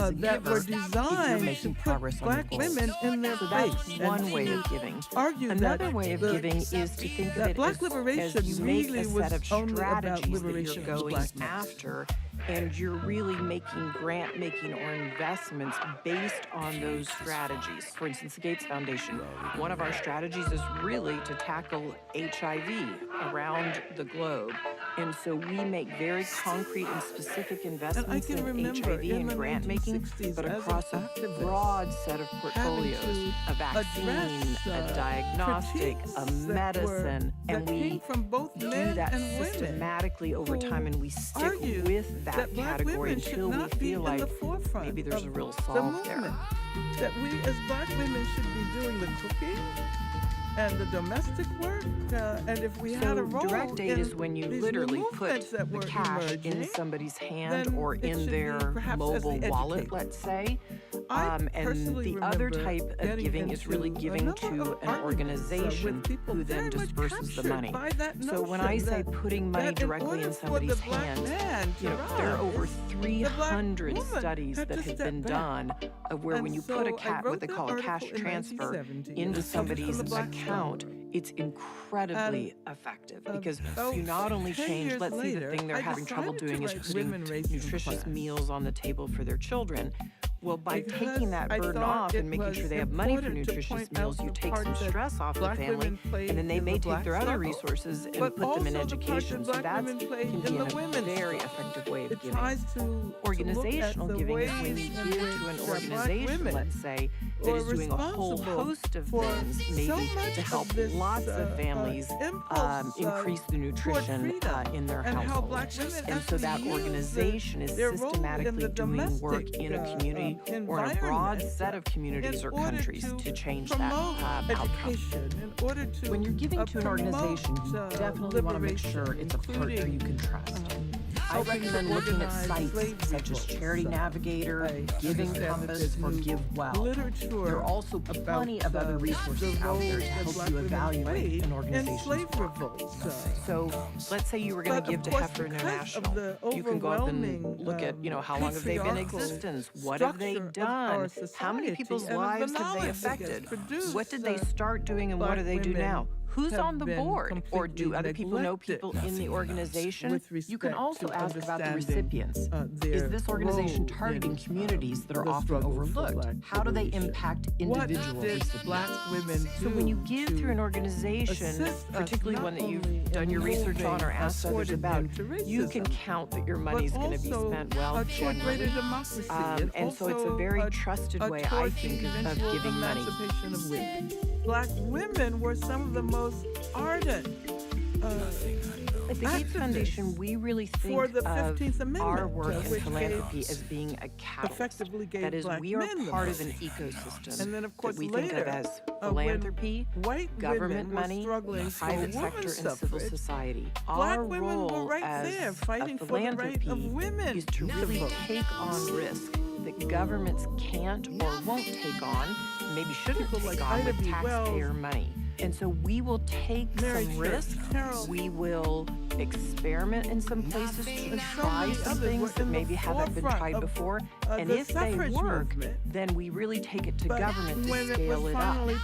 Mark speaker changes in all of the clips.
Speaker 1: as a
Speaker 2: that were
Speaker 1: giver if you're
Speaker 2: designed to
Speaker 1: making
Speaker 2: put
Speaker 1: progress on your
Speaker 2: black
Speaker 1: goals.
Speaker 2: women in their
Speaker 1: So
Speaker 2: place
Speaker 1: that's
Speaker 2: and
Speaker 1: one way
Speaker 2: to
Speaker 1: of giving.
Speaker 2: argue
Speaker 1: Another way of
Speaker 2: the,
Speaker 1: giving is to think of
Speaker 2: that
Speaker 1: it
Speaker 2: black
Speaker 1: as
Speaker 2: liberation
Speaker 1: you make
Speaker 2: really
Speaker 1: a
Speaker 2: was
Speaker 1: set of
Speaker 2: only about
Speaker 1: strategies that
Speaker 2: liberation
Speaker 1: you're
Speaker 2: of the
Speaker 1: going
Speaker 2: black man.
Speaker 1: after, and you're really making grant making or investments based on those strategies. For instance, the Gates Foundation, one of our strategies is really to tackle HIV around the globe. And so we make very concrete and specific
Speaker 2: And I
Speaker 1: investments
Speaker 2: can
Speaker 1: in
Speaker 2: remember
Speaker 1: HIV
Speaker 2: in
Speaker 1: and
Speaker 2: the
Speaker 1: grant making,
Speaker 2: 1960s
Speaker 1: but
Speaker 2: as an
Speaker 1: across a
Speaker 2: activist
Speaker 1: broad set of
Speaker 2: having
Speaker 1: portfolios,
Speaker 2: to
Speaker 1: a vaccine,
Speaker 2: address
Speaker 1: a diagnostic,
Speaker 2: critiques
Speaker 1: a
Speaker 2: that
Speaker 1: medicine,
Speaker 2: that
Speaker 1: and
Speaker 2: came
Speaker 1: we
Speaker 2: from both
Speaker 1: do
Speaker 2: men
Speaker 1: that
Speaker 2: and women
Speaker 1: systematically over
Speaker 2: who
Speaker 1: time, and we stick
Speaker 2: argued
Speaker 1: with that
Speaker 2: that black
Speaker 1: category
Speaker 2: women should
Speaker 1: until we
Speaker 2: not be
Speaker 1: feel
Speaker 2: in
Speaker 1: like
Speaker 2: the forefront
Speaker 1: maybe there's a
Speaker 2: of
Speaker 1: real
Speaker 2: the
Speaker 1: solve there.
Speaker 2: movement. That we as black women should be doing the cooking and the domestic work, and if we had a
Speaker 1: So
Speaker 2: role
Speaker 1: direct aid
Speaker 2: in
Speaker 1: is when you
Speaker 2: these
Speaker 1: literally
Speaker 2: new
Speaker 1: put
Speaker 2: movements that
Speaker 1: the
Speaker 2: were
Speaker 1: cash in
Speaker 2: emerging,
Speaker 1: somebody's hand
Speaker 2: then
Speaker 1: or
Speaker 2: it
Speaker 1: in
Speaker 2: should be
Speaker 1: their
Speaker 2: perhaps as the
Speaker 1: mobile wallet,
Speaker 2: educator.
Speaker 1: let's say.
Speaker 2: I
Speaker 1: And
Speaker 2: personally
Speaker 1: the other
Speaker 2: remember
Speaker 1: type of
Speaker 2: getting
Speaker 1: giving is really
Speaker 2: into a
Speaker 1: giving
Speaker 2: number
Speaker 1: to
Speaker 2: of
Speaker 1: an
Speaker 2: arguments,
Speaker 1: organization
Speaker 2: with people
Speaker 1: who then
Speaker 2: very much
Speaker 1: disperses the
Speaker 2: captured
Speaker 1: money.
Speaker 2: by that
Speaker 1: So when I
Speaker 2: notion
Speaker 1: say
Speaker 2: that
Speaker 1: putting money
Speaker 2: that in
Speaker 1: directly
Speaker 2: order
Speaker 1: in
Speaker 2: for
Speaker 1: somebody's
Speaker 2: the black
Speaker 1: hands,
Speaker 2: man to
Speaker 1: there are over
Speaker 2: rise, the black
Speaker 1: 300
Speaker 2: woman
Speaker 1: studies
Speaker 2: had
Speaker 1: that
Speaker 2: to
Speaker 1: have
Speaker 2: step
Speaker 1: been
Speaker 2: back.
Speaker 1: done of where when
Speaker 2: And
Speaker 1: you put a
Speaker 2: so I
Speaker 1: what
Speaker 2: wrote
Speaker 1: they
Speaker 2: that
Speaker 1: call a cash
Speaker 2: article in
Speaker 1: transfer
Speaker 2: 1970. It
Speaker 1: into
Speaker 2: was published in
Speaker 1: somebody's
Speaker 2: the Black
Speaker 1: account,
Speaker 2: Stone.
Speaker 1: it's incredibly effective because
Speaker 2: About
Speaker 1: you not only
Speaker 2: 10
Speaker 1: change,
Speaker 2: years
Speaker 1: let's say the
Speaker 2: later,
Speaker 1: thing they're
Speaker 2: I
Speaker 1: having trouble
Speaker 2: decided to
Speaker 1: doing is
Speaker 2: write
Speaker 1: putting
Speaker 2: women race and
Speaker 1: nutritious
Speaker 2: class.
Speaker 1: meals on the table for their children. Well, by
Speaker 2: Because
Speaker 1: taking that
Speaker 2: I
Speaker 1: burden
Speaker 2: thought
Speaker 1: off
Speaker 2: it
Speaker 1: and making
Speaker 2: was
Speaker 1: sure they have money for
Speaker 2: important to
Speaker 1: nutritious
Speaker 2: point
Speaker 1: meals,
Speaker 2: out
Speaker 1: you
Speaker 2: the
Speaker 1: take
Speaker 2: part
Speaker 1: some
Speaker 2: that
Speaker 1: stress off the
Speaker 2: black
Speaker 1: family,
Speaker 2: women played
Speaker 1: and then they
Speaker 2: in
Speaker 1: may
Speaker 2: the
Speaker 1: take
Speaker 2: black
Speaker 1: their other
Speaker 2: struggle,
Speaker 1: resources and
Speaker 2: but
Speaker 1: put them in
Speaker 2: also the part
Speaker 1: education.
Speaker 2: that
Speaker 1: So
Speaker 2: black
Speaker 1: that
Speaker 2: women played
Speaker 1: can
Speaker 2: in
Speaker 1: be
Speaker 2: the
Speaker 1: a
Speaker 2: women's
Speaker 1: very
Speaker 2: struggle.
Speaker 1: effective way of
Speaker 2: It
Speaker 1: giving.
Speaker 2: tries to look at
Speaker 1: Organizational
Speaker 2: the
Speaker 1: giving is
Speaker 2: ways
Speaker 1: when you
Speaker 2: in
Speaker 1: give to
Speaker 2: which
Speaker 1: an
Speaker 2: that black
Speaker 1: organization,
Speaker 2: women
Speaker 1: let's say, that
Speaker 2: were
Speaker 1: is doing a whole
Speaker 2: responsible
Speaker 1: host of
Speaker 2: for
Speaker 1: things, maybe
Speaker 2: so much
Speaker 1: to help
Speaker 2: of this
Speaker 1: lots of families
Speaker 2: impulse
Speaker 1: increase the
Speaker 2: toward
Speaker 1: nutrition
Speaker 2: freedom,
Speaker 1: in their
Speaker 2: and how
Speaker 1: household.
Speaker 2: black women
Speaker 1: And so that
Speaker 2: actually use
Speaker 1: organization is
Speaker 2: their role in
Speaker 1: systematically
Speaker 2: the
Speaker 1: doing work
Speaker 2: domestic
Speaker 1: in a community or in a broad
Speaker 2: environment
Speaker 1: set of communities
Speaker 2: in
Speaker 1: or
Speaker 2: order
Speaker 1: countries to change that
Speaker 2: promote
Speaker 1: outcome.
Speaker 2: education, in order to
Speaker 1: When you're giving to an
Speaker 2: promote,
Speaker 1: organization, you definitely want to make
Speaker 2: liberation,
Speaker 1: sure it's a partner you
Speaker 2: including,
Speaker 1: can trust. I
Speaker 2: helping to
Speaker 1: recommend looking at
Speaker 2: organize
Speaker 1: sites
Speaker 2: slave
Speaker 1: such as
Speaker 2: revolts.
Speaker 1: Charity Navigator,
Speaker 2: I
Speaker 1: Giving
Speaker 2: understand that
Speaker 1: Compass,
Speaker 2: there's
Speaker 1: or
Speaker 2: new
Speaker 1: GiveWell.
Speaker 2: literature
Speaker 1: There are also plenty of other resources
Speaker 2: the
Speaker 1: out there
Speaker 2: roles
Speaker 1: to
Speaker 2: that
Speaker 1: help
Speaker 2: black
Speaker 1: you
Speaker 2: women
Speaker 1: evaluate
Speaker 2: played
Speaker 1: an
Speaker 2: in
Speaker 1: organization's
Speaker 2: slave
Speaker 1: work.
Speaker 2: revolts.
Speaker 1: So let's say you were going
Speaker 2: But
Speaker 1: to give
Speaker 2: of
Speaker 1: to
Speaker 2: course,
Speaker 1: Heifer
Speaker 2: because
Speaker 1: International.
Speaker 2: of the
Speaker 1: You can go up and
Speaker 2: overwhelming,
Speaker 1: look at, how long have they been in
Speaker 2: patriarchal
Speaker 1: existence? What have they
Speaker 2: structure of our
Speaker 1: done? How many
Speaker 2: society
Speaker 1: people's
Speaker 2: and of the
Speaker 1: lives have they
Speaker 2: knowledge that gets
Speaker 1: affected?
Speaker 2: produced,
Speaker 1: What did they start doing and what
Speaker 2: black
Speaker 1: do they do
Speaker 2: women
Speaker 1: now? Who's
Speaker 2: have
Speaker 1: on the
Speaker 2: been
Speaker 1: board? Or do
Speaker 2: completely
Speaker 1: other people know
Speaker 2: neglected
Speaker 1: people in the organization?
Speaker 2: with
Speaker 1: You can
Speaker 2: respect
Speaker 1: also
Speaker 2: to
Speaker 1: ask about the
Speaker 2: understanding,
Speaker 1: recipients.
Speaker 2: their
Speaker 1: Is this organization
Speaker 2: role
Speaker 1: targeting
Speaker 2: in,
Speaker 1: communities that are
Speaker 2: the
Speaker 1: often
Speaker 2: struggle for
Speaker 1: overlooked?
Speaker 2: black
Speaker 1: How do they
Speaker 2: liberation?
Speaker 1: impact
Speaker 2: What
Speaker 1: individual
Speaker 2: did
Speaker 1: recipients?
Speaker 2: black women do
Speaker 1: So when you give
Speaker 2: to
Speaker 1: through an organization,
Speaker 2: assist us
Speaker 1: particularly
Speaker 2: not
Speaker 1: one that
Speaker 2: only
Speaker 1: you've done your research on or
Speaker 2: moving
Speaker 1: asked others
Speaker 2: toward an
Speaker 1: about,
Speaker 2: end to
Speaker 1: you can
Speaker 2: racism,
Speaker 1: count that your
Speaker 2: but
Speaker 1: money is going to be
Speaker 2: also,
Speaker 1: spent well,
Speaker 2: toward greater
Speaker 1: generally.
Speaker 2: democracy,
Speaker 1: And so it's a
Speaker 2: also,
Speaker 1: very trusted way, I
Speaker 2: towards
Speaker 1: think,
Speaker 2: the
Speaker 1: of
Speaker 2: eventual
Speaker 1: giving money.
Speaker 2: emancipation of women. Black women were some of the most ardent
Speaker 1: At the Gates
Speaker 2: activists
Speaker 1: Foundation, we really think
Speaker 2: for the
Speaker 1: of
Speaker 2: 15th Amendment,
Speaker 1: our work in
Speaker 2: which
Speaker 1: philanthropy
Speaker 2: gave-
Speaker 1: as being a catalyst.
Speaker 2: effectively gave
Speaker 1: That is,
Speaker 2: black
Speaker 1: we are
Speaker 2: men the
Speaker 1: part of an
Speaker 2: vote.
Speaker 1: ecosystem
Speaker 2: And then, of course,
Speaker 1: that we think of
Speaker 2: later,
Speaker 1: as
Speaker 2: when
Speaker 1: philanthropy,
Speaker 2: white
Speaker 1: government
Speaker 2: women were
Speaker 1: money,
Speaker 2: struggling for
Speaker 1: private sector,
Speaker 2: women's
Speaker 1: and civil
Speaker 2: suffrage,
Speaker 1: society.
Speaker 2: black
Speaker 1: Our
Speaker 2: women were
Speaker 1: role
Speaker 2: right
Speaker 1: as
Speaker 2: there
Speaker 1: a
Speaker 2: fighting for the right of
Speaker 1: philanthropy
Speaker 2: women
Speaker 1: is to really
Speaker 2: vote.
Speaker 1: take on risk that governments can't or won't take on, maybe shouldn't
Speaker 2: People
Speaker 1: take
Speaker 2: like
Speaker 1: on
Speaker 2: Ida
Speaker 1: with
Speaker 2: B.
Speaker 1: taxpayer
Speaker 2: Wells,
Speaker 1: money. And so we will take
Speaker 2: Mary
Speaker 1: some
Speaker 2: Church
Speaker 1: risk.
Speaker 2: Terrell,
Speaker 1: We will experiment in some places to
Speaker 2: and so
Speaker 1: try
Speaker 2: many
Speaker 1: some
Speaker 2: others
Speaker 1: things
Speaker 2: were
Speaker 1: that
Speaker 2: in the
Speaker 1: maybe haven't been
Speaker 2: forefront
Speaker 1: tried
Speaker 2: of,
Speaker 1: before. And
Speaker 2: the
Speaker 1: if they
Speaker 2: suffrage
Speaker 1: work,
Speaker 2: movement.
Speaker 1: then we really take it to
Speaker 2: But
Speaker 1: government to
Speaker 2: when it
Speaker 1: scale
Speaker 2: was
Speaker 1: it up.
Speaker 2: finally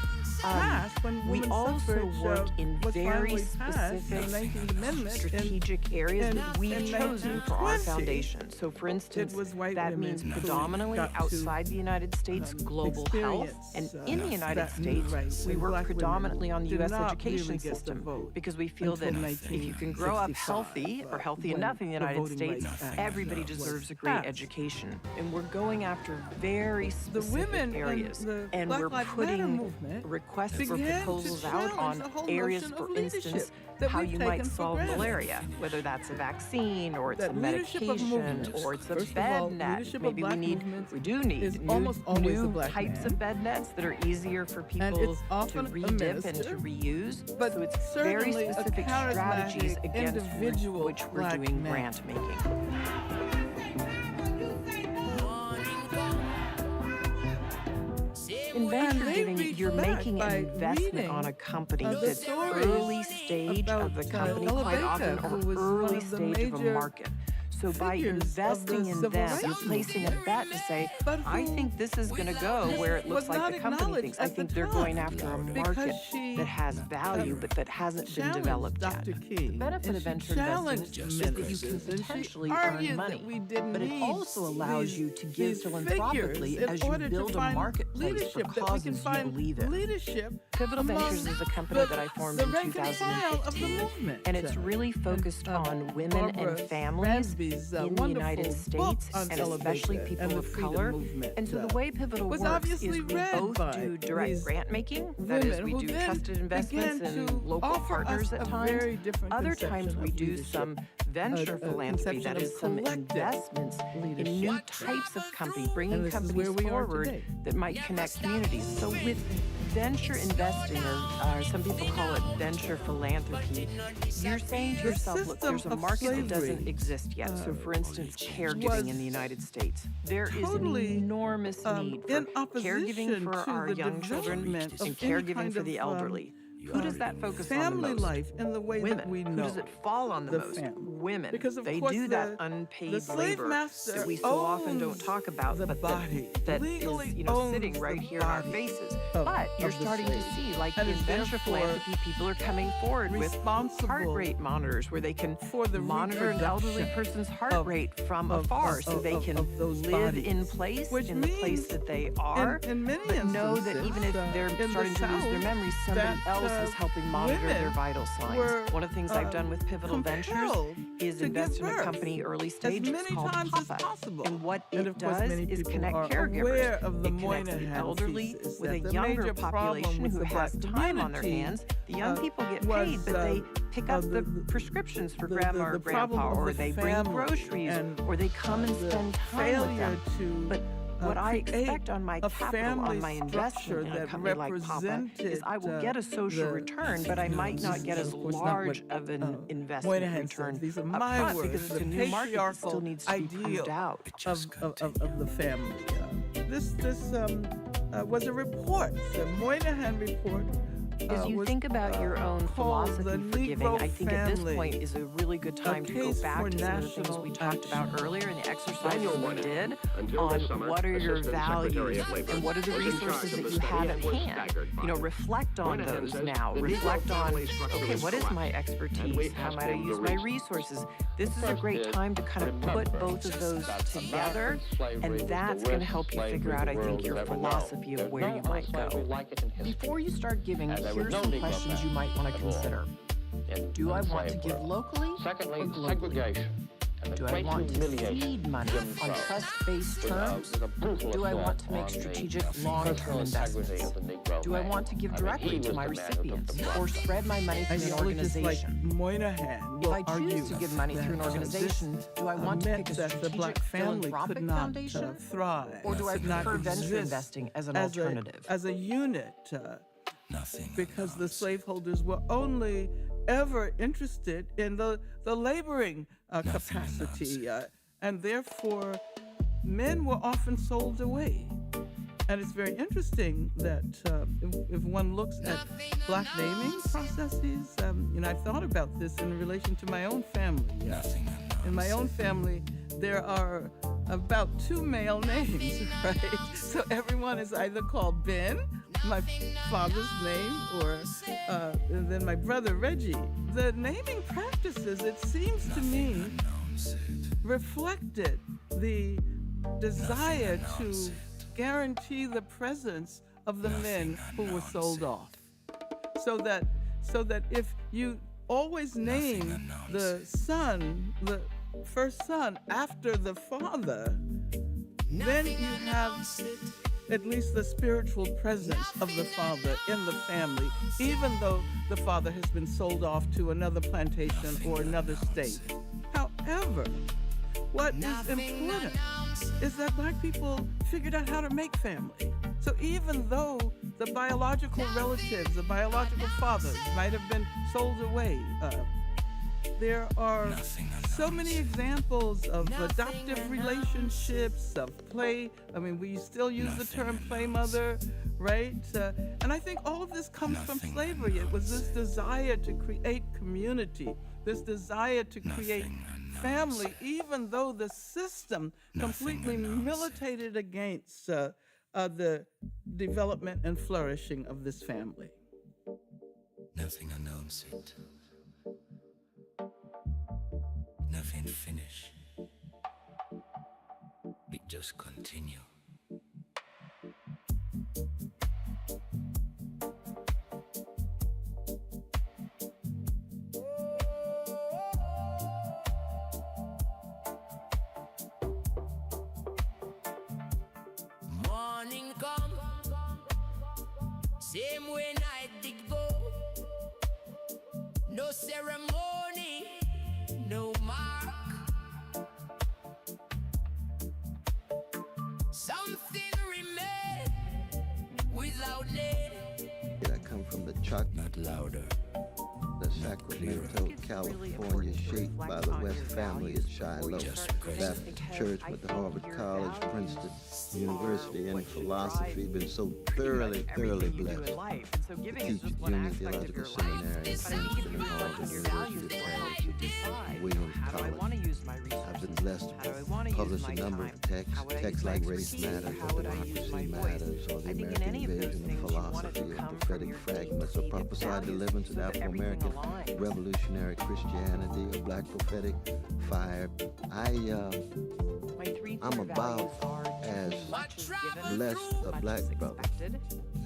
Speaker 2: passed, when
Speaker 1: We
Speaker 2: women's
Speaker 1: also
Speaker 2: suffrage
Speaker 1: work in
Speaker 2: was
Speaker 1: very
Speaker 2: finally passed in
Speaker 1: specific
Speaker 2: the 19th Amendment,
Speaker 1: strategic areas
Speaker 2: in-
Speaker 1: that we've
Speaker 2: in
Speaker 1: chosen for our
Speaker 2: 1920,
Speaker 1: foundation. So for instance,
Speaker 2: was white
Speaker 1: that
Speaker 2: women
Speaker 1: means
Speaker 2: who
Speaker 1: predominantly
Speaker 2: got to,
Speaker 1: outside the United States, global health. And
Speaker 2: experience,
Speaker 1: in the United
Speaker 2: that new
Speaker 1: States,
Speaker 2: right.
Speaker 1: we
Speaker 2: And
Speaker 1: work
Speaker 2: black women
Speaker 1: predominantly on the
Speaker 2: did
Speaker 1: U.S.
Speaker 2: not
Speaker 1: education
Speaker 2: really get the
Speaker 1: system
Speaker 2: vote
Speaker 1: because we feel that
Speaker 2: until
Speaker 1: if you can grow up
Speaker 2: 1965,
Speaker 1: healthy or healthy
Speaker 2: when
Speaker 1: enough in the
Speaker 2: the
Speaker 1: United
Speaker 2: Voting
Speaker 1: States,
Speaker 2: Rights Act
Speaker 1: everybody
Speaker 2: was
Speaker 1: deserves a great
Speaker 2: passed.
Speaker 1: education. And we're going after very
Speaker 2: The
Speaker 1: specific
Speaker 2: women
Speaker 1: areas.
Speaker 2: in the
Speaker 1: And
Speaker 2: Black
Speaker 1: we're
Speaker 2: Lives Matter
Speaker 1: putting
Speaker 2: movement
Speaker 1: requests for
Speaker 2: began to
Speaker 1: proposals out
Speaker 2: challenge the
Speaker 1: on
Speaker 2: whole
Speaker 1: areas,
Speaker 2: notion
Speaker 1: for
Speaker 2: of leadership
Speaker 1: instance,
Speaker 2: that
Speaker 1: how
Speaker 2: we've
Speaker 1: you might
Speaker 2: taken for
Speaker 1: solve
Speaker 2: granted.
Speaker 1: malaria, whether that's a vaccine or it's a
Speaker 2: That leadership of
Speaker 1: medication
Speaker 2: movements,
Speaker 1: or it's a
Speaker 2: first of
Speaker 1: bed
Speaker 2: all,
Speaker 1: net.
Speaker 2: leadership of
Speaker 1: Maybe
Speaker 2: black movements
Speaker 1: we do need
Speaker 2: is almost always the
Speaker 1: new
Speaker 2: black
Speaker 1: types
Speaker 2: man.
Speaker 1: of bed nets that are easier for people
Speaker 2: it's
Speaker 1: to
Speaker 2: often a
Speaker 1: redip and
Speaker 2: minister,
Speaker 1: to reuse.
Speaker 2: but
Speaker 1: So it's very
Speaker 2: certainly a
Speaker 1: specific strategies
Speaker 2: charismatic
Speaker 1: against
Speaker 2: individual
Speaker 1: which we're
Speaker 2: black
Speaker 1: doing
Speaker 2: man.
Speaker 1: grant making. In venture
Speaker 2: they
Speaker 1: giving,
Speaker 2: reach
Speaker 1: you're
Speaker 2: back
Speaker 1: making
Speaker 2: by
Speaker 1: an investment
Speaker 2: reading,
Speaker 1: on a company
Speaker 2: the
Speaker 1: that's
Speaker 2: stories
Speaker 1: early stage of the
Speaker 2: about,
Speaker 1: company,
Speaker 2: Ella
Speaker 1: quite
Speaker 2: Baker,
Speaker 1: often,
Speaker 2: who
Speaker 1: or
Speaker 2: was one
Speaker 1: early
Speaker 2: of the
Speaker 1: stage of a
Speaker 2: major
Speaker 1: market. So by
Speaker 2: figures of
Speaker 1: investing
Speaker 2: the
Speaker 1: in
Speaker 2: civil
Speaker 1: them,
Speaker 2: rights
Speaker 1: you're placing a
Speaker 2: movement.
Speaker 1: bet to say,
Speaker 2: But
Speaker 1: I
Speaker 2: who
Speaker 1: think this is going to go where it looks
Speaker 2: was
Speaker 1: like
Speaker 2: not
Speaker 1: the company
Speaker 2: acknowledged
Speaker 1: thinks. I
Speaker 2: at the
Speaker 1: think they're going
Speaker 2: time
Speaker 1: after a
Speaker 2: because
Speaker 1: market
Speaker 2: she
Speaker 1: that has value, but that hasn't been
Speaker 2: challenged
Speaker 1: developed
Speaker 2: Dr.
Speaker 1: yet.
Speaker 2: King.
Speaker 1: The benefit
Speaker 2: and
Speaker 1: of
Speaker 2: she
Speaker 1: venture
Speaker 2: challenged
Speaker 1: investing is that you can
Speaker 2: ministers, and she
Speaker 1: potentially
Speaker 2: argued
Speaker 1: earn
Speaker 2: that
Speaker 1: money,
Speaker 2: we didn't
Speaker 1: but it
Speaker 2: need
Speaker 1: also allows
Speaker 2: these-
Speaker 1: you to give
Speaker 2: these
Speaker 1: philanthropically
Speaker 2: figures
Speaker 1: as
Speaker 2: in
Speaker 1: you
Speaker 2: order to
Speaker 1: build a
Speaker 2: find
Speaker 1: marketplace for
Speaker 2: leadership, that we can
Speaker 1: causes you
Speaker 2: find
Speaker 1: believe in.
Speaker 2: leadership
Speaker 1: Pivotal
Speaker 2: among
Speaker 1: Ventures is a company
Speaker 2: the-
Speaker 1: that I formed
Speaker 2: the
Speaker 1: in
Speaker 2: rank and file of the
Speaker 1: 2015,
Speaker 2: movement.
Speaker 1: and it's really focused on women
Speaker 2: Barbara
Speaker 1: and families
Speaker 2: Ransby's,
Speaker 1: in the United
Speaker 2: wonderful book
Speaker 1: States,
Speaker 2: on
Speaker 1: and especially
Speaker 2: television
Speaker 1: people
Speaker 2: and the
Speaker 1: of
Speaker 2: freedom
Speaker 1: color.
Speaker 2: movement,
Speaker 1: And so the way Pivotal
Speaker 2: was
Speaker 1: works is
Speaker 2: obviously
Speaker 1: we
Speaker 2: read
Speaker 1: both
Speaker 2: by
Speaker 1: do direct
Speaker 2: these
Speaker 1: grant making. That is,
Speaker 2: women
Speaker 1: we
Speaker 2: who
Speaker 1: do
Speaker 2: then
Speaker 1: trusted investments
Speaker 2: began
Speaker 1: and
Speaker 2: to
Speaker 1: local
Speaker 2: offer
Speaker 1: partners
Speaker 2: us
Speaker 1: at
Speaker 2: a
Speaker 1: times.
Speaker 2: very different
Speaker 1: Other
Speaker 2: conception
Speaker 1: times we
Speaker 2: of
Speaker 1: do
Speaker 2: leadership,
Speaker 1: some venture
Speaker 2: a
Speaker 1: philanthropy,
Speaker 2: conception
Speaker 1: that
Speaker 2: of
Speaker 1: is some
Speaker 2: collective
Speaker 1: investments in new
Speaker 2: leadership.
Speaker 1: types of company,
Speaker 2: And
Speaker 1: bringing
Speaker 2: this is
Speaker 1: companies
Speaker 2: where we are
Speaker 1: forward
Speaker 2: today.
Speaker 1: that might connect communities. So with venture investing, or some people call it venture philanthropy, you're saying to
Speaker 2: The
Speaker 1: yourself, look, there's a
Speaker 2: system of
Speaker 1: market that doesn't
Speaker 2: slavery,
Speaker 1: exist yet. So for instance,
Speaker 2: was
Speaker 1: caregiving in the United States. There is an
Speaker 2: totally,
Speaker 1: enormous need for
Speaker 2: in opposition
Speaker 1: caregiving for
Speaker 2: to
Speaker 1: our
Speaker 2: the
Speaker 1: young children
Speaker 2: development of
Speaker 1: and
Speaker 2: any
Speaker 1: caregiving
Speaker 2: kind
Speaker 1: for the
Speaker 2: of,
Speaker 1: elderly. Who does that focus on the
Speaker 2: family
Speaker 1: most?
Speaker 2: life in the way
Speaker 1: Women.
Speaker 2: that we
Speaker 1: Who
Speaker 2: know.
Speaker 1: does it fall on the most?
Speaker 2: family.
Speaker 1: Women.
Speaker 2: Because of
Speaker 1: they
Speaker 2: course
Speaker 1: do that
Speaker 2: the
Speaker 1: unpaid
Speaker 2: slave
Speaker 1: labor
Speaker 2: master
Speaker 1: that we so often don't
Speaker 2: owns
Speaker 1: talk about,
Speaker 2: the
Speaker 1: but
Speaker 2: body,
Speaker 1: that
Speaker 2: legally
Speaker 1: is,
Speaker 2: owns
Speaker 1: sitting right
Speaker 2: the
Speaker 1: here in our
Speaker 2: body
Speaker 1: faces.
Speaker 2: of-
Speaker 1: But you're
Speaker 2: of the
Speaker 1: starting to
Speaker 2: slave.
Speaker 1: see, like
Speaker 2: And
Speaker 1: in
Speaker 2: is
Speaker 1: venture
Speaker 2: therefore
Speaker 1: philanthropy, people are coming forward with
Speaker 2: responsible
Speaker 1: heart rate monitors where they can
Speaker 2: for the
Speaker 1: monitor an elderly
Speaker 2: reproduction
Speaker 1: person's heart
Speaker 2: of-
Speaker 1: rate from
Speaker 2: of-
Speaker 1: afar,
Speaker 2: of-
Speaker 1: so they
Speaker 2: of-
Speaker 1: can
Speaker 2: of those
Speaker 1: live in
Speaker 2: bodies,
Speaker 1: place,
Speaker 2: which
Speaker 1: in the place
Speaker 2: means
Speaker 1: that they are,
Speaker 2: in many
Speaker 1: but know that
Speaker 2: instances,
Speaker 1: even if they're
Speaker 2: in the
Speaker 1: starting to lose their
Speaker 2: South,
Speaker 1: memories, somebody
Speaker 2: that,
Speaker 1: else is helping monitor
Speaker 2: women
Speaker 1: their vital signs.
Speaker 2: were,
Speaker 1: One of the things I've done with Pivotal Ventures
Speaker 2: compelled
Speaker 1: is
Speaker 2: to
Speaker 1: invest
Speaker 2: give
Speaker 1: in a
Speaker 2: birth
Speaker 1: company early stage.
Speaker 2: as
Speaker 1: It's
Speaker 2: many
Speaker 1: called
Speaker 2: times
Speaker 1: Papa.
Speaker 2: as possible.
Speaker 1: And what
Speaker 2: And
Speaker 1: it
Speaker 2: of course,
Speaker 1: does
Speaker 2: many
Speaker 1: is
Speaker 2: people
Speaker 1: connect
Speaker 2: are
Speaker 1: caregivers.
Speaker 2: aware of the
Speaker 1: It connects the
Speaker 2: Moynihan
Speaker 1: elderly
Speaker 2: thesis
Speaker 1: with a
Speaker 2: that the
Speaker 1: younger
Speaker 2: major problem
Speaker 1: population
Speaker 2: with
Speaker 1: who
Speaker 2: the
Speaker 1: has
Speaker 2: Black
Speaker 1: time on their
Speaker 2: community,
Speaker 1: hands. The young people get
Speaker 2: was,
Speaker 1: paid, but they pick up the prescriptions for grandma or
Speaker 2: problem
Speaker 1: grandpa,
Speaker 2: of
Speaker 1: or
Speaker 2: the
Speaker 1: they bring
Speaker 2: family
Speaker 1: groceries,
Speaker 2: and,
Speaker 1: or they come and
Speaker 2: the
Speaker 1: spend time with
Speaker 2: failure
Speaker 1: them.
Speaker 2: to
Speaker 1: But what I
Speaker 2: create
Speaker 1: expect on my
Speaker 2: a
Speaker 1: capital, on
Speaker 2: family
Speaker 1: my
Speaker 2: structure
Speaker 1: investment in a
Speaker 2: that
Speaker 1: company like Papa, is I will
Speaker 2: represented,
Speaker 1: get a social
Speaker 2: the-
Speaker 1: return, but I might not get as
Speaker 2: of course, not
Speaker 1: large
Speaker 2: what,
Speaker 1: of an investment
Speaker 2: Moynihan
Speaker 1: return
Speaker 2: says. These are
Speaker 1: up
Speaker 2: my
Speaker 1: front
Speaker 2: words,
Speaker 1: because it's
Speaker 2: the
Speaker 1: a new market that still
Speaker 2: patriarchal
Speaker 1: needs to be proved
Speaker 2: ideal
Speaker 1: out.
Speaker 2: of the family. This was a report, the Moynihan report.
Speaker 1: As you
Speaker 2: was,
Speaker 1: think about your own
Speaker 2: called
Speaker 1: philosophy
Speaker 2: The
Speaker 1: for giving,
Speaker 2: Negro
Speaker 1: I think at this
Speaker 2: Family,
Speaker 1: point is a really good time to go
Speaker 2: case
Speaker 1: back
Speaker 2: for
Speaker 1: to some of the things
Speaker 2: national
Speaker 1: we talked about
Speaker 2: action.
Speaker 1: earlier in the exercises we
Speaker 3: Moynihan,
Speaker 1: did
Speaker 3: until this
Speaker 1: on
Speaker 3: summer,
Speaker 1: what are your
Speaker 3: Assistant Secretary
Speaker 1: values
Speaker 3: of Labor,
Speaker 1: and what are the
Speaker 3: was in charge
Speaker 1: resources
Speaker 3: of
Speaker 1: that
Speaker 3: the
Speaker 1: you
Speaker 3: study
Speaker 1: have
Speaker 3: and
Speaker 1: at
Speaker 3: was
Speaker 1: hand.
Speaker 3: staggered by it.
Speaker 1: Reflect on
Speaker 3: Moynihan
Speaker 1: those
Speaker 3: says
Speaker 1: now.
Speaker 3: the Negro
Speaker 1: Reflect on,
Speaker 3: family structure
Speaker 1: okay,
Speaker 3: is
Speaker 1: what is my
Speaker 3: collapsed, and
Speaker 1: expertise?
Speaker 3: we
Speaker 1: How
Speaker 3: have
Speaker 1: might I
Speaker 3: to
Speaker 1: use my
Speaker 3: reach.
Speaker 1: resources? This is a great time to kind of put both of those together, and that's going to help you figure out, I think, your philosophy of where you might go. Before you start giving, here's some questions you might want to consider. Do I want to give locally or
Speaker 4: Secondly,
Speaker 1: globally?
Speaker 4: segregation. And the
Speaker 1: Do I
Speaker 4: great
Speaker 1: want to
Speaker 4: humiliation
Speaker 1: seed money
Speaker 4: Jim
Speaker 1: on
Speaker 4: Crow,
Speaker 1: trust-based terms?
Speaker 4: with a brutal
Speaker 1: Do I want
Speaker 4: assault
Speaker 1: to make
Speaker 4: on the
Speaker 1: strategic
Speaker 4: personal
Speaker 1: long-term
Speaker 4: integrity
Speaker 1: investments?
Speaker 4: of the Negro
Speaker 1: Do I
Speaker 4: man.
Speaker 1: want to give
Speaker 4: I mean,
Speaker 1: directly
Speaker 4: he
Speaker 1: to
Speaker 4: was
Speaker 1: my
Speaker 4: the man who took
Speaker 1: recipients
Speaker 4: the
Speaker 1: or
Speaker 4: brunt.
Speaker 1: spread my money through an
Speaker 2: Ideologists like
Speaker 1: organization?
Speaker 2: Moynihan
Speaker 1: If
Speaker 2: will
Speaker 1: I choose
Speaker 2: argue
Speaker 1: to give money through an
Speaker 2: that,
Speaker 1: organization, do I want to
Speaker 2: meant
Speaker 1: pick a
Speaker 2: that the
Speaker 1: strategic
Speaker 2: black family
Speaker 1: philanthropic
Speaker 2: could not
Speaker 1: foundation?
Speaker 2: thrive,
Speaker 1: Or do I
Speaker 2: could not
Speaker 1: prefer venture
Speaker 2: exist
Speaker 1: investing as an
Speaker 2: as
Speaker 1: alternative?
Speaker 2: as a unit, because the slaveholders were only ever interested in the laboring capacity, and therefore men were often sold away. And it's very interesting that if one looks at black naming processes, I thought about this in relation to my own family. In my own family, there are about 2 male names, right? So everyone is either called Ben, my father's name, or and then my brother Reggie. The naming practices, it seems to me, reflected the desire to guarantee the presence of the men who were sold off. So that if you always name the son, the first son, after the father, then you have at least the spiritual presence of the father in the family, even though the father has been sold off to another plantation or another state. However, what is important is that black people figured out how to make family. So even though the biological relatives, the biological fathers might have been sold away, there are so many examples of adoptive relationships, of play. I mean, we still use the term play mother, right? And I think all of this comes from slavery. It was this desire to create community, this desire to create family, even though the system completely militated against the development and flourishing of this family.
Speaker 3: Nothing announced, nothing finished. We just continue.
Speaker 4: Morning come, same way night did go. No ceremony, no mark. Something remain without name.
Speaker 5: I come from the Chuck,
Speaker 3: Not louder.
Speaker 5: the Sacramento, California, shaped by the West family at Shiloh Baptist Church, with the Harvard College, Princeton University in philosophy. Been so thoroughly blessed to teach at Union Theological Seminary in Princeton and Harvard University of Paris, Williams College. I've been blessed to publish a number of texts like Race Matters or Democracy Matters or the American Invasion of Philosophy or Prophetic Fragments or Prophesied Deliverance of Afro-American Revolutionary Christianity or Black Prophetic Fire. I'm about as blessed a black brother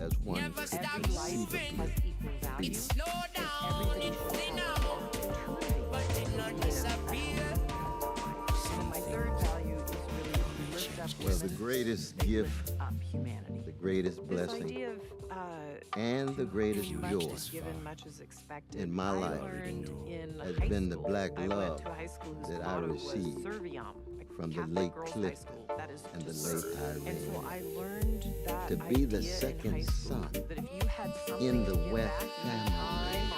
Speaker 5: as one
Speaker 4: Never
Speaker 5: can
Speaker 4: stop
Speaker 5: conceivably
Speaker 4: moving.
Speaker 5: be.
Speaker 4: It slow down, it thin out, but it not disappear.
Speaker 1: My third value is really to lift up
Speaker 5: Well, the
Speaker 1: women,
Speaker 5: greatest
Speaker 1: they
Speaker 5: gift,
Speaker 1: lift up humanity.
Speaker 5: the greatest
Speaker 1: This
Speaker 5: blessing,
Speaker 1: idea of
Speaker 5: and the greatest
Speaker 1: much
Speaker 5: joy
Speaker 1: is given, much is expected.
Speaker 5: in my
Speaker 1: I
Speaker 5: life
Speaker 1: learned in
Speaker 5: has
Speaker 1: high
Speaker 5: been the
Speaker 1: school.
Speaker 5: black
Speaker 1: I
Speaker 5: love
Speaker 1: went to a high school whose
Speaker 5: that I
Speaker 1: motto was
Speaker 5: received
Speaker 1: Serviam, a
Speaker 5: from the
Speaker 1: Catholic
Speaker 5: late
Speaker 1: girls' high
Speaker 5: Clifton
Speaker 1: school. That is
Speaker 5: and
Speaker 1: to
Speaker 5: the
Speaker 1: serve.
Speaker 5: late
Speaker 1: And
Speaker 5: Irene.
Speaker 1: so I learned that
Speaker 5: To be the
Speaker 1: idea in
Speaker 5: second
Speaker 1: high school,
Speaker 5: son
Speaker 1: that if you had something
Speaker 5: in the
Speaker 1: to give
Speaker 5: West
Speaker 1: back,
Speaker 5: family,
Speaker 1: time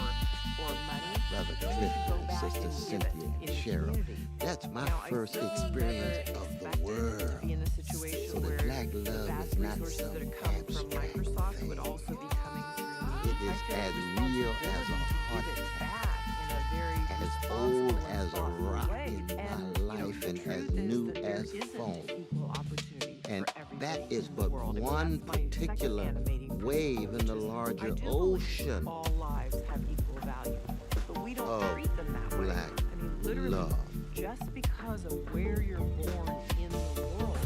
Speaker 1: or money,
Speaker 5: Brother
Speaker 1: you
Speaker 5: Clifton
Speaker 1: should go
Speaker 5: and
Speaker 1: back
Speaker 5: Sister
Speaker 1: and give
Speaker 5: Cynthia
Speaker 1: it
Speaker 5: and
Speaker 1: in the
Speaker 5: Cheryl.
Speaker 1: community.
Speaker 5: That's my
Speaker 1: Now, I
Speaker 5: first
Speaker 1: certainly
Speaker 5: experience
Speaker 1: never
Speaker 5: of the
Speaker 1: expected
Speaker 5: world.
Speaker 1: to be in a situation
Speaker 5: So the
Speaker 1: where
Speaker 5: black
Speaker 1: the
Speaker 5: love
Speaker 1: vast
Speaker 5: is not
Speaker 1: resources
Speaker 5: some
Speaker 1: that have come from
Speaker 5: abstract
Speaker 1: Microsoft would
Speaker 5: thing.
Speaker 1: also be coming through me.
Speaker 5: It
Speaker 1: I
Speaker 5: is
Speaker 1: feel
Speaker 5: as
Speaker 1: a
Speaker 5: real as a
Speaker 1: responsibility to
Speaker 5: heart
Speaker 1: give it
Speaker 5: attack,
Speaker 1: back in a very
Speaker 5: as
Speaker 1: responsible
Speaker 5: old
Speaker 1: and
Speaker 5: as a
Speaker 1: thoughtful
Speaker 5: rock
Speaker 1: way.
Speaker 5: in my
Speaker 1: And, you know,
Speaker 5: life
Speaker 1: the
Speaker 5: and as
Speaker 1: truth is
Speaker 5: new
Speaker 1: that there
Speaker 5: as
Speaker 1: isn't
Speaker 5: foam.
Speaker 1: equal opportunity
Speaker 5: And
Speaker 1: for everybody
Speaker 5: that is
Speaker 1: in the
Speaker 5: but
Speaker 1: world. And
Speaker 5: one
Speaker 1: that's my second
Speaker 5: particular
Speaker 1: animating
Speaker 5: wave in the
Speaker 1: principle, which
Speaker 5: larger
Speaker 1: is I do believe
Speaker 5: ocean
Speaker 1: all lives have equal value, but we don't
Speaker 5: of
Speaker 1: treat them that way.
Speaker 5: black
Speaker 1: I mean, literally,
Speaker 5: love.
Speaker 1: just because of where you're born in the world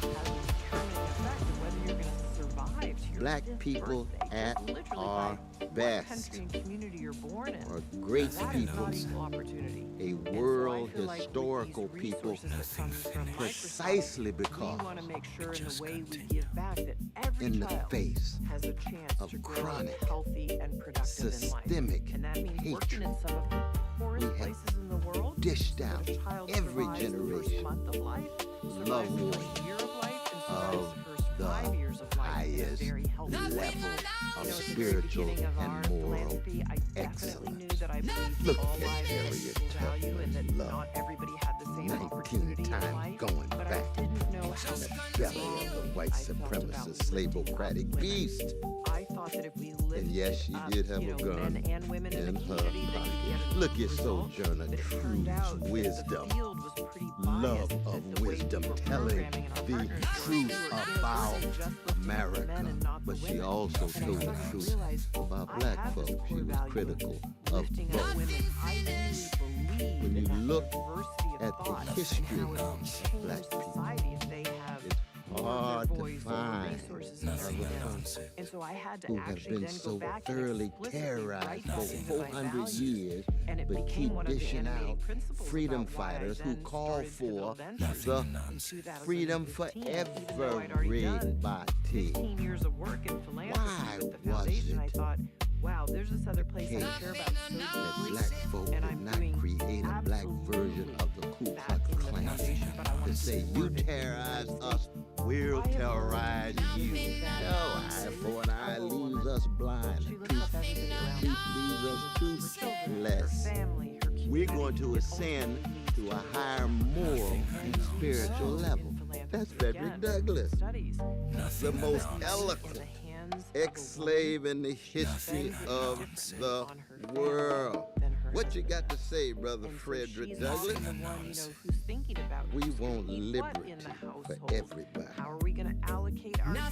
Speaker 1: has a determining effect of whether you're going to survive to your
Speaker 5: Black
Speaker 1: 5th
Speaker 5: people
Speaker 1: birthday.
Speaker 5: at
Speaker 1: Just literally
Speaker 5: our
Speaker 1: by what
Speaker 5: best
Speaker 1: country and community you're born in.
Speaker 5: are great
Speaker 1: That is
Speaker 5: people,
Speaker 1: not equal opportunity.
Speaker 5: a
Speaker 1: And so I
Speaker 5: world
Speaker 1: feel like with
Speaker 5: historical
Speaker 1: these
Speaker 5: people,
Speaker 1: resources that come from Microsoft,
Speaker 5: precisely
Speaker 1: we
Speaker 5: because
Speaker 1: want to make sure in the
Speaker 3: just
Speaker 1: way we
Speaker 3: continue.
Speaker 1: give back that every
Speaker 5: in the
Speaker 1: child
Speaker 5: face
Speaker 1: has a chance
Speaker 5: of
Speaker 1: to grow
Speaker 5: chronic,
Speaker 1: healthy and productive in
Speaker 5: systemic
Speaker 1: life. And that means working
Speaker 5: hatred,
Speaker 1: in some of the poorest
Speaker 5: we have
Speaker 1: places in the world
Speaker 5: dished
Speaker 1: so that
Speaker 5: out
Speaker 1: a child
Speaker 5: every
Speaker 1: survives the first
Speaker 5: generation
Speaker 1: month of life,
Speaker 5: love
Speaker 1: survives the
Speaker 5: warrior
Speaker 1: first year of life, and survives
Speaker 5: of
Speaker 1: the first
Speaker 5: the
Speaker 1: 5 years of life in a
Speaker 5: highest
Speaker 1: very healthy way.
Speaker 5: level
Speaker 1: You know,
Speaker 5: of
Speaker 1: at the very
Speaker 5: spiritual
Speaker 1: beginning of our
Speaker 5: and moral
Speaker 1: philanthropy, I definitely
Speaker 5: excellence.
Speaker 1: knew that I believed
Speaker 5: Look
Speaker 1: all
Speaker 5: at
Speaker 1: lives had
Speaker 5: Harriet
Speaker 1: equal value and that
Speaker 5: Tubman's love.
Speaker 1: not everybody had the same
Speaker 5: 19
Speaker 1: opportunity in
Speaker 5: times
Speaker 1: life.
Speaker 5: going
Speaker 1: But
Speaker 5: back
Speaker 1: I didn't know how
Speaker 5: in the
Speaker 1: strongly
Speaker 5: belly of the white
Speaker 1: I felt about
Speaker 5: supremacist,
Speaker 1: lifting up
Speaker 5: slave-ocratic
Speaker 1: women.
Speaker 5: beast.
Speaker 1: I thought that if we lifted
Speaker 5: And yes, she
Speaker 1: up,
Speaker 5: did have
Speaker 1: you
Speaker 5: a
Speaker 1: know,
Speaker 5: gun
Speaker 1: men and women in
Speaker 5: in
Speaker 1: the
Speaker 5: her
Speaker 1: community, that you'd get
Speaker 5: pocket.
Speaker 1: a
Speaker 5: Look at
Speaker 1: result.
Speaker 5: Sojourner
Speaker 1: But it turned out
Speaker 5: Truth's
Speaker 1: that
Speaker 5: wisdom,
Speaker 1: the field was pretty
Speaker 5: love
Speaker 1: biased,
Speaker 5: of
Speaker 1: that the way we
Speaker 5: wisdom,
Speaker 1: were
Speaker 5: telling
Speaker 1: programming and our
Speaker 5: the
Speaker 1: partners were,
Speaker 5: truth
Speaker 1: they were, you know,
Speaker 5: about
Speaker 1: really just looking at the men
Speaker 5: America.
Speaker 1: and not the
Speaker 5: But she
Speaker 1: women.
Speaker 5: also
Speaker 1: And I
Speaker 5: told the
Speaker 1: suddenly
Speaker 5: truth
Speaker 1: realized
Speaker 5: about
Speaker 1: I
Speaker 5: black
Speaker 1: have this
Speaker 5: folks. She
Speaker 1: core
Speaker 5: was
Speaker 1: value
Speaker 5: critical of
Speaker 1: lifting up
Speaker 5: both.
Speaker 1: women. I really believe
Speaker 5: When
Speaker 1: in
Speaker 5: you
Speaker 1: that
Speaker 5: look
Speaker 1: diversity of
Speaker 5: at the
Speaker 1: thought
Speaker 5: history
Speaker 1: and how it will
Speaker 5: of
Speaker 1: change
Speaker 5: black people,
Speaker 1: society if they have
Speaker 5: it's
Speaker 1: more
Speaker 5: hard
Speaker 1: of
Speaker 5: to
Speaker 1: their voice or
Speaker 5: find
Speaker 1: resources in
Speaker 3: Nothing
Speaker 1: their hands.
Speaker 3: announced.
Speaker 1: And so I had to
Speaker 5: who have
Speaker 1: actually
Speaker 5: been
Speaker 1: then
Speaker 5: so
Speaker 1: go back
Speaker 5: thoroughly
Speaker 1: and explicitly
Speaker 5: terrorized
Speaker 1: write
Speaker 5: for
Speaker 1: that into my
Speaker 5: 400
Speaker 1: values.
Speaker 5: years,
Speaker 1: And it
Speaker 5: but
Speaker 1: became
Speaker 5: keep
Speaker 1: one of the
Speaker 5: dishing
Speaker 1: animating
Speaker 5: out
Speaker 1: principles
Speaker 5: freedom
Speaker 1: about why I
Speaker 5: fighters who
Speaker 1: then
Speaker 5: call
Speaker 1: started
Speaker 5: for
Speaker 1: Pivotal Ventures
Speaker 3: Nothing
Speaker 5: the
Speaker 1: in
Speaker 3: announced.
Speaker 1: 2015,
Speaker 5: freedom for
Speaker 1: even though I'd already done
Speaker 5: everybody.
Speaker 1: 15 years of work in philanthropy
Speaker 5: Why
Speaker 1: with the
Speaker 5: was
Speaker 1: foundation. I
Speaker 5: it
Speaker 1: thought, wow, there's this other place I
Speaker 5: case
Speaker 1: care about so
Speaker 5: that
Speaker 1: deeply,
Speaker 5: black folk
Speaker 1: and
Speaker 5: did
Speaker 1: I'm
Speaker 5: not
Speaker 1: doing
Speaker 5: create a black version of the Ku
Speaker 1: that
Speaker 5: Klux
Speaker 1: in the
Speaker 5: Klan
Speaker 1: foundation, but I want
Speaker 5: to
Speaker 1: to
Speaker 5: say, you
Speaker 1: preserve it.
Speaker 5: terrorize us, we'll
Speaker 1: I have
Speaker 5: terrorize
Speaker 1: learned
Speaker 5: you.
Speaker 1: that
Speaker 5: No, eye for an eye leaves us blind.
Speaker 1: she
Speaker 5: The
Speaker 1: lifts up
Speaker 5: truth
Speaker 1: everybody around
Speaker 5: truth
Speaker 1: her.
Speaker 5: leaves us
Speaker 1: Her
Speaker 5: toothless.
Speaker 1: children,
Speaker 5: Less.
Speaker 1: her family, her community.
Speaker 5: We're going to
Speaker 1: It
Speaker 5: ascend
Speaker 1: ultimately
Speaker 5: to a
Speaker 1: leads
Speaker 5: higher moral and spiritual
Speaker 1: in
Speaker 5: level.
Speaker 1: philanthropy.
Speaker 5: That's Frederick
Speaker 1: Again,
Speaker 5: Douglass,
Speaker 1: studies.
Speaker 5: the
Speaker 3: Nothing
Speaker 5: most
Speaker 3: announced.
Speaker 5: eloquent
Speaker 1: In the hands of a
Speaker 5: ex-slave in the history
Speaker 1: woman
Speaker 5: of
Speaker 1: differently
Speaker 5: the
Speaker 1: on her family
Speaker 5: world.
Speaker 1: than her
Speaker 5: What you got to say, Brother
Speaker 1: And so
Speaker 5: Frederick
Speaker 1: she's
Speaker 5: Douglass?
Speaker 1: often the one, who's thinking about
Speaker 5: We
Speaker 1: who's gonna
Speaker 5: want
Speaker 1: eat what
Speaker 5: liberty
Speaker 1: in the
Speaker 5: for
Speaker 1: household.
Speaker 5: everybody.
Speaker 1: How are we going to allocate our time? How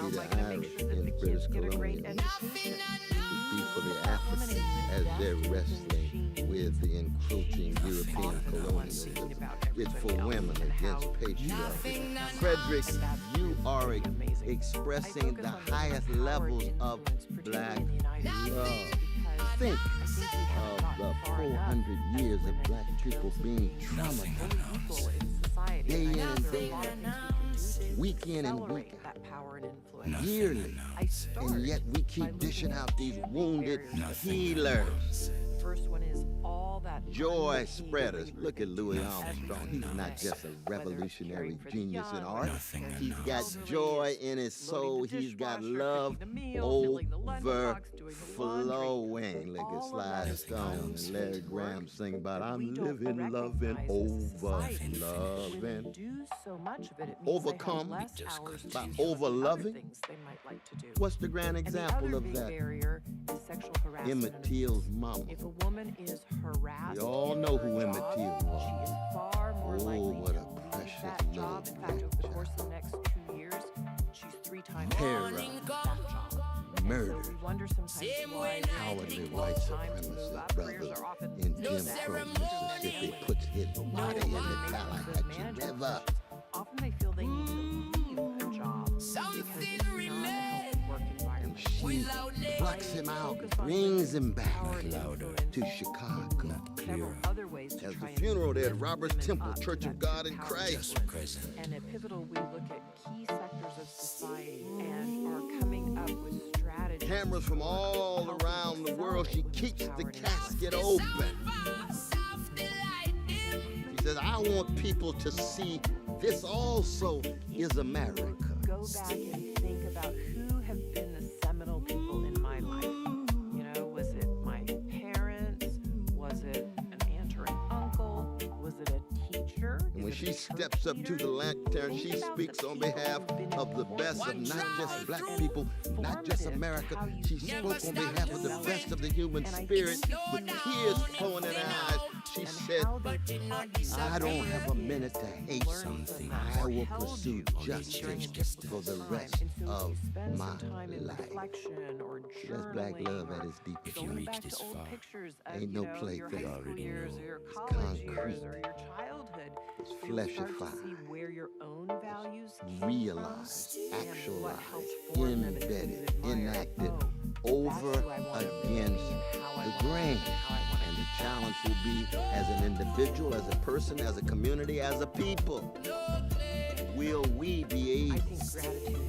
Speaker 1: am I going to make sure that the kids get a great education?
Speaker 5: Should be for the Africans as they're wrestling with the encroaching European colonialism. It's for women against patriarchy. Frederick, you are expressing the highest levels of black love. Think of the 400 years of black people being traumatized, day in and day out, week in and week out, yearly, and yet we keep dishing out these wounded healers.
Speaker 1: First one is all that
Speaker 5: Joy spreaders. Look at Louis Armstrong. He's not just a revolutionary genius in art. He's got joy in his soul. He's got love overflowing. Look at Sly Stone and Larry Graham sing about I'm living, loving, over-loving. Overcome by over-loving. What's the grand example of that? Emmett Till's mama.
Speaker 1: If a woman is harassed,
Speaker 5: We all know who Emmett Till
Speaker 1: she
Speaker 5: was.
Speaker 1: is far more
Speaker 5: Oh,
Speaker 1: likely
Speaker 5: what
Speaker 1: to
Speaker 5: a
Speaker 1: leave
Speaker 5: precious
Speaker 1: that
Speaker 5: little
Speaker 1: job. In fact, over the course of the next 2 years, she's 3 times
Speaker 5: Terrorized.
Speaker 1: that job.
Speaker 5: Murdered.
Speaker 1: So we wonder sometimes why
Speaker 5: Cowardly white supremacist brother in Jim Crow, Mississippi, puts his body in the Tallahatchie River.
Speaker 1: Often they feel they need to leave a job because it's not a healthy work environment.
Speaker 5: She plucks him out, brings him back to Chicago.
Speaker 1: Several other ways to
Speaker 5: As
Speaker 1: try
Speaker 5: the
Speaker 1: and
Speaker 5: funeral there at
Speaker 1: lift
Speaker 5: Robert's
Speaker 1: women
Speaker 5: Temple
Speaker 1: up to
Speaker 5: Church of
Speaker 1: that
Speaker 5: God in
Speaker 1: power
Speaker 5: Christ.
Speaker 1: influence. And at Pivotal, we look at key sectors of society and are coming up with strategies.
Speaker 5: Cameras from all around the world. She keeps the casket open. She says, I want people to see this also is America.
Speaker 1: Go back and think about who have been the seminal people in my life. You know, was it my parents? Was it an aunt or an uncle? Was it a teacher?
Speaker 5: And when
Speaker 1: Is it
Speaker 5: she
Speaker 1: a
Speaker 5: steps up to
Speaker 1: leader?
Speaker 5: the lantern,
Speaker 1: Think
Speaker 5: she
Speaker 1: about
Speaker 5: speaks
Speaker 1: the
Speaker 5: on
Speaker 1: people
Speaker 5: behalf
Speaker 1: who've been
Speaker 5: of the best of not just black people, not just America. She spoke on behalf of the best of the human spirit with tears flowing in her eyes. She said, I don't have a minute to hate something. I will pursue justice for the rest of my life. That's black love at its deepest
Speaker 1: Going
Speaker 5: root.
Speaker 1: back to old pictures of,
Speaker 5: Ain't
Speaker 1: you
Speaker 5: no
Speaker 1: know,
Speaker 5: play
Speaker 1: your
Speaker 5: thing.
Speaker 1: high school years or your
Speaker 5: It's
Speaker 1: college years
Speaker 5: concrete.
Speaker 1: or your childhood,
Speaker 5: It's
Speaker 1: you'll start to
Speaker 5: flesh-ified.
Speaker 1: see where your own values came
Speaker 5: Realized,
Speaker 1: from and what
Speaker 5: actualized,
Speaker 1: helped form them and who you
Speaker 5: embedded,
Speaker 1: admire.
Speaker 5: enacted
Speaker 1: Oh, that's
Speaker 5: over
Speaker 1: who I wanna be
Speaker 5: against
Speaker 1: and how I
Speaker 5: the
Speaker 1: wanna be
Speaker 5: grain.
Speaker 1: and how I wanna
Speaker 5: And the challenge will be as an individual, as a person, as a community, as a people. Will we be
Speaker 1: I
Speaker 5: able
Speaker 1: think gratitude is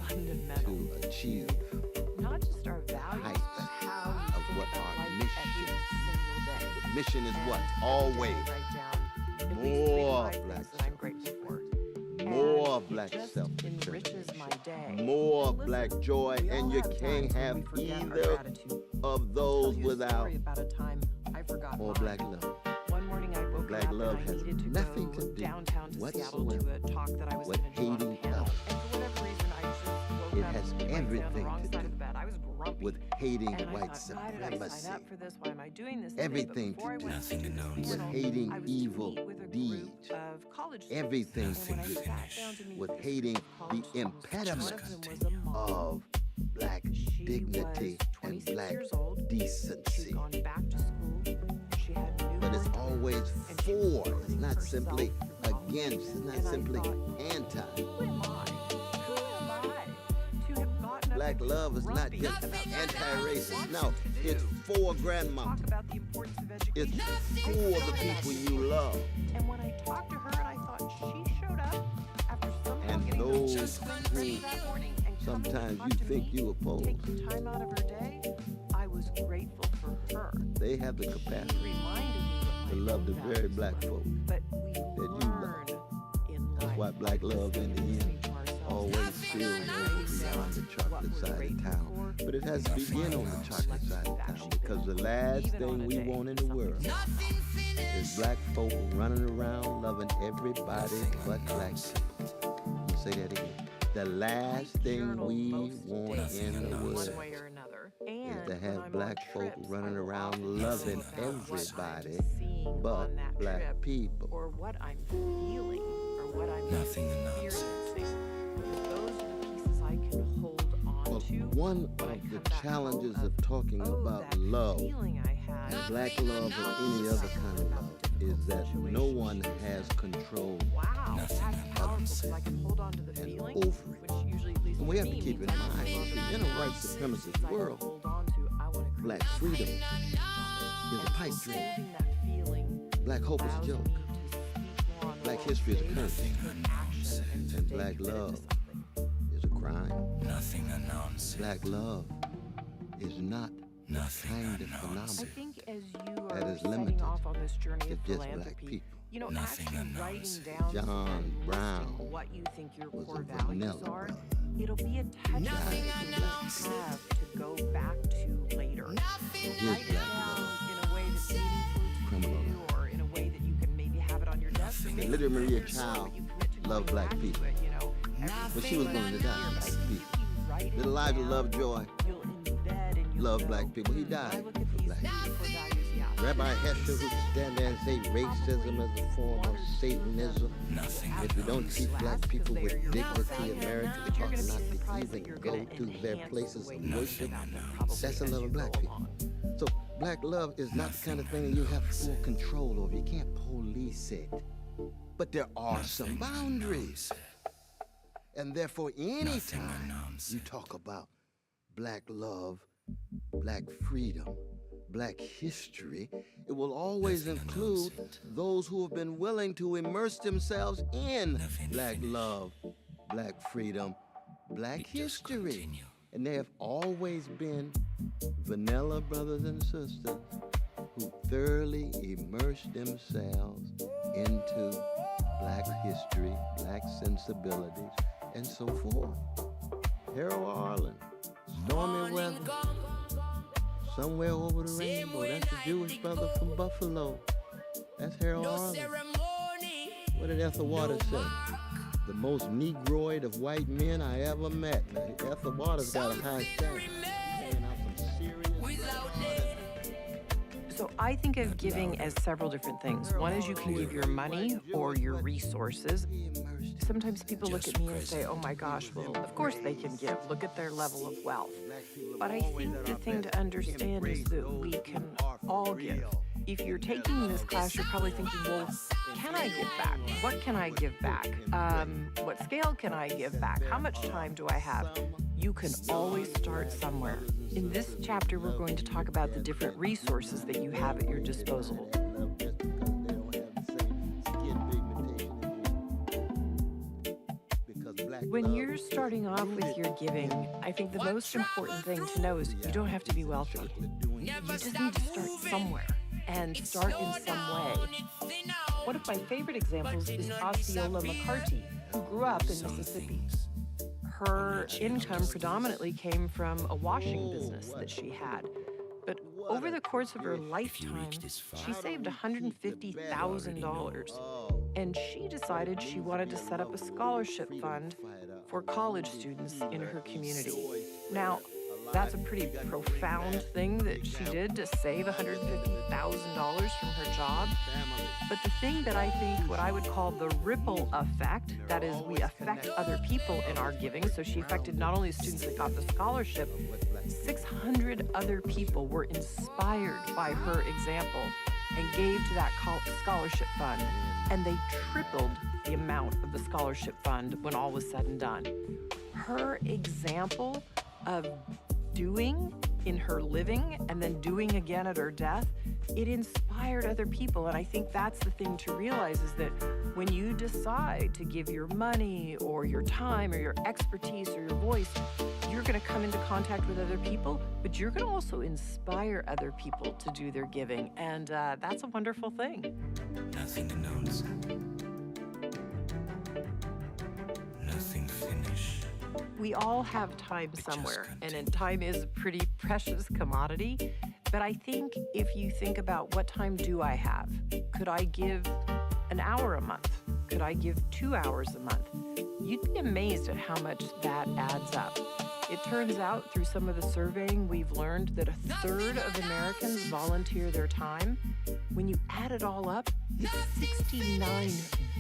Speaker 1: fundamental,
Speaker 5: to achieve
Speaker 1: not just our values,
Speaker 5: heights
Speaker 1: but how you
Speaker 5: of
Speaker 1: think
Speaker 5: what
Speaker 1: about
Speaker 5: our
Speaker 1: life
Speaker 5: mission
Speaker 1: every single day.
Speaker 5: The mission is what?
Speaker 1: And
Speaker 5: Always
Speaker 1: write down at least 3 to
Speaker 5: more
Speaker 1: 5
Speaker 5: black
Speaker 1: things that I'm grateful for.
Speaker 5: more
Speaker 1: And
Speaker 5: black
Speaker 1: it just
Speaker 5: self-determination,
Speaker 1: enriches my day.
Speaker 5: more
Speaker 1: Listen,
Speaker 5: black joy,
Speaker 1: we all
Speaker 5: and you
Speaker 1: have
Speaker 5: can't
Speaker 1: times when
Speaker 5: have
Speaker 1: we forget our
Speaker 5: either
Speaker 1: gratitude.
Speaker 5: of
Speaker 1: I'll
Speaker 5: those
Speaker 1: tell you a
Speaker 5: without
Speaker 1: story about a time I forgot
Speaker 5: more
Speaker 1: mine.
Speaker 5: black love.
Speaker 1: One morning I woke
Speaker 5: Black
Speaker 1: up
Speaker 5: love
Speaker 1: and I
Speaker 5: has
Speaker 1: needed to
Speaker 5: nothing
Speaker 1: go
Speaker 5: to do
Speaker 1: downtown to Seattle to
Speaker 5: whatsoever
Speaker 1: a talk that I was
Speaker 5: with
Speaker 1: going to do on a
Speaker 5: hating
Speaker 1: panel.
Speaker 5: us.
Speaker 1: And for whatever reason, I just woke
Speaker 5: It
Speaker 1: up
Speaker 5: has
Speaker 1: and laid down on the
Speaker 5: everything
Speaker 1: wrong
Speaker 5: to
Speaker 1: side
Speaker 5: do
Speaker 1: of the bed. I was grumpy.
Speaker 5: with hating
Speaker 1: And I
Speaker 5: white
Speaker 1: thought, why did I
Speaker 5: supremacy,
Speaker 1: sign up for this? Why am I doing this today?
Speaker 5: Everything
Speaker 1: But before
Speaker 5: to
Speaker 1: I
Speaker 5: do
Speaker 1: went
Speaker 3: Nothing
Speaker 1: to the
Speaker 3: announced.
Speaker 5: with
Speaker 1: panel,
Speaker 5: hating
Speaker 1: I was to
Speaker 5: evil
Speaker 1: meet with a
Speaker 5: deeds,
Speaker 1: group of college students.
Speaker 5: everything
Speaker 1: And
Speaker 5: to
Speaker 1: when I
Speaker 5: do
Speaker 1: sat down to meet
Speaker 5: with
Speaker 1: this
Speaker 5: hating
Speaker 1: group of college
Speaker 5: the
Speaker 1: students,
Speaker 5: impediment
Speaker 1: one of them was a mom.
Speaker 5: of black
Speaker 1: She
Speaker 5: dignity
Speaker 1: was
Speaker 5: and
Speaker 1: 26
Speaker 5: black
Speaker 1: years old. She'd
Speaker 5: decency.
Speaker 1: gone back to school. She had a
Speaker 5: But it's
Speaker 1: newborn
Speaker 5: always
Speaker 1: daughter, and she was
Speaker 5: for. It's
Speaker 1: putting
Speaker 5: not
Speaker 1: herself
Speaker 5: simply
Speaker 1: through college.
Speaker 5: against. It's not
Speaker 1: And I
Speaker 5: simply
Speaker 1: thought,
Speaker 5: anti.
Speaker 1: Who am I? Who am I to have gotten up
Speaker 5: Black
Speaker 1: and
Speaker 5: love is not
Speaker 1: grumpy
Speaker 5: just
Speaker 1: about something I
Speaker 5: anti-racist.
Speaker 1: wanted
Speaker 5: No,
Speaker 1: to do?
Speaker 5: it's for grandma.
Speaker 1: Talk about the importance of
Speaker 5: It's
Speaker 1: education.
Speaker 5: for the people you love.
Speaker 1: And when I talked to her and I thought she showed up after somehow
Speaker 5: And
Speaker 1: getting
Speaker 5: those
Speaker 1: those children ready
Speaker 5: who
Speaker 1: that morning and coming to
Speaker 5: sometimes
Speaker 1: talk
Speaker 5: you
Speaker 1: to
Speaker 5: think
Speaker 1: me,
Speaker 5: you oppose,
Speaker 1: taking time out of her day, I was grateful for her.
Speaker 5: they have the
Speaker 1: She
Speaker 5: capacity
Speaker 1: reminded me what
Speaker 5: to
Speaker 1: my
Speaker 5: love
Speaker 1: own
Speaker 5: the very
Speaker 1: values
Speaker 5: black
Speaker 1: were.
Speaker 5: folk.
Speaker 1: But we
Speaker 5: you love.
Speaker 1: learn in life.
Speaker 5: That's why black love in the end
Speaker 1: Listening to ourselves.
Speaker 5: always spills over beyond the chocolate side of town. But it has to begin on the chocolate side of town because the last thing we want in the world is black folk running around loving everybody but black people. Let me say that again. The last thing
Speaker 1: Journal
Speaker 5: we
Speaker 1: most
Speaker 5: want
Speaker 1: days
Speaker 5: in the
Speaker 1: one
Speaker 5: world
Speaker 1: way or another.
Speaker 5: is to
Speaker 1: when
Speaker 5: have
Speaker 1: I'm
Speaker 5: black
Speaker 1: on
Speaker 5: folk
Speaker 1: trips,
Speaker 5: running
Speaker 1: I will
Speaker 5: around
Speaker 1: often
Speaker 5: loving
Speaker 1: think about what I'm
Speaker 5: everybody
Speaker 1: seeing
Speaker 5: but
Speaker 1: on that
Speaker 5: black
Speaker 1: trip,
Speaker 5: people.
Speaker 1: or what I'm feeling, or what I'm
Speaker 3: Nothing announced.
Speaker 1: experiencing. Because those are the pieces I can hold on
Speaker 5: Well,
Speaker 1: to.
Speaker 5: one
Speaker 1: when I
Speaker 5: of the
Speaker 1: come back
Speaker 5: challenges
Speaker 1: home
Speaker 5: of talking
Speaker 1: oh,
Speaker 5: about
Speaker 1: that
Speaker 5: love,
Speaker 1: feeling I had,
Speaker 5: black love or any other kind of love, is that no one has control
Speaker 1: wow,
Speaker 3: Nothing
Speaker 1: that's
Speaker 3: announced.
Speaker 1: powerful because I can hold on to the feeling,
Speaker 5: over it.
Speaker 1: which usually at least
Speaker 5: And we
Speaker 1: for
Speaker 5: have to
Speaker 1: me,
Speaker 5: keep in
Speaker 1: means I can
Speaker 5: mind,
Speaker 1: hold on to
Speaker 5: in
Speaker 1: the
Speaker 5: a white
Speaker 1: pieces
Speaker 5: supremacist
Speaker 1: I can
Speaker 5: world,
Speaker 1: hold on to. I want to
Speaker 5: black
Speaker 1: create
Speaker 5: freedom
Speaker 1: something.
Speaker 5: is a
Speaker 1: And
Speaker 5: pipe
Speaker 1: so
Speaker 5: dream.
Speaker 1: holding that feeling
Speaker 5: Black hope is a
Speaker 1: allows
Speaker 5: joke.
Speaker 1: me to speak more on the
Speaker 5: Black
Speaker 1: world
Speaker 5: history is a
Speaker 1: stage,
Speaker 5: curse.
Speaker 1: take action, and
Speaker 5: And
Speaker 1: stay
Speaker 5: black
Speaker 1: committed to
Speaker 5: love
Speaker 1: something.
Speaker 5: is a crime.
Speaker 3: Nothing announced.
Speaker 5: Black love is not the
Speaker 3: Nothing
Speaker 5: kind of
Speaker 3: announced.
Speaker 1: I
Speaker 5: phenomenon
Speaker 1: think as you
Speaker 5: that
Speaker 1: are
Speaker 5: is
Speaker 1: setting
Speaker 5: limited
Speaker 1: off on this journey
Speaker 5: to
Speaker 1: of
Speaker 5: just black
Speaker 1: philanthropy,
Speaker 5: people.
Speaker 1: you know,
Speaker 3: Nothing
Speaker 1: actually writing
Speaker 3: announced.
Speaker 1: down
Speaker 5: John
Speaker 1: and listing
Speaker 5: Brown
Speaker 1: what you think your
Speaker 5: was
Speaker 1: core
Speaker 5: a
Speaker 1: values
Speaker 5: vanilla
Speaker 1: are,
Speaker 5: brother.
Speaker 1: it'll be a touch point that you'll have to go back to later.
Speaker 5: His
Speaker 1: Write it
Speaker 5: black
Speaker 1: down
Speaker 5: love,
Speaker 1: in a way that's meaningful to
Speaker 5: criminal
Speaker 1: you, or in a way that you can maybe have it on your desk. Or maybe
Speaker 5: Lydia Maria
Speaker 1: it's more,
Speaker 5: Child
Speaker 1: but you commit to
Speaker 5: loved
Speaker 1: going
Speaker 5: black
Speaker 1: back to
Speaker 5: people.
Speaker 1: it, you know, every
Speaker 5: But she was
Speaker 1: single
Speaker 5: going to
Speaker 1: year.
Speaker 5: die,
Speaker 1: But I
Speaker 5: black
Speaker 1: think
Speaker 5: people.
Speaker 1: if you write it
Speaker 5: Little Elijah
Speaker 1: down,
Speaker 5: Lovejoy
Speaker 1: you'll embed and you'll
Speaker 5: loved
Speaker 1: go,
Speaker 5: black people. He
Speaker 1: I
Speaker 5: died
Speaker 1: look at
Speaker 5: for
Speaker 1: these
Speaker 5: black
Speaker 1: three
Speaker 5: people.
Speaker 1: core values, yeah.
Speaker 5: Rabbi Hesher, who could stand there and say racism is a form of Satanism.
Speaker 3: Nothing
Speaker 5: If we don't treat black people with dignity, America
Speaker 1: But you're
Speaker 5: ought
Speaker 1: gonna
Speaker 5: not
Speaker 1: be
Speaker 5: to
Speaker 1: surprised that
Speaker 5: even
Speaker 1: you're
Speaker 5: go
Speaker 1: gonna
Speaker 5: to their
Speaker 1: enhance
Speaker 5: places
Speaker 1: the way
Speaker 5: of
Speaker 1: you
Speaker 5: worship.
Speaker 1: think about them probably
Speaker 5: That's the
Speaker 1: as
Speaker 5: love
Speaker 1: you
Speaker 5: of black
Speaker 1: go
Speaker 5: people.
Speaker 1: along.
Speaker 5: So black love is not the kind of thing that you have full control over. You can't police it. But there are some boundaries. And therefore, anytime you talk about black love, black freedom, black history, it will always include those who have been willing to immerse themselves in black love, black freedom, black history. And they have always been vanilla brothers and sisters who thoroughly immersed themselves into black history, black sensibilities, and so forth. Harold Arlen, Stormy Weather, Somewhere Over the Rainbow, that's the Jewish brother from Buffalo. That's Harold Arlen. What did Ethel Waters say? The most negroid of white men I ever met. Ethel Waters got a high standard. Laying out some serious.
Speaker 1: So I think of giving as several different things. One is you can give your money or your resources. Sometimes people look at me and say, oh my gosh, well, of course they can give. Look at their level of wealth. But I think the thing to understand is that we can all give. If you're taking this class, you're probably thinking, well, can I give back? What can I give back? What scale can I give back? How much time do I have? You can always start somewhere. In this chapter, we're going to talk about the different resources that you have at your disposal. When you're starting off with your giving, I think the most important thing to know is you don't have to be wealthy. You just need to start somewhere and start in some way. One of my favorite examples is Osceola McCarty, who grew up in Mississippi. Her income predominantly came from a washing business that she had. But over the course of her lifetime, she saved $150,000. And she decided she wanted to set up a scholarship fund for college students in her community. Now, that's a pretty profound thing that she did to save $150,000 from her job. But the thing that I think what I would call the ripple effect, that is, we affect other people in our giving. So she affected not only the students that got the scholarship, 600 other people were inspired by her example and gave to that scholarship fund. And they tripled the amount of the scholarship fund when all was said and done. Her example of doing in her living and then doing again at her death, it inspired other people. And I think that's the thing to realize is that when you decide to give your money or your time or your expertise or your voice, you're going to come into contact with other people, but you're going to also inspire other people to do their giving. And that's a wonderful thing.
Speaker 3: Nothing announced. Nothing finished.
Speaker 1: We all have time somewhere, and time is a pretty precious commodity. But I think if you think about what time do I have? Could I give an hour a month? Could I give 2 hours a month? You'd be amazed at how much that adds up. It turns out through some of the surveying, we've learned that a third of Americans volunteer their time. When you add it all up, it's 69